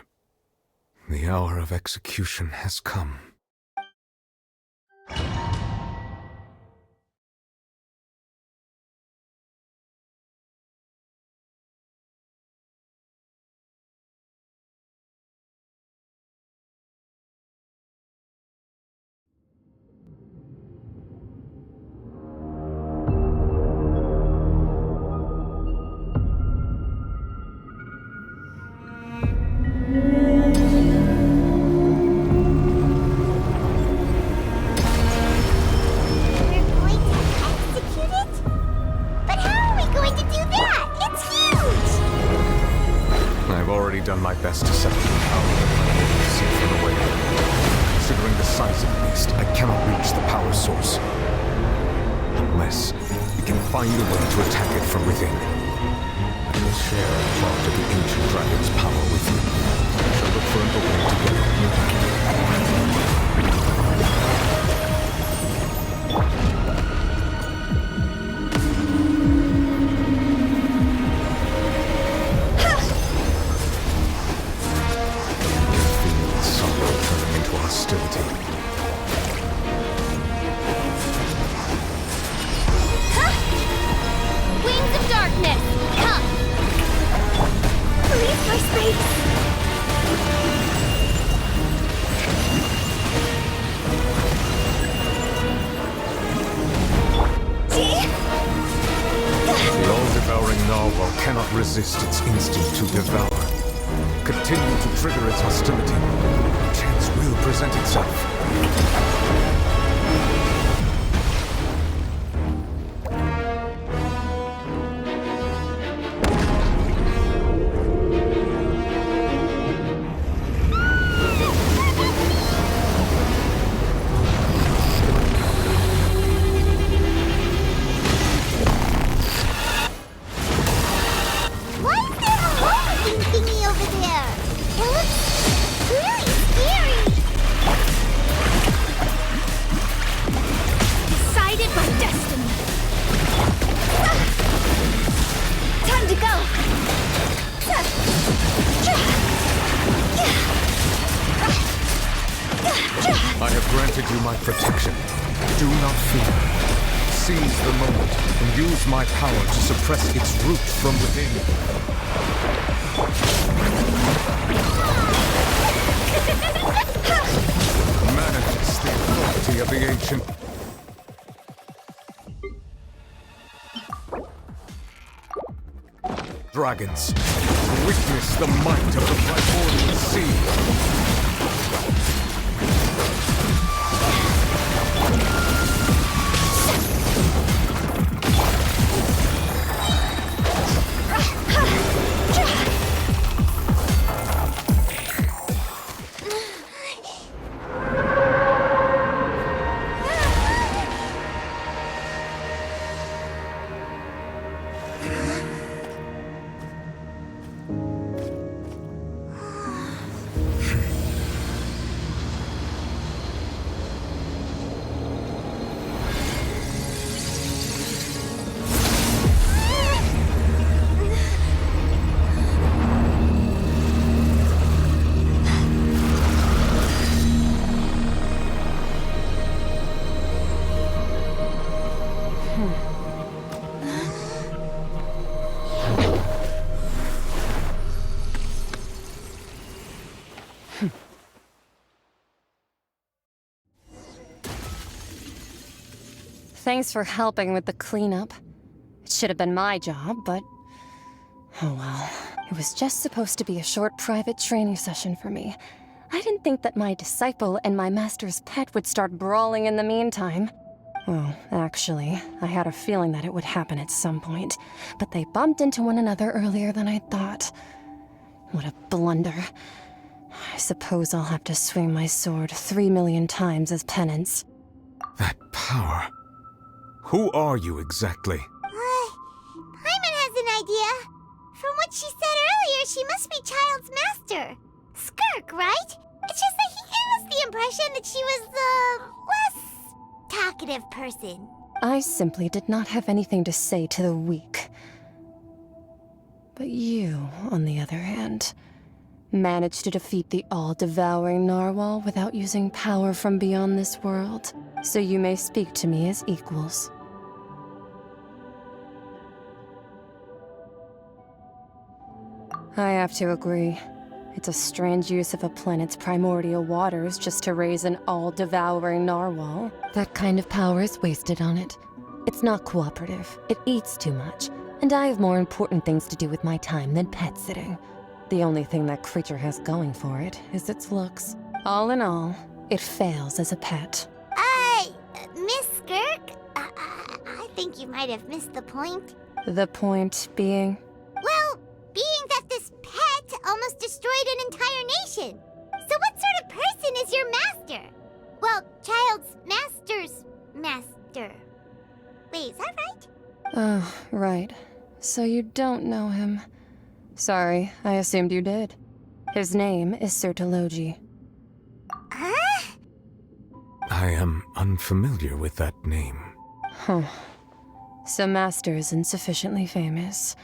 Speaker 10: The hour of execution has come. Done my best to separate the power that my seek from the way. Considering the size of the beast, I cannot reach the power source. Unless we can find a way to attack it from within. I will share a part of the ancient dragon's power with you. We shall look for an opening together. Hostility.
Speaker 1: Wings of darkness, come! Leave my space!
Speaker 10: The all-devouring narwhal cannot resist its instinct to devour. Continue to trigger its hostility. A chance will present itself. I have granted you my protection. Do not fear. Seize the moment and use my power to suppress its root from within. Manifest the authority of the ancient. Dragons, witness the might of the primordial sea.
Speaker 4: Thanks for helping with the cleanup. It should have been my job, but... oh well. It was just supposed to be a short private training session for me. I didn't think that my disciple and my master's pet would start brawling in the meantime. Well, actually, I had a feeling that it would happen at some point, but they bumped into one another earlier than I thought. What a blunder. I suppose I'll have to swing my sword 3 million times as penance.
Speaker 10: That power... Who are you exactly?
Speaker 1: Paimon has an idea. From what she said earlier, she must be Child's master. Skirk, right? It's just that he gave us the impression that she was, less talkative person.
Speaker 4: I simply did not have anything to say to the weak. But you, on the other hand, managed to defeat the all-devouring narwhal without using power from beyond this world, so you may speak to me as equals. I have to agree. It's a strange use of a planet's primordial waters just to raise an all-devouring narwhal. That kind of power is wasted on it. It's not cooperative. It eats too much. And I have more important things to do with my time than pet sitting. The only thing that creature has going for it is its looks. All in all, it fails as a pet.
Speaker 1: Miss Skirk? I think you might have missed the point.
Speaker 4: The point being?
Speaker 1: Well, being that this pet almost destroyed an entire nation. So what sort of person is your master? Well, child's master's master. Wait, is that right?
Speaker 4: Oh, right. So you don't know him. Sorry, I assumed you did. His name is Sir Tologi.
Speaker 1: Huh?
Speaker 10: I am unfamiliar with that name.
Speaker 4: Huh. So Master isn't sufficiently famous.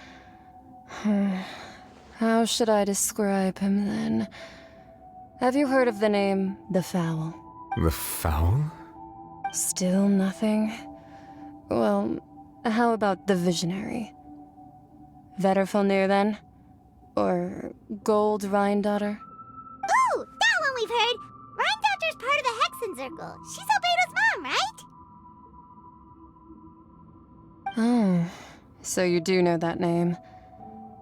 Speaker 4: How should I describe him then? Have you heard of the name The Fowl?
Speaker 10: The Fowl?
Speaker 4: Still nothing? Well, how about the Visionary? Vetterfulnir then? Or Gold Rhine-Daughter?
Speaker 1: Ooh, that one we've heard! Rhine-Daughter's part of the Hexen Circle. She's Albedo's mom, right?
Speaker 4: Oh, so you do know that name.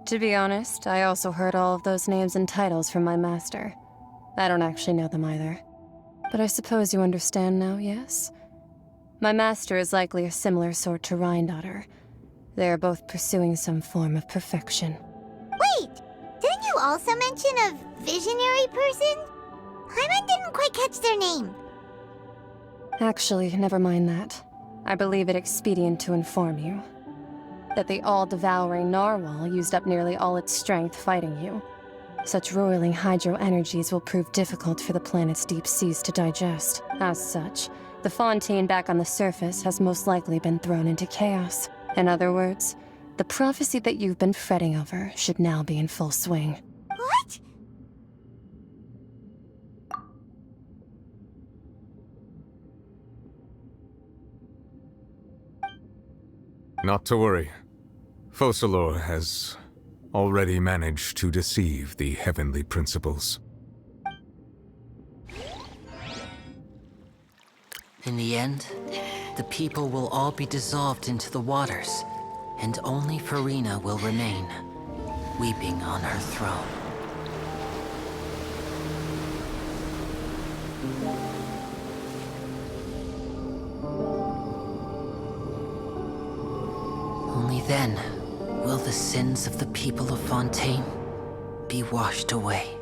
Speaker 4: To be honest, I also heard all of those names and titles from my master. I don't actually know them either. But I suppose you understand now, yes? My master is likely a similar sort to Rhine-Daughter. They are both pursuing some form of perfection.
Speaker 1: Wait! Didn't you also mention a visionary person? Paimon didn't quite catch their name.
Speaker 4: Actually, never mind that. I believe it expedient to inform you that the all-devouring narwhal used up nearly all its strength fighting you. Such roiling hydro energies will prove difficult for the planet's deep seas to digest. As such, the Fontaine back on the surface has most likely been thrown into chaos. In other words, the prophecy that you've been fretting over should now be in full swing.
Speaker 1: What?
Speaker 10: Not to worry. Focalor has already managed to deceive the heavenly principles.
Speaker 9: In the end, the people will all be dissolved into the waters, and only Farina will remain, weeping on her throne. Only then will the sins of the people of Fontaine be washed away.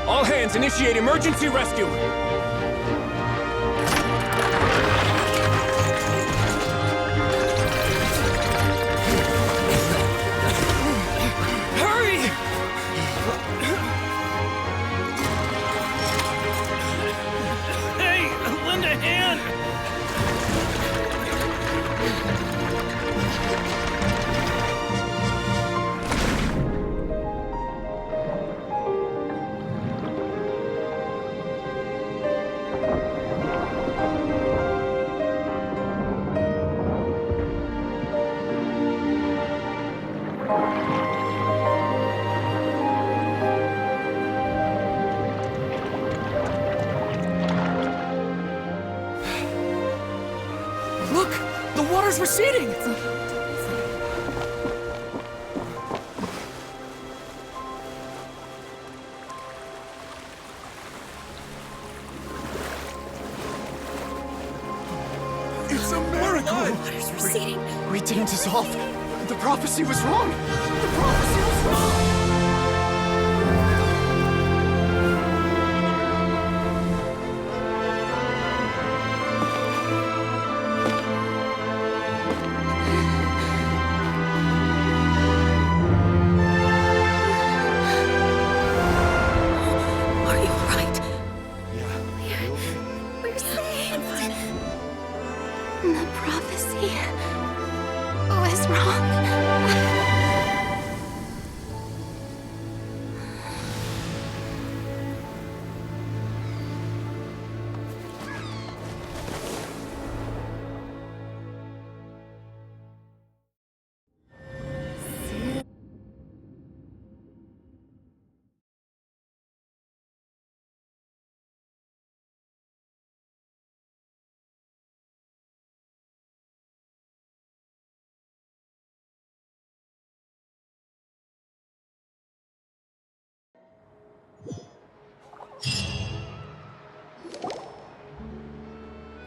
Speaker 13: All hands, initiate emergency rescue! Hurry! Hey, lend a hand! water's receding!
Speaker 24: It's a miracle!
Speaker 2: Water's receding.
Speaker 24: We didn't dissolve. The prophecy was wrong. The prophecy was wrong!
Speaker 2: Are you alright?
Speaker 24: Yeah.
Speaker 2: We're saved.
Speaker 8: The prophecy was wrong.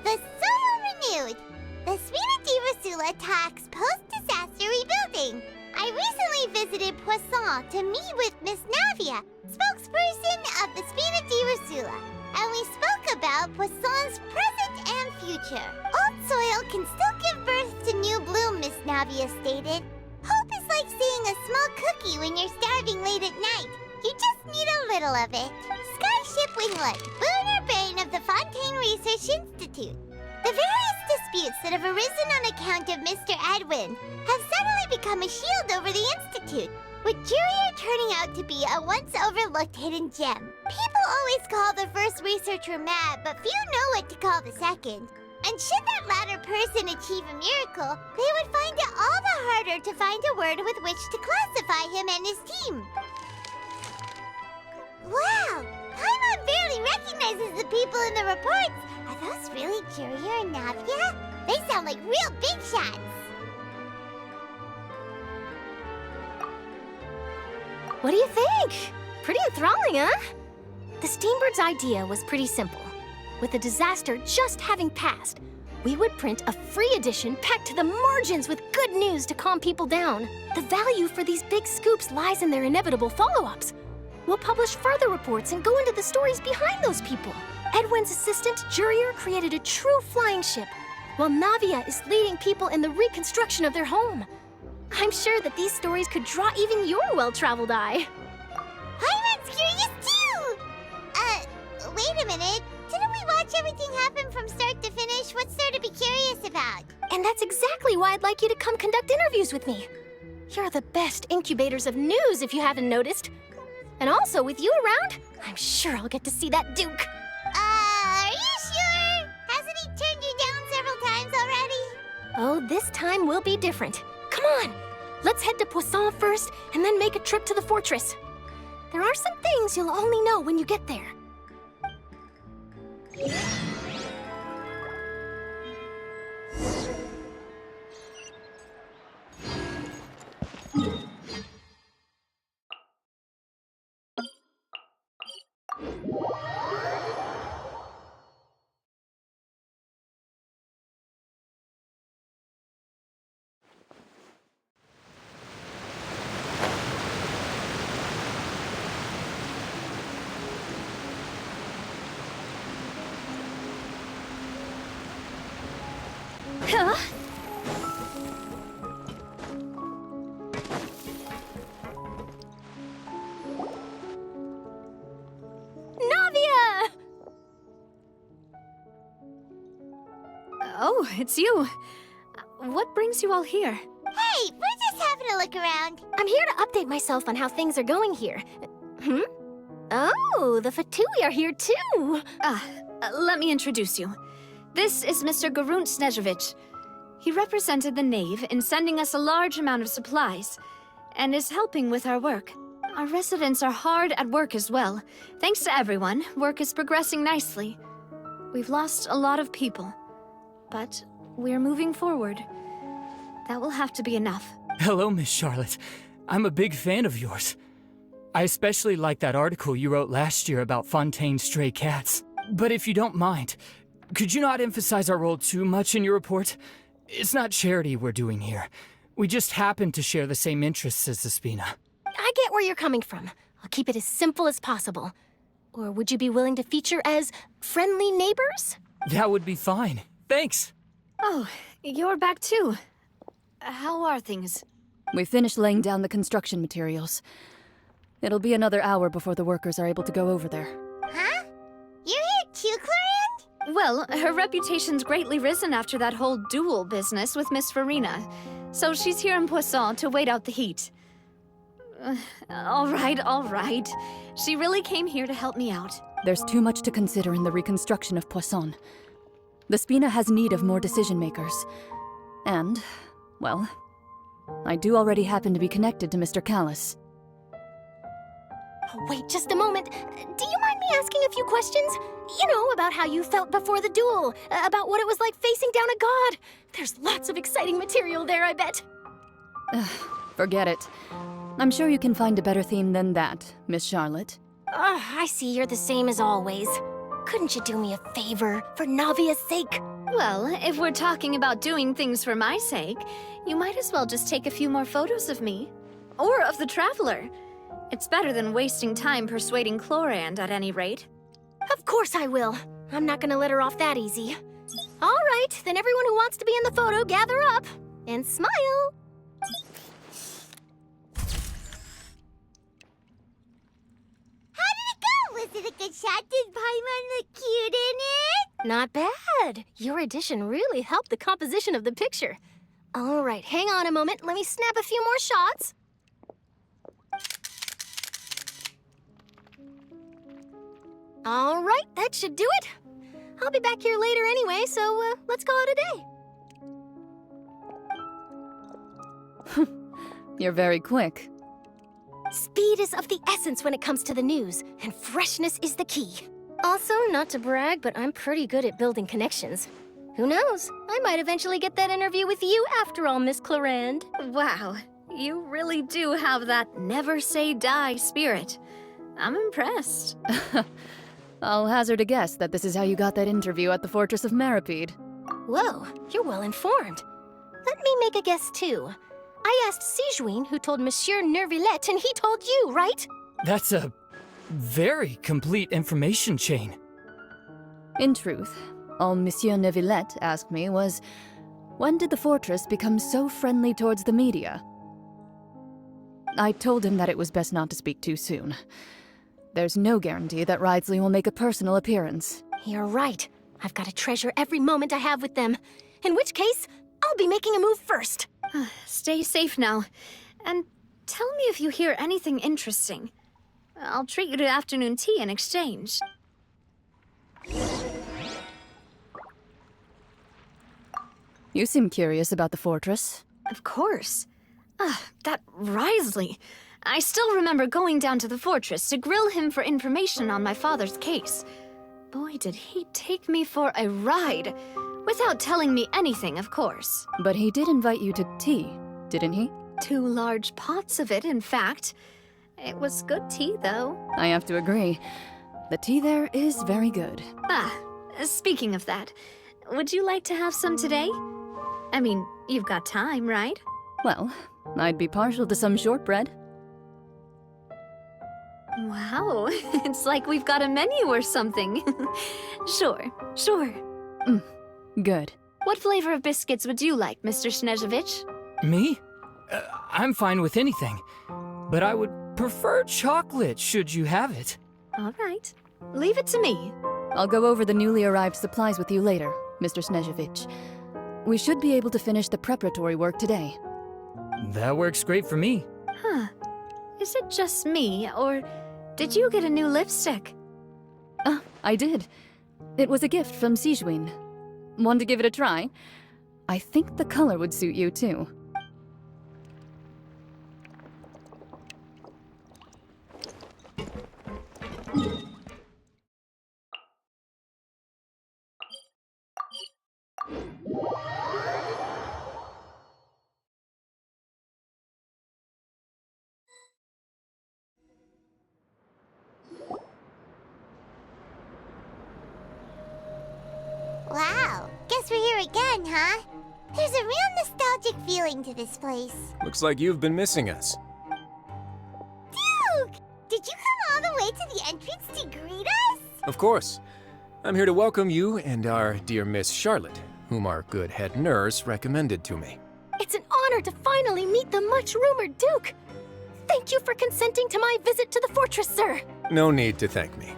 Speaker 1: The Soul renewed! The Spina di Rosula talks post-disaster rebuilding. I recently visited Poisson to meet with Miss Navia, spokesperson of the Spina di Rosula, and we spoke about Poisson's present and future. Old soil can still give birth to new bloom, Miss Navia stated. Hope is like seeing a small cookie when you're starving late at night. You just need a little of it. Skyship Winglet, Booner Brain of the Fontaine Research Institute. The various disputes that have arisen on account of Mr. Edwin have suddenly become a shield over the Institute, with Jurier turning out to be a once-overlooked hidden gem. People always call the first researcher mad, but few know what to call the second. And should that latter person achieve a miracle, they would find it all the harder to find a word with which to classify him and his team. Wow! Paimon barely recognizes the people in the reports. Are those really Jurier and Navia? They sound like real big shots.
Speaker 15: What do you think? Pretty enthralling, huh? The Steambird's idea was pretty simple. With the disaster just having passed, we would print a free edition packed to the margins with good news to calm people down. The value for these big scoops lies in their inevitable follow-ups. We'll publish further reports and go into the stories behind those people. Edwin's assistant, Jurier, created a true flying ship, while Navia is leading people in the reconstruction of their home. I'm sure that these stories could draw even your well-traveled eye.
Speaker 1: Paimon's curious too! Wait a minute. Didn't we watch everything happen from start to finish? What's there to be curious about?
Speaker 15: And that's exactly why I'd like you to come conduct interviews with me. You're the best incubators of news, if you haven't noticed. And also, with you around, I'm sure I'll get to see that Duke.
Speaker 1: Are you sure? Hasn't he turned you down several times already?
Speaker 15: Oh, this time will be different. Come on, let's head to Poisson first, and then make a trip to the fortress. There are some things you'll only know when you get there. Huh? Navia!
Speaker 12: Oh, it's you. What brings you all here?
Speaker 1: Hey, we're just having a look around.
Speaker 15: I'm here to update myself on how things are going here. Oh, the Fatui are here too.
Speaker 12: Let me introduce you. This is Mr. Garunt Snezhevich. He represented the Knave in sending us a large amount of supplies, and is helping with our work. Our residents are hard at work as well. Thanks to everyone, work is progressing nicely. We've lost a lot of people, but we're moving forward. That will have to be enough.
Speaker 3: Hello, Miss Charlotte. I'm a big fan of yours. I especially like that article you wrote last year about Fontaine's stray cats. But if you don't mind, could you not emphasize our role too much in your report? It's not charity we're doing here. We just happen to share the same interests as Despina.
Speaker 14: I get where you're coming from. I'll keep it as simple as possible. Or would you be willing to feature as friendly neighbors?
Speaker 3: That would be fine. Thanks.
Speaker 12: Oh, you're back too. How are things?
Speaker 6: We finished laying down the construction materials. It'll be another hour before the workers are able to go over there.
Speaker 1: Huh? You're here too, Clorinde?
Speaker 12: Well, her reputation's greatly risen after that whole duel business with Miss Farina. So she's here in Poisson to wait out the heat. All right. She really came here to help me out.
Speaker 6: There's too much to consider in the reconstruction of Poisson. The Spina has need of more decision-makers. And, well, I do already happen to be connected to Mr. Callis.
Speaker 14: Oh, wait just a moment. Do you mind me asking a few questions? You know, about how you felt before the duel, about what it was like facing down a god. There's lots of exciting material there, I bet.
Speaker 6: Forget it. I'm sure you can find a better theme than that, Miss Charlotte.
Speaker 14: I see you're the same as always. Couldn't you do me a favor, for Navia's sake?
Speaker 12: Well, if we're talking about doing things for my sake, you might as well just take a few more photos of me. Or of the Traveler. It's better than wasting time persuading Clorinde, at any rate.
Speaker 14: Of course I will. I'm not gonna let her off that easy. All right, then everyone who wants to be in the photo, gather up. And smile.
Speaker 1: How did it go? Was it a good shot? Did Paimon look cute in it?
Speaker 14: Not bad. Your addition really helped the composition of the picture. All right, hang on a moment. Let me snap a few more shots. All right, that should do it. I'll be back here later anyway, so let's call it a day.
Speaker 6: You're very quick.
Speaker 14: Speed is of the essence when it comes to the news, and freshness is the key. Also, not to brag, but I'm pretty good at building connections. Who knows? I might eventually get that interview with you after all, Miss Clorinde.
Speaker 12: Wow, you really do have that never say die spirit. I'm impressed.
Speaker 6: I'll hazard a guess that this is how you got that interview at the Fortress of Maripede.
Speaker 14: Whoa, you're well informed. Let me make a guess too. I asked Sigewinne, who told Monsieur Neuvillette, and he told you, right?
Speaker 3: That's a very complete information chain.
Speaker 6: In truth, all Monsieur Neuvillette asked me was, when did the Fortress become so friendly towards the media? I told him that it was best not to speak too soon. There's no guarantee that Ridesley will make a personal appearance.
Speaker 14: You're right. I've got to treasure every moment I have with them. In which case, I'll be making a move first.
Speaker 12: Stay safe now. And tell me if you hear anything interesting. I'll treat you to afternoon tea in exchange.
Speaker 6: You seem curious about the Fortress.
Speaker 12: Of course. That Ridesley. I still remember going down to the Fortress to grill him for information on my father's case. Boy, did he take me for a ride. Without telling me anything, of course.
Speaker 6: But he did invite you to tea, didn't he?
Speaker 12: 2 large pots of it, in fact. It was good tea, though.
Speaker 6: I have to agree. The tea there is very good.
Speaker 12: Speaking of that, would you like to have some today? I mean, you've got time, right?
Speaker 6: Well, I'd be partial to some shortbread.
Speaker 12: Wow, it's like we've got a menu or something. Sure.
Speaker 6: Good.
Speaker 12: What flavor of biscuits would you like, Mr. Snezhevich?
Speaker 3: Me? I'm fine with anything. But I would prefer chocolate, should you have it.
Speaker 12: All right. Leave it to me.
Speaker 6: I'll go over the newly arrived supplies with you later, Mr. Snezhevich. We should be able to finish the preparatory work today.
Speaker 3: That works great for me.
Speaker 12: Huh. Is it just me, or did you get a new lipstick?
Speaker 6: I did. It was a gift from Sigewinne. Want to give it a try? I think the color would suit you, too.
Speaker 1: fun, huh? There's a real nostalgic feeling to this place.
Speaker 13: Looks like you've been missing us.
Speaker 1: Duke! Did you come all the way to the entrance to greet us?
Speaker 13: Of course. I'm here to welcome you and our dear Miss Charlotte, whom our good head nurse recommended to me.
Speaker 14: It's an honor to finally meet the much-rumored Duke. Thank you for consenting to my visit to the fortress, sir.
Speaker 13: No need to thank me.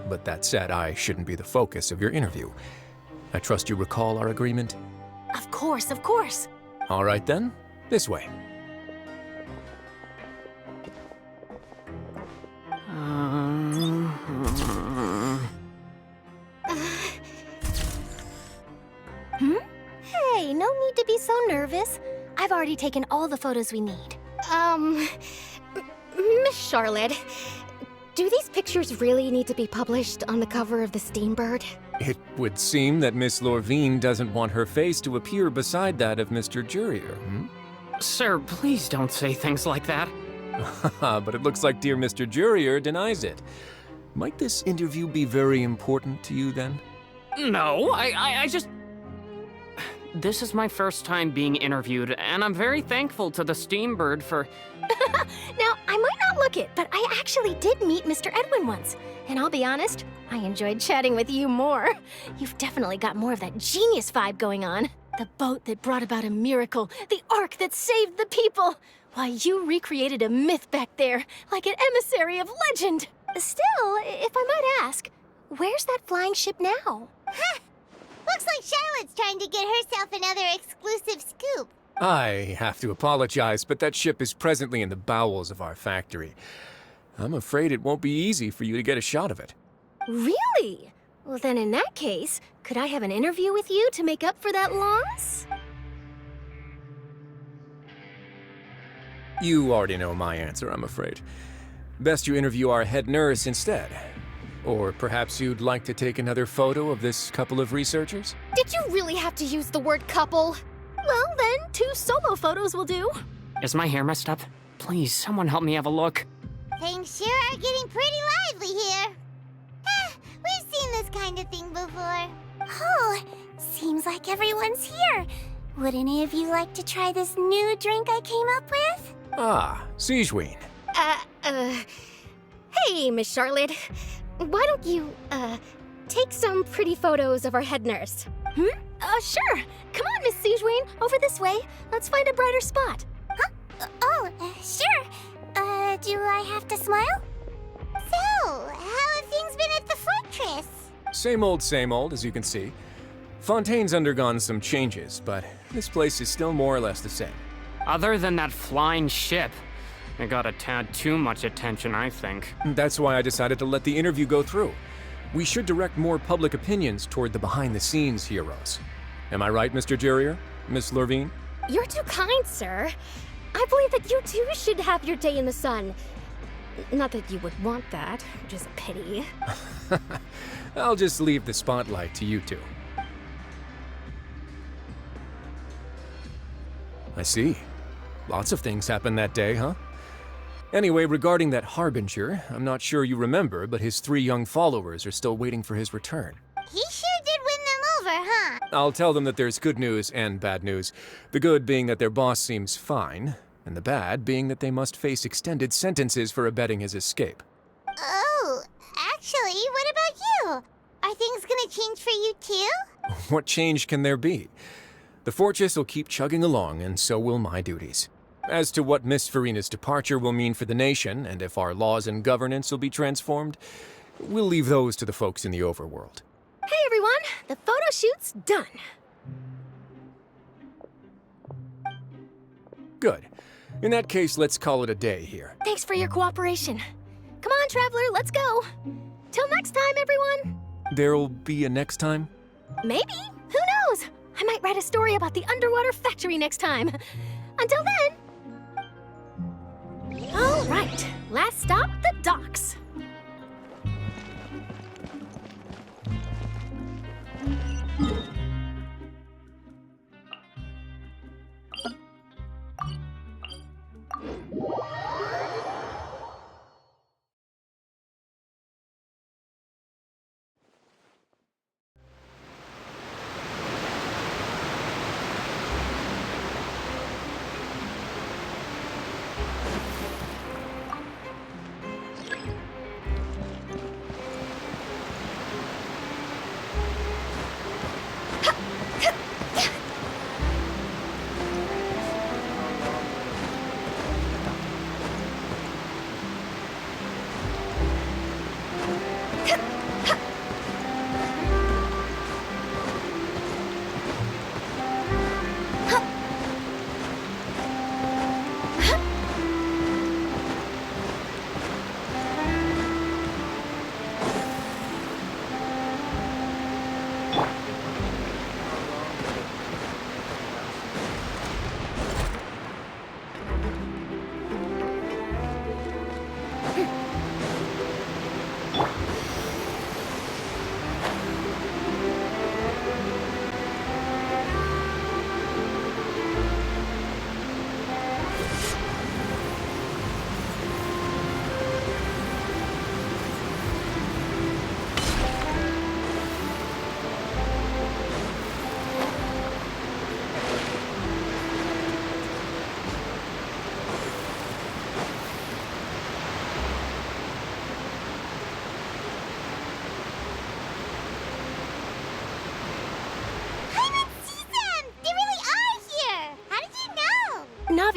Speaker 13: But that said, I shouldn't be the focus of your interview. I trust you recall our agreement?
Speaker 14: Of course, of course.
Speaker 13: All right then, this way.
Speaker 14: Hey, no need to be so nervous. I've already taken all the photos we need.
Speaker 11: Miss Charlotte, do these pictures really need to be published on the cover of the Steambird?
Speaker 13: It would seem that Miss Lorvine doesn't want her face to appear beside that of Mr. Jurier, hmm?
Speaker 17: Sir, please don't say things like that.
Speaker 13: But it looks like dear Mr. Jurier denies it. Might this interview be very important to you, then?
Speaker 17: No, I just... This is my first time being interviewed, and I'm very thankful to the Steambird for...
Speaker 14: Now, I might not look it, but I actually did meet Mr. Edwin once. And I'll be honest, I enjoyed chatting with you more. You've definitely got more of that genius vibe going on. The boat that brought about a miracle, the ark that saved the people. Why, you recreated a myth back there, like an emissary of legend. Still, if I might ask, where's that flying ship now?
Speaker 1: Huh! Looks like Charlotte's trying to get herself another exclusive scoop.
Speaker 13: I have to apologize, but that ship is presently in the bowels of our factory. I'm afraid it won't be easy for you to get a shot of it.
Speaker 14: Really? Well, then in that case, could I have an interview with you to make up for that loss?
Speaker 13: You already know my answer, I'm afraid. Best you interview our head nurse instead. Or perhaps you'd like to take another photo of this couple of researchers?
Speaker 14: Did you really have to use the word couple? Well, then, 2 solo photos will do.
Speaker 17: Is my hair messed up? Please, someone help me have a look.
Speaker 1: Things sure are getting pretty lively here. We've seen this kind of thing before. Oh, seems like everyone's here. Would any of you like to try this new drink I came up with?
Speaker 13: Ah, Siegeween.
Speaker 11: Hey, Miss Charlotte. Why don't you, take some pretty photos of our head nurse?
Speaker 14: Sure. Come on, Miss Siegeween, over this way. Let's find a brighter spot.
Speaker 1: Huh? Sure. Do I have to smile? So, how have things been at the fortress?
Speaker 13: Same old, as you can see. Fontaine's undergone some changes, but this place is still more or less the same.
Speaker 17: Other than that flying ship, it got a tad too much attention, I think.
Speaker 13: That's why I decided to let the interview go through. We should direct more public opinions toward the behind-the-scenes heroes. Am I right, Mr. Jurier? Miss Lorvine?
Speaker 11: You're too kind, sir. I believe that you too should have your day in the sun. Not that you would want that, which is a pity.
Speaker 13: I'll just leave the spotlight to you two. I see. Lots of things happened that day, huh? Anyway, regarding that Harbinger, I'm not sure you remember, but his 3 young followers are still waiting for his return.
Speaker 1: He sure did win them over, huh?
Speaker 13: I'll tell them that there's good news and bad news. The good being that their boss seems fine, and the bad being that they must face extended sentences for abetting his escape.
Speaker 1: Oh, actually, what about you? Are things gonna change for you too?
Speaker 13: What change can there be? The fortress will keep chugging along, and so will my duties. As to what Miss Farina's departure will mean for the nation, and if our laws and governance will be transformed, we'll leave those to the folks in the overworld.
Speaker 14: Hey, everyone! The photo shoot's done.
Speaker 13: Good. In that case, let's call it a day here.
Speaker 14: Thanks for your cooperation. Come on, Traveler, let's go. Till next time, everyone.
Speaker 13: There'll be a next time?
Speaker 14: Maybe. Who knows? I might write a story about the underwater factory next time. Until then. All right, last stop, the docks.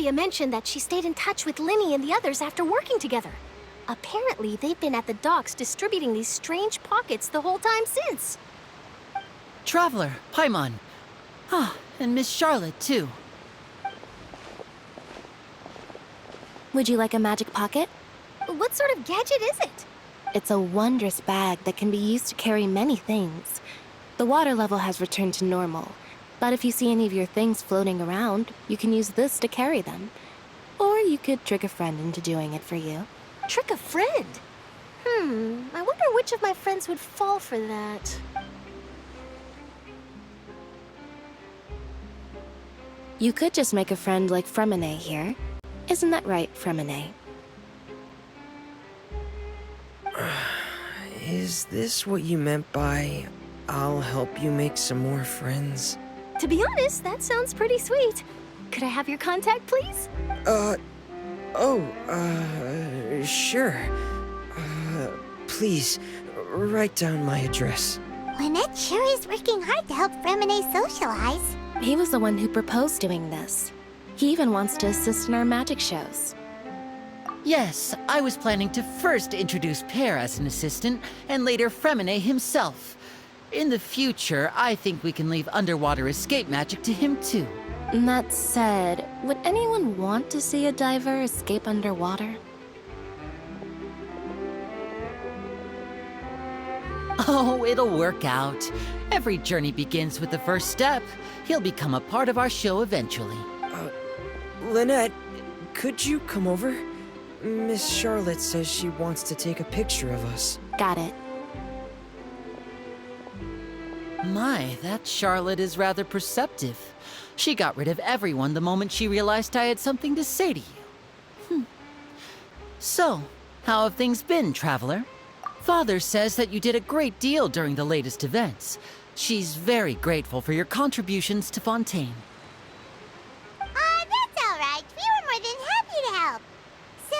Speaker 14: Arteria mentioned that she stayed in touch with Linny and the others after working together. Apparently, they've been at the docks distributing these strange pockets the whole time since.
Speaker 9: Traveler, Paimon. Ah, and Miss Charlotte, too.
Speaker 15: Would you like a magic pocket?
Speaker 14: What sort of gadget is it?
Speaker 15: It's a wondrous bag that can be used to carry many things. The water level has returned to normal, but if you see any of your things floating around, you can use this to carry them. Or you could trick a friend into doing it for you.
Speaker 14: Trick a friend? I wonder which of my friends would fall for that.
Speaker 15: You could just make a friend like Fremine here. Isn't that right, Fremine?
Speaker 18: Is this what you meant by, I'll help you make some more friends?
Speaker 14: To be honest, that sounds pretty sweet. Could I have your contact, please?
Speaker 18: Sure. Please, write down my address.
Speaker 1: Lynette sure is working hard to help Fremine socialize.
Speaker 15: He was the one who proposed doing this. He even wants to assist in our magic shows.
Speaker 9: Yes, I was planning to first introduce Pear as an assistant, and later Fremine himself. In the future, I think we can leave underwater escape magic to him too.
Speaker 15: That said, would anyone want to see a diver escape underwater?
Speaker 9: Oh, it'll work out. Every journey begins with the first step. He'll become a part of our show eventually.
Speaker 18: Lynette, could you come over? Miss Charlotte says she wants to take a picture of us.
Speaker 15: Got it.
Speaker 9: My, that Charlotte is rather perceptive. She got rid of everyone the moment she realized I had something to say to you. So, how have things been, Traveler? Father says that you did a great deal during the latest events. She's very grateful for your contributions to Fontaine.
Speaker 1: That's all right. We were more than happy to help. So,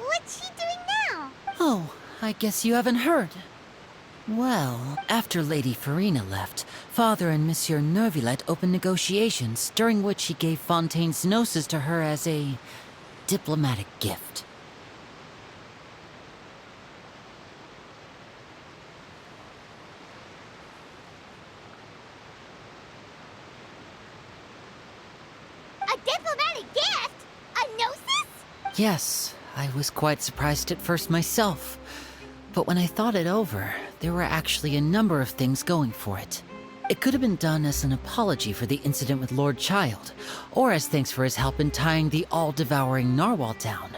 Speaker 1: what's she doing now?
Speaker 9: Oh, I guess you haven't heard. Well, after Lady Farina left, Father and Monsieur Neuvillette opened negotiations, during which he gave Fontaine's gnosis to her as a diplomatic gift.
Speaker 1: A diplomatic gift? A gnosis?
Speaker 9: Yes, I was quite surprised at first myself. But when I thought it over, there were actually a number of things going for it. It could have been done as an apology for the incident with Lord Child, or as thanks for his help in tying the all-devouring narwhal down.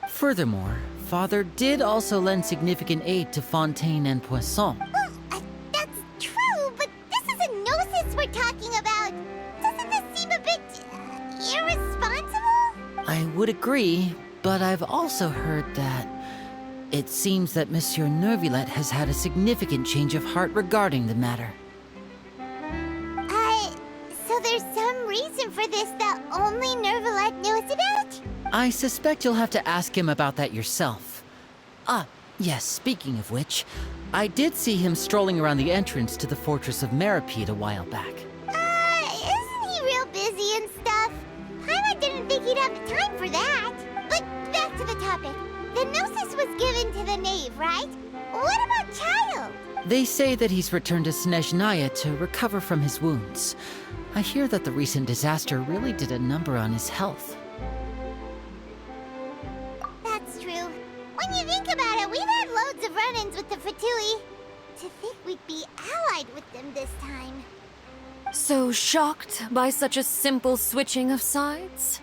Speaker 9: Furthermore, Father did also lend significant aid to Fontaine and Poisson.
Speaker 1: Well, that's true, but this is a gnosis we're talking about. Doesn't this seem a bit irresponsible?
Speaker 9: I would agree, but I've also heard that it seems that Monsieur Neuvillette has had a significant change of heart regarding the matter.
Speaker 1: So there's some reason for this that only Neuvillette knows about?
Speaker 9: I suspect you'll have to ask him about that yourself. Ah, yes, speaking of which, I did see him strolling around the entrance to the Fortress of Masquerade a while back.
Speaker 1: Isn't he real busy and stuff? Paimon didn't think he'd have the time for that. But back to the topic. The gnosis was given to the knave, right? What about Child?
Speaker 9: They say that he's returned to Snezhnaya to recover from his wounds. I hear that the recent disaster really did a number on his health.
Speaker 1: That's true. When you think about it, we've had loads of run-ins with the Fatui. To think we'd be allied with them this time.
Speaker 11: So shocked by such a simple switching of sides?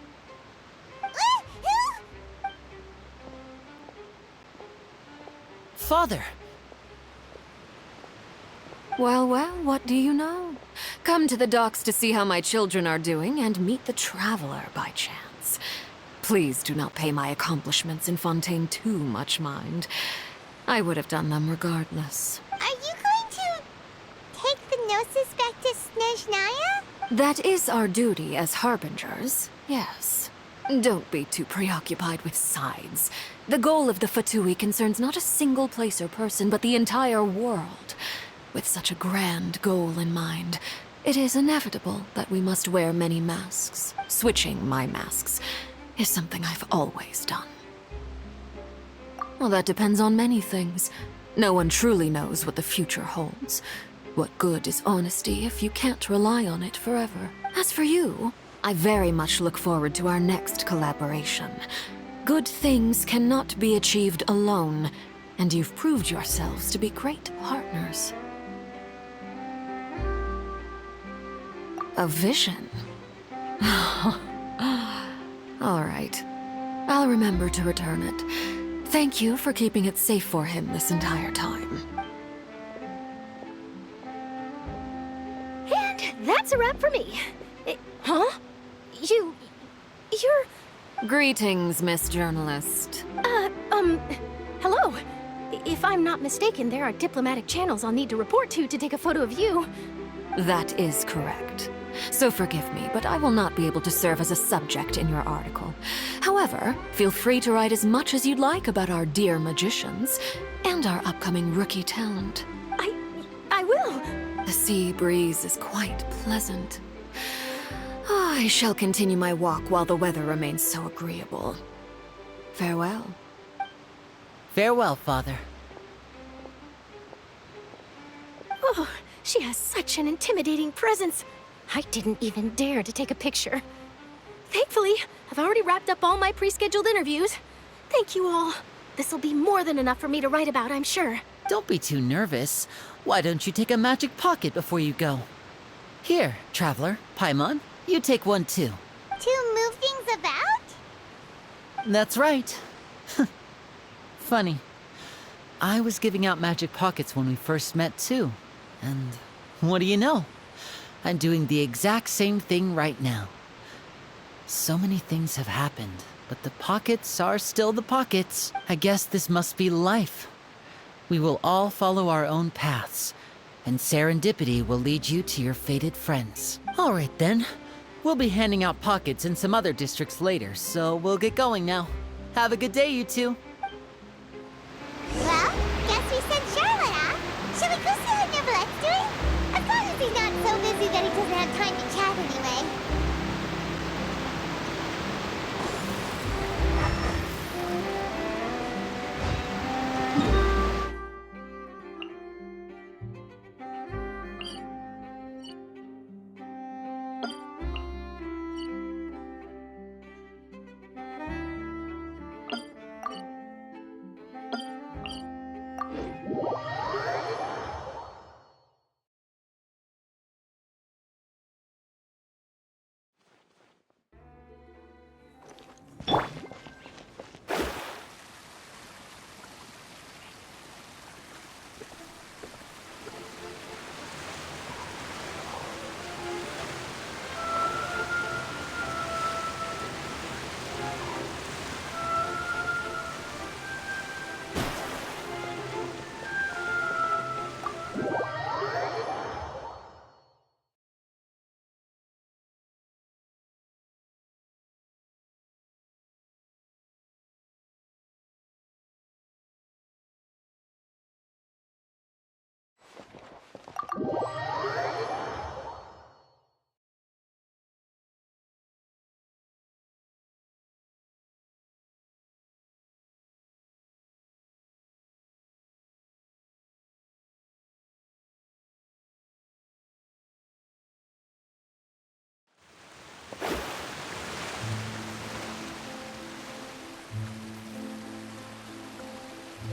Speaker 9: Father!
Speaker 11: Well, what do you know? Come to the docks to see how my children are doing and meet the Traveler by chance. Please do not pay my accomplishments in Fontaine too much mind. I would have done them regardless.
Speaker 1: Are you going to take the gnosis back to Snezhnaya?
Speaker 11: That is our duty as harbingers, yes. Don't be too preoccupied with sides. The goal of the Fatui concerns not a single place or person, but the entire world. With such a grand goal in mind, It is inevitable that we must wear many masks. Switching my masks is something I've always done. Well, that depends on many things. No one truly knows what the future holds. What good is honesty if you can't rely on it forever? As for you, I very much look forward to our next collaboration. Good things cannot be achieved alone, and you've proved yourselves to be great partners. A vision? All right. I'll remember to return it. Thank you for keeping it safe for him this entire time.
Speaker 14: And that's a wrap for me. Huh? You're...
Speaker 11: Greetings, Miss Journalist.
Speaker 14: Hello. If I'm not mistaken, there are diplomatic channels I'll need to report to take a photo of you.
Speaker 11: That is correct. So forgive me, but I will not be able to serve as a subject in your article. However, feel free to write as much as you'd like about our dear magicians and our upcoming rookie talent.
Speaker 14: I will.
Speaker 11: The sea breeze is quite pleasant. I shall continue my walk while the weather remains so agreeable. Farewell.
Speaker 9: Farewell, Father.
Speaker 14: Oh, she has such an intimidating presence. I didn't even dare to take a picture. Thankfully, I've already wrapped up all my pre-scheduled interviews. Thank you all. This'll be more than enough for me to write about, I'm sure.
Speaker 9: Don't be too nervous. Why don't you take a magic pocket before you go? Here, Traveler, Paimon, you take one too.
Speaker 1: To move things about?
Speaker 9: That's right. Funny. I was giving out magic pockets when we first met too. And what do you know? I'm doing the exact same thing right now. So many things have happened, but the pockets are still the pockets. I guess this must be life. We will all follow our own paths, and serendipity will lead you to your fated friends. All right then. We'll be handing out pockets in some other districts later, so we'll get going now. Have a good day, you two.
Speaker 1: Well, guess we sent Charlotte off. Shall we go see what Neverlette's doing? As long as he's not so busy that he doesn't have time to chat anyway.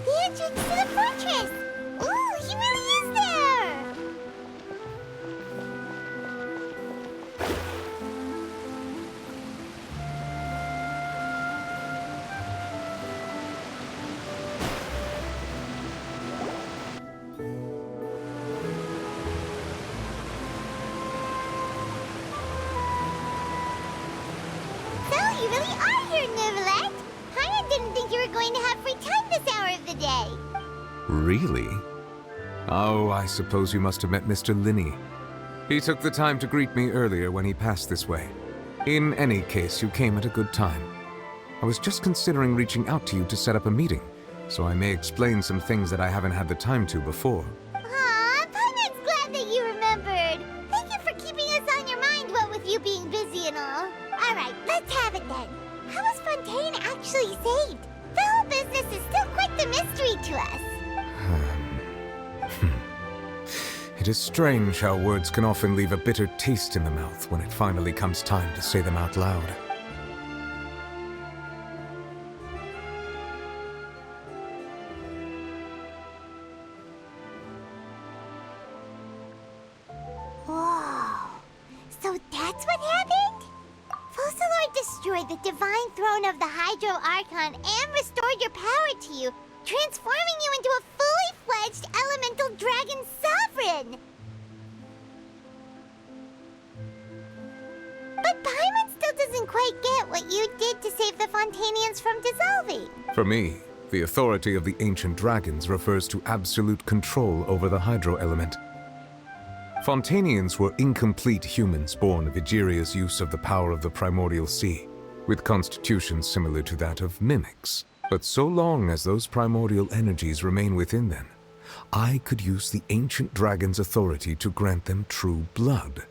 Speaker 1: The entrance to the fortress! Ooh, he really is there! So, you really are here, Neverlet! I didn't think you were going to have free time this hour of the day.
Speaker 10: Really? Oh, I suppose you must have met Mr. Linney. He took the time to greet me earlier when he passed this way. In any case, you came at a good time. I was just considering reaching out to you to set up a meeting, so I may explain some things that I haven't had the time to before.
Speaker 1: Aw, Paimon's glad that you remembered. Thank you for Let's have it then. How was Fontaine actually saved? The whole business is still quite the mystery to us.
Speaker 10: It is strange how words can often leave a bitter taste in the mouth when it finally comes time to say them out loud.
Speaker 1: Whoa. So that's what happened? Focalor destroyed the divine throne of the Hydro Archon and restored your power to you, transforming you into a fully fledged elemental dragon sovereign! But Paimon still doesn't quite get what you did to save the Fontainians from dissolving.
Speaker 10: For me, the authority of the ancient dragons refers to absolute control over the hydro element. Fontainians were incomplete humans born of Egeria's use of the power of the primordial sea, with constitutions similar to that of mimics. But so long as those primordial energies remain within them, I could use the ancient dragon's authority to grant them true blood,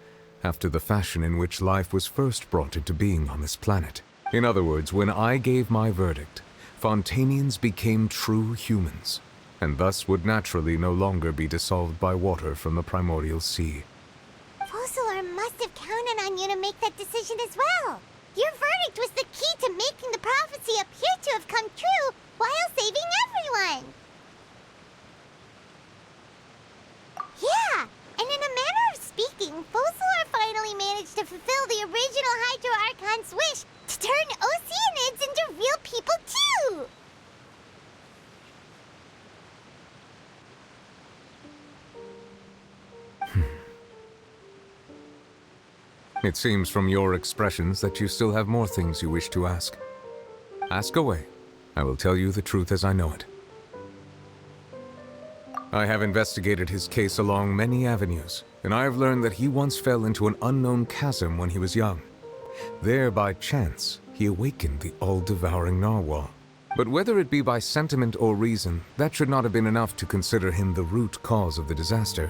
Speaker 10: after the fashion in which life was first brought into being on this planet. In other words, when I gave my verdict, Fontainians became true humans, and thus would naturally no longer be dissolved by water from the primordial sea.
Speaker 1: Focalor must have counted on you to make that decision as well. Your verdict was the key to making the prophecy appear to have come true while saving everyone. Yeah, and in a manner of speaking, Focalor finally managed to fulfill the original Hydro Archon's wish to turn Oceanids into real people too!
Speaker 10: It seems from your expressions that you still have more things you wish to ask. Ask away. I will tell you the truth as I know it. I have investigated his case along many avenues, and I have learned that he once fell into an unknown chasm when he was young. There, by chance, he awakened the all-devouring narwhal. But whether it be by sentiment or reason, that should not have been enough to consider him the root cause of the disaster.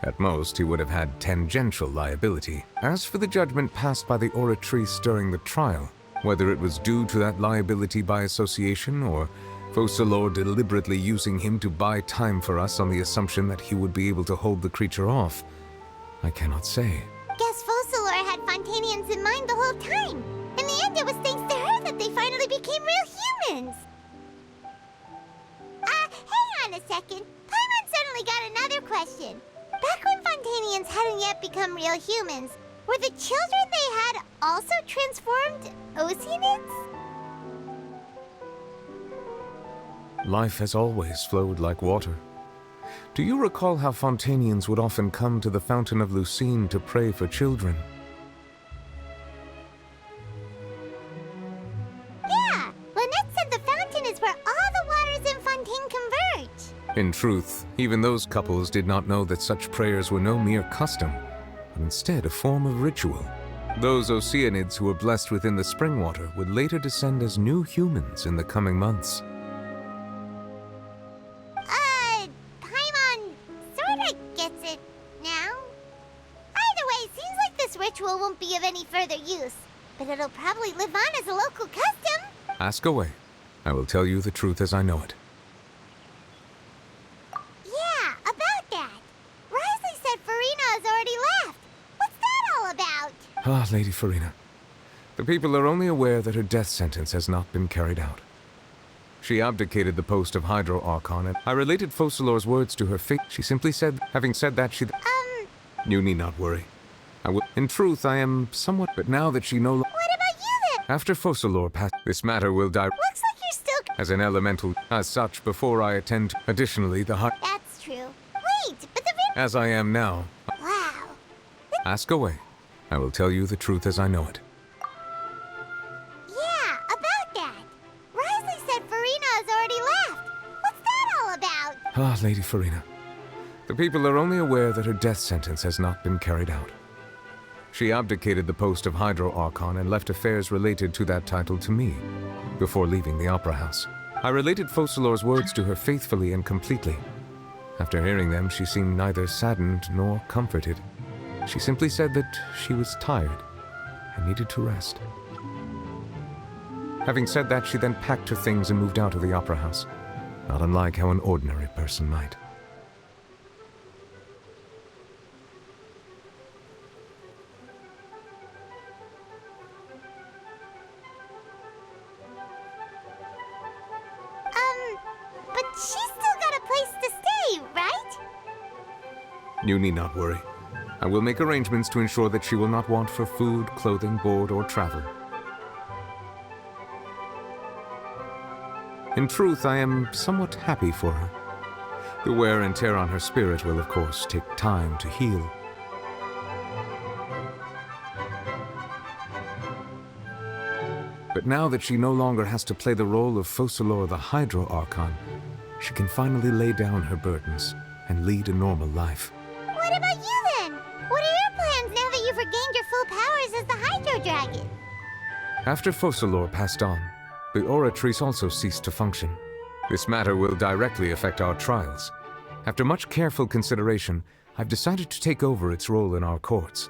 Speaker 10: At most, he would have had tangential liability. As for the judgment passed by the Oratrice during the trial, whether it was due to that liability by association or Focalor deliberately using him to buy time for us on the assumption that he would be able to hold the creature off, I cannot say.
Speaker 1: Guess Focalor had Fontainians in mind the whole time. In the end, it was thanks to her that they finally became real humans. Hang on a second. Paimon suddenly got another question. Back when Fontainians hadn't yet become real humans, were the children they had also transformed Oceanids?
Speaker 10: Life has always flowed like water. Do you recall how Fontainians would often come to the Fountain of Lucine to pray for children?
Speaker 1: Yeah, Lynette said the fountain is where all the waters in Fontaine converge.
Speaker 10: In truth, even those couples did not know that such prayers were no mere custom, but instead a form of ritual. Those Oceanids who were blessed within the spring water would later descend as new humans in the coming months.
Speaker 1: Paimon sorta gets it now. Either way, seems like this ritual won't be of any further use, but it'll probably live on as a local custom.
Speaker 10: Ask away. I will tell you the truth as I know it.
Speaker 1: Yeah, about that. Risley said Farina has already left. What's that all about?
Speaker 10: Ah, Lady Farina. The people are only aware that her death sentence has not been carried out. She abdicated the post of Hydro Archon, and I related Focalor's words to her fate. She simply said, having said that, You need not worry. I will. In truth, I am somewhat, but now that she no longer.
Speaker 1: What about you then?
Speaker 10: After Focalor passed, this matter will die.
Speaker 1: Looks like you're still.
Speaker 10: As an elemental, as such, before I attend. Additionally, the high.
Speaker 1: That's true. Wait, but the.
Speaker 10: As I am now.
Speaker 1: Wow.
Speaker 10: Ask away. I will tell you the truth as I know it.
Speaker 1: Yeah, about that. Risley said Farina has already left. What's that all about?
Speaker 10: Ah, Lady Farina. The people are only aware that her death sentence has not been carried out. She abdicated the post of Hydro Archon and left affairs related to that title to me, before leaving the Opera House. I related Focalor's words to her faithfully and completely. After hearing them, she seemed neither saddened nor comforted. She simply said that she was tired and needed to rest. Having said that, she then packed her things and moved out of the opera house, not unlike how an ordinary person might.
Speaker 1: But she's still got a place to stay, right?
Speaker 10: You need not worry. I will make arrangements to ensure that she will not want for food, clothing, board, or travel. In truth, I am somewhat happy for her. The wear and tear on her spirit will, of course, take time to heal. But now that she no longer has to play the role of Focalor the Hydro Archon, she can finally lay down her burdens and lead a normal life.
Speaker 1: What about you then? What are your plans now that you've regained your full powers as the Hydro Dragon?
Speaker 10: After Focalor passed on, the Oratrice also ceased to function. This matter will directly affect our trials. After much careful consideration, I've decided to take over its role in our courts.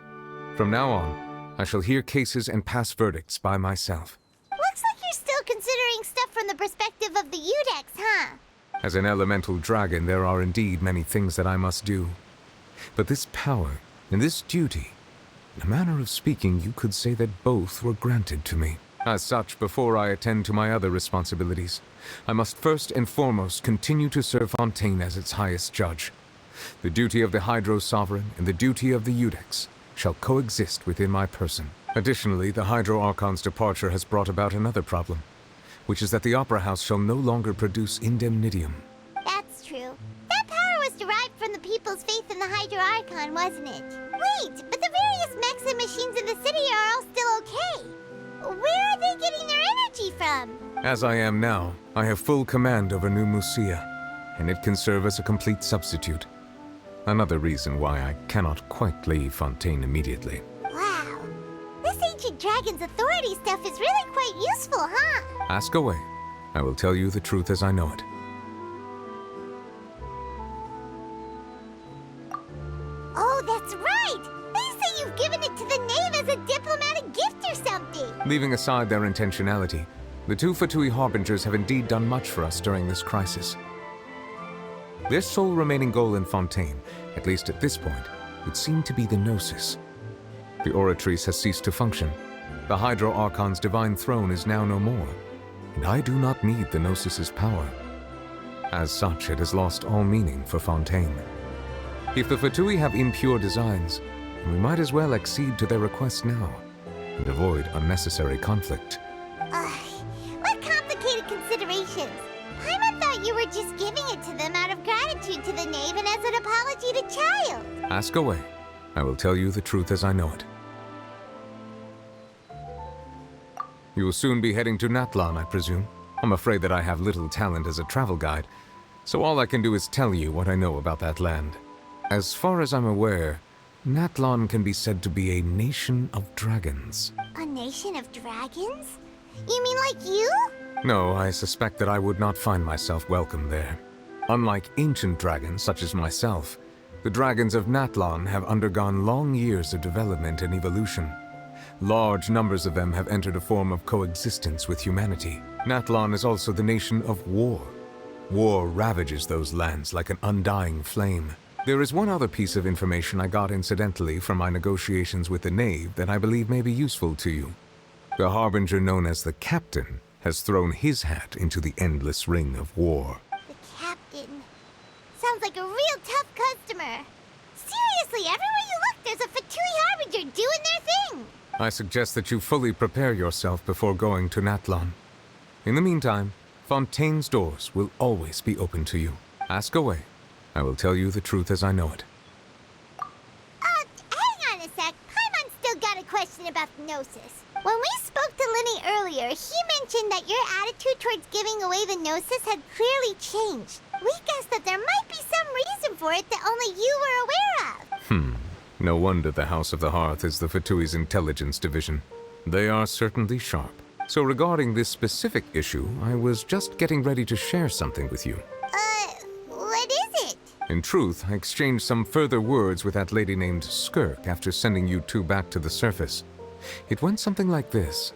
Speaker 10: From now on, I shall hear cases and pass verdicts by myself.
Speaker 1: Looks like you're still considering stuff from the perspective of the Udex, huh?
Speaker 10: As an elemental dragon, there are indeed many things that I must do. But this power and this duty, in a manner of speaking, you could say that both were granted to me. As such, before I attend to my other responsibilities, I must first and foremost continue to serve Fontaine as its highest judge. The duty of the Hydro Sovereign and the duty of the Udex shall coexist within my person. Additionally, the Hydro Archon's departure has brought about another problem, which is that the Opera House shall no longer produce indemnitium.
Speaker 1: That's true. That power was derived from the people's faith in the Hydro Archon, wasn't it? Wait, but the various mechs and machines in the city are all still okay. Where are they getting their energy from?
Speaker 10: As I am now, I have full command over New Musia, and it can serve as a complete substitute. Another reason why I cannot quite leave Fontaine immediately.
Speaker 1: Wow. This ancient dragon's authority stuff is really quite useful, huh?
Speaker 10: Ask away. I will tell you the truth as I know it.
Speaker 1: Oh, that's right! They say you've given it to the knave as a diplomatic gift or something!
Speaker 10: Leaving aside their intentionality, the two Fatui Harbingers have indeed done much for us during this crisis. Their sole remaining goal in Fontaine, at least at this point, would seem to be the Gnosis. The Oratrice has ceased to function. The Hydro Archon's divine throne is now no more, and I do not need the Gnosis's power. As such, it has lost all meaning for Fontaine. If the Fatui have impure designs, we might as well accede to their request now, and avoid unnecessary conflict.
Speaker 1: What complicated considerations! Paimon thought you were just giving it to them out of gratitude to the knave and as an apology to Child.
Speaker 10: Ask away. I will tell you the truth as I know it. You will soon be heading to Natlan, I presume. I'm afraid that I have little talent as a travel guide, so all I can do is tell you what I know about that land. As far as I'm aware, Natlan can be said to be a nation of dragons.
Speaker 1: A nation of dragons? You mean like you?
Speaker 10: No, I suspect that I would not find myself welcome there. Unlike ancient dragons such as myself, the dragons of Natlan have undergone long years of development and evolution. Large numbers of them have entered a form of coexistence with humanity. Natlan is also the nation of war. War ravages those lands like an undying flame. There is one other piece of information I got incidentally from my negotiations with the Knave that I believe may be useful to you. The Harbinger known as the Captain has thrown his hat into the endless ring of war.
Speaker 1: The Captain. Sounds like a real tough customer. Seriously, everywhere you look, there's a Fatui Harbinger doing their thing.
Speaker 10: I suggest that you fully prepare yourself before going to Natlan. In the meantime, Fontaine's doors will always be open to you. Ask away. I will tell you the truth as I know it.
Speaker 1: Hang on a sec. Paimon's still got a question about the Gnosis. When we spoke to Linny earlier, he mentioned that your attitude towards giving away the Gnosis had clearly changed. We guessed that there might be some reason for it that only you were aware of.
Speaker 10: No wonder the House of the Hearth is the Fatui's intelligence division. They are certainly sharp. So regarding this specific issue, I was just getting ready to share something with you.
Speaker 1: What is it?
Speaker 10: In truth, I exchanged some further words with that lady named Skirk after sending you two back to the surface. It went something like this.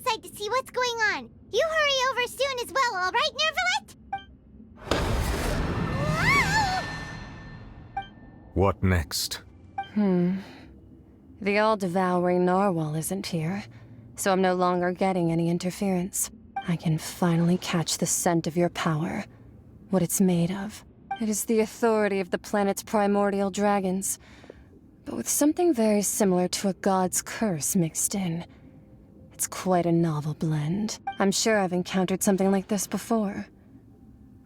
Speaker 1: outside to see what's going on. You hurry over soon as well, all right, Nervalet?
Speaker 10: What next?
Speaker 4: The all-devouring narwhal isn't here, so I'm no longer getting any interference. I can finally catch the scent of your power, what it's made of. It is the authority of the planet's primordial dragons, but with something very similar to a god's curse mixed in. It's quite a novel blend. I'm sure I've encountered something like this before.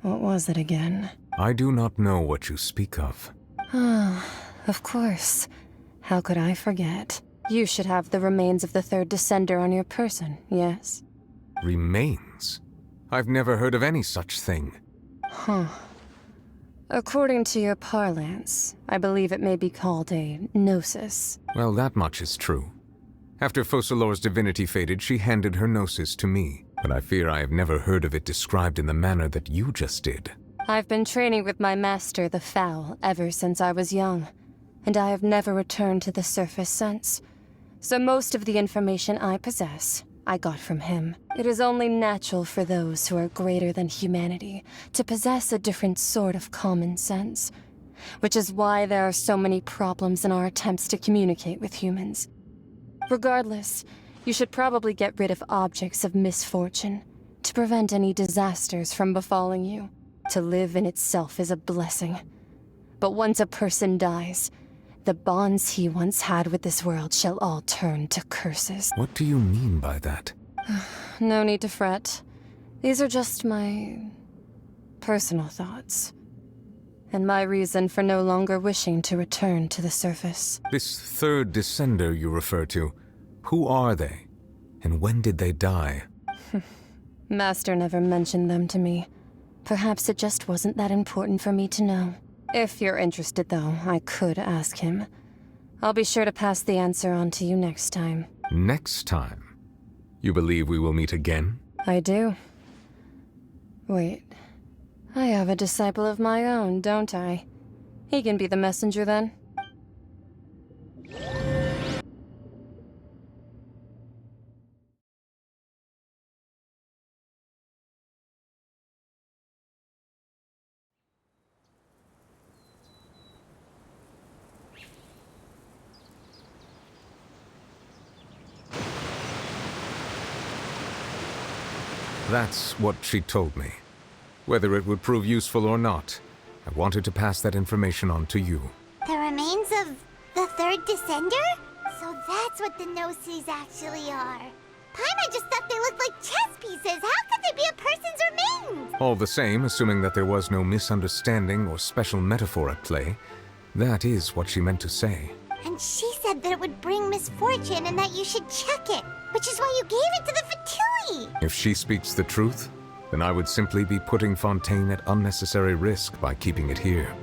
Speaker 4: What was it again?
Speaker 10: I do not know what you speak of.
Speaker 4: Ah, of course. How could I forget? You should have the remains of the third descender on your person, yes?
Speaker 10: Remains? I've never heard of any such thing.
Speaker 4: Huh. According to your parlance, I believe it may be called a gnosis.
Speaker 10: Well, that much is true. After Focalor's divinity faded, she handed her gnosis to me, but I fear I have never heard of it described in the manner that you just did.
Speaker 4: I've been training with my master, the Foul, ever since I was young, and I have never returned to the surface since. So most of the information I possess, I got from him. It is only natural for those who are greater than humanity to possess a different sort of common sense, which is why there are so many problems in our attempts to communicate with humans. Regardless, you should probably get rid of objects of misfortune to prevent any disasters from befalling you. To live in itself is a blessing. But once a person dies, the bonds he once had with this world shall all turn to curses.
Speaker 10: What do you mean by that?
Speaker 4: No need to fret. These are just my personal thoughts, and my reason for no longer wishing to return to the surface.
Speaker 10: This third descender you refer to, who are they? And when did they die?
Speaker 4: Master never mentioned them to me. Perhaps it just wasn't that important for me to know. If you're interested, though, I could ask him. I'll be sure to pass the answer on to you next time.
Speaker 10: Next time? You believe we will meet again?
Speaker 4: I do. Wait. I have a disciple of my own, don't I? He can be the messenger, then.
Speaker 10: That's what she told me. Whether it would prove useful or not, I wanted to pass that information on to you.
Speaker 1: The remains of the third descender? So that's what the Gnosis actually are. Paimon just thought they looked like chess pieces. How could they be a person's remains?
Speaker 10: All the same, assuming that there was no misunderstanding or special metaphor at play, that is what she meant to say.
Speaker 1: And she said that it would bring misfortune and that you should check it, which is why you gave it to the Fatui.
Speaker 10: If she speaks the truth, then I would simply be putting Fontaine at unnecessary risk by keeping it here.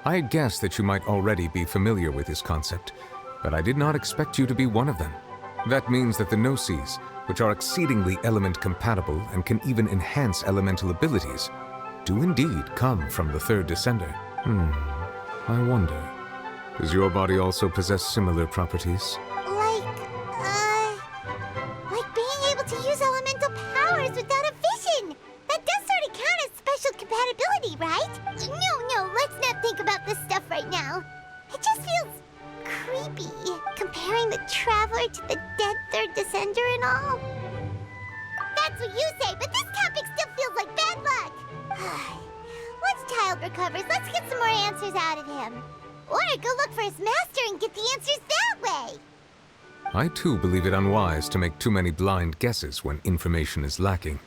Speaker 10: I had guessed that you might already be familiar with this concept, but I did not expect you to be one of them. That means that the Gnosis, which are exceedingly element-compatible and can even enhance elemental abilities, do indeed come from the third descender. I wonder, does your body also possess similar properties?
Speaker 1: Like being able to use elemental powers without a vision. That does sort of count as special compatibility, right? No, let's not think about this stuff right now. It just feels creepy, comparing the Traveler to the dead third descender and all. That's what you say, but this topic still feels like bad luck. Once Child recovers, let's get some more answers out of him. Or go look for his master and get the answers that way.
Speaker 10: I too believe it unwise to make too many blind guesses when information is lacking.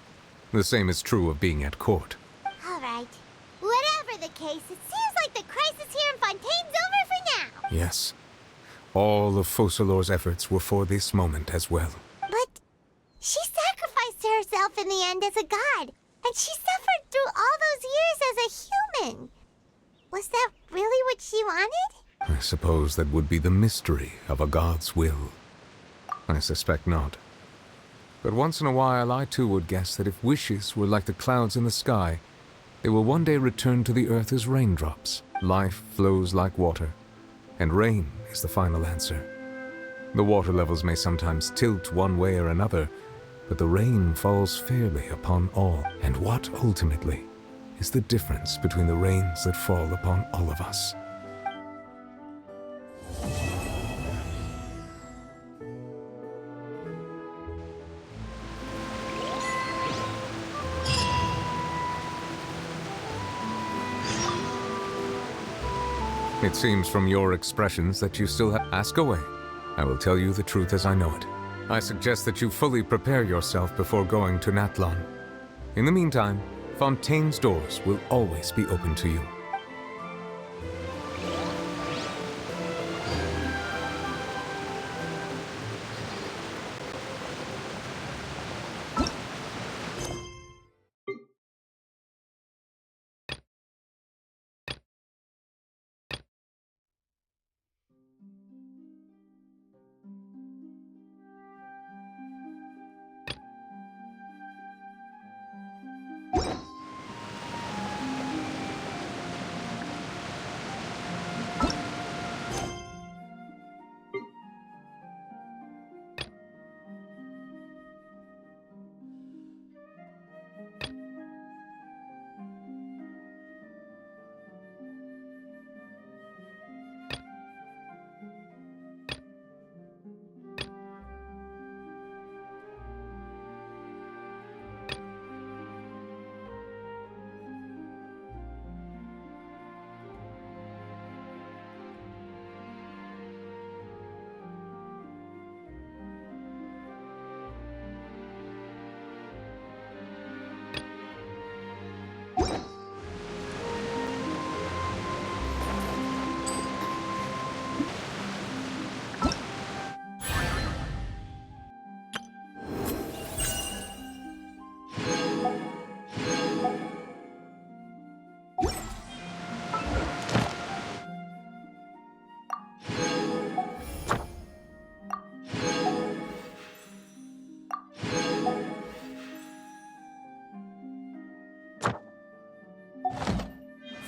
Speaker 10: The same is true of being at court.
Speaker 1: All right. Whatever the case, it seems like the crisis here in Fontaine's over for now.
Speaker 10: Yes. All of Focalor's efforts were for this moment as well.
Speaker 1: But she sacrificed herself in the end as a god, and she suffered through all those years as a what she wanted?
Speaker 10: I suppose that would be the mystery of a god's will. I suspect not. But once in a while, I too would guess that if wishes were like the clouds in the sky, they will one day return to the earth as raindrops. Life flows like water, and rain is the final answer. The water levels may sometimes tilt one way or another, but the rain falls fairly upon all. And what, ultimately, is the difference between the rains that fall upon all of us? It seems from your expressions that you still have... Ask away. I will tell you the truth as I know it. I suggest that you fully prepare yourself before going to Nathlon. In the meantime, Fontaine's doors will always be open to you.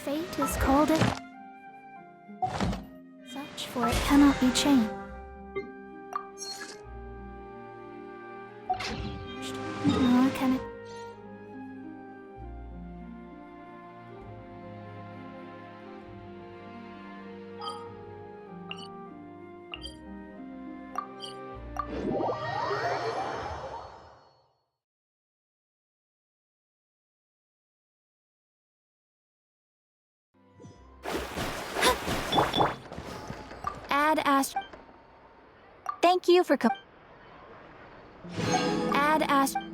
Speaker 16: Fate is called it. Such for it cannot be changed. Nor can it. Thank you for Add Ash.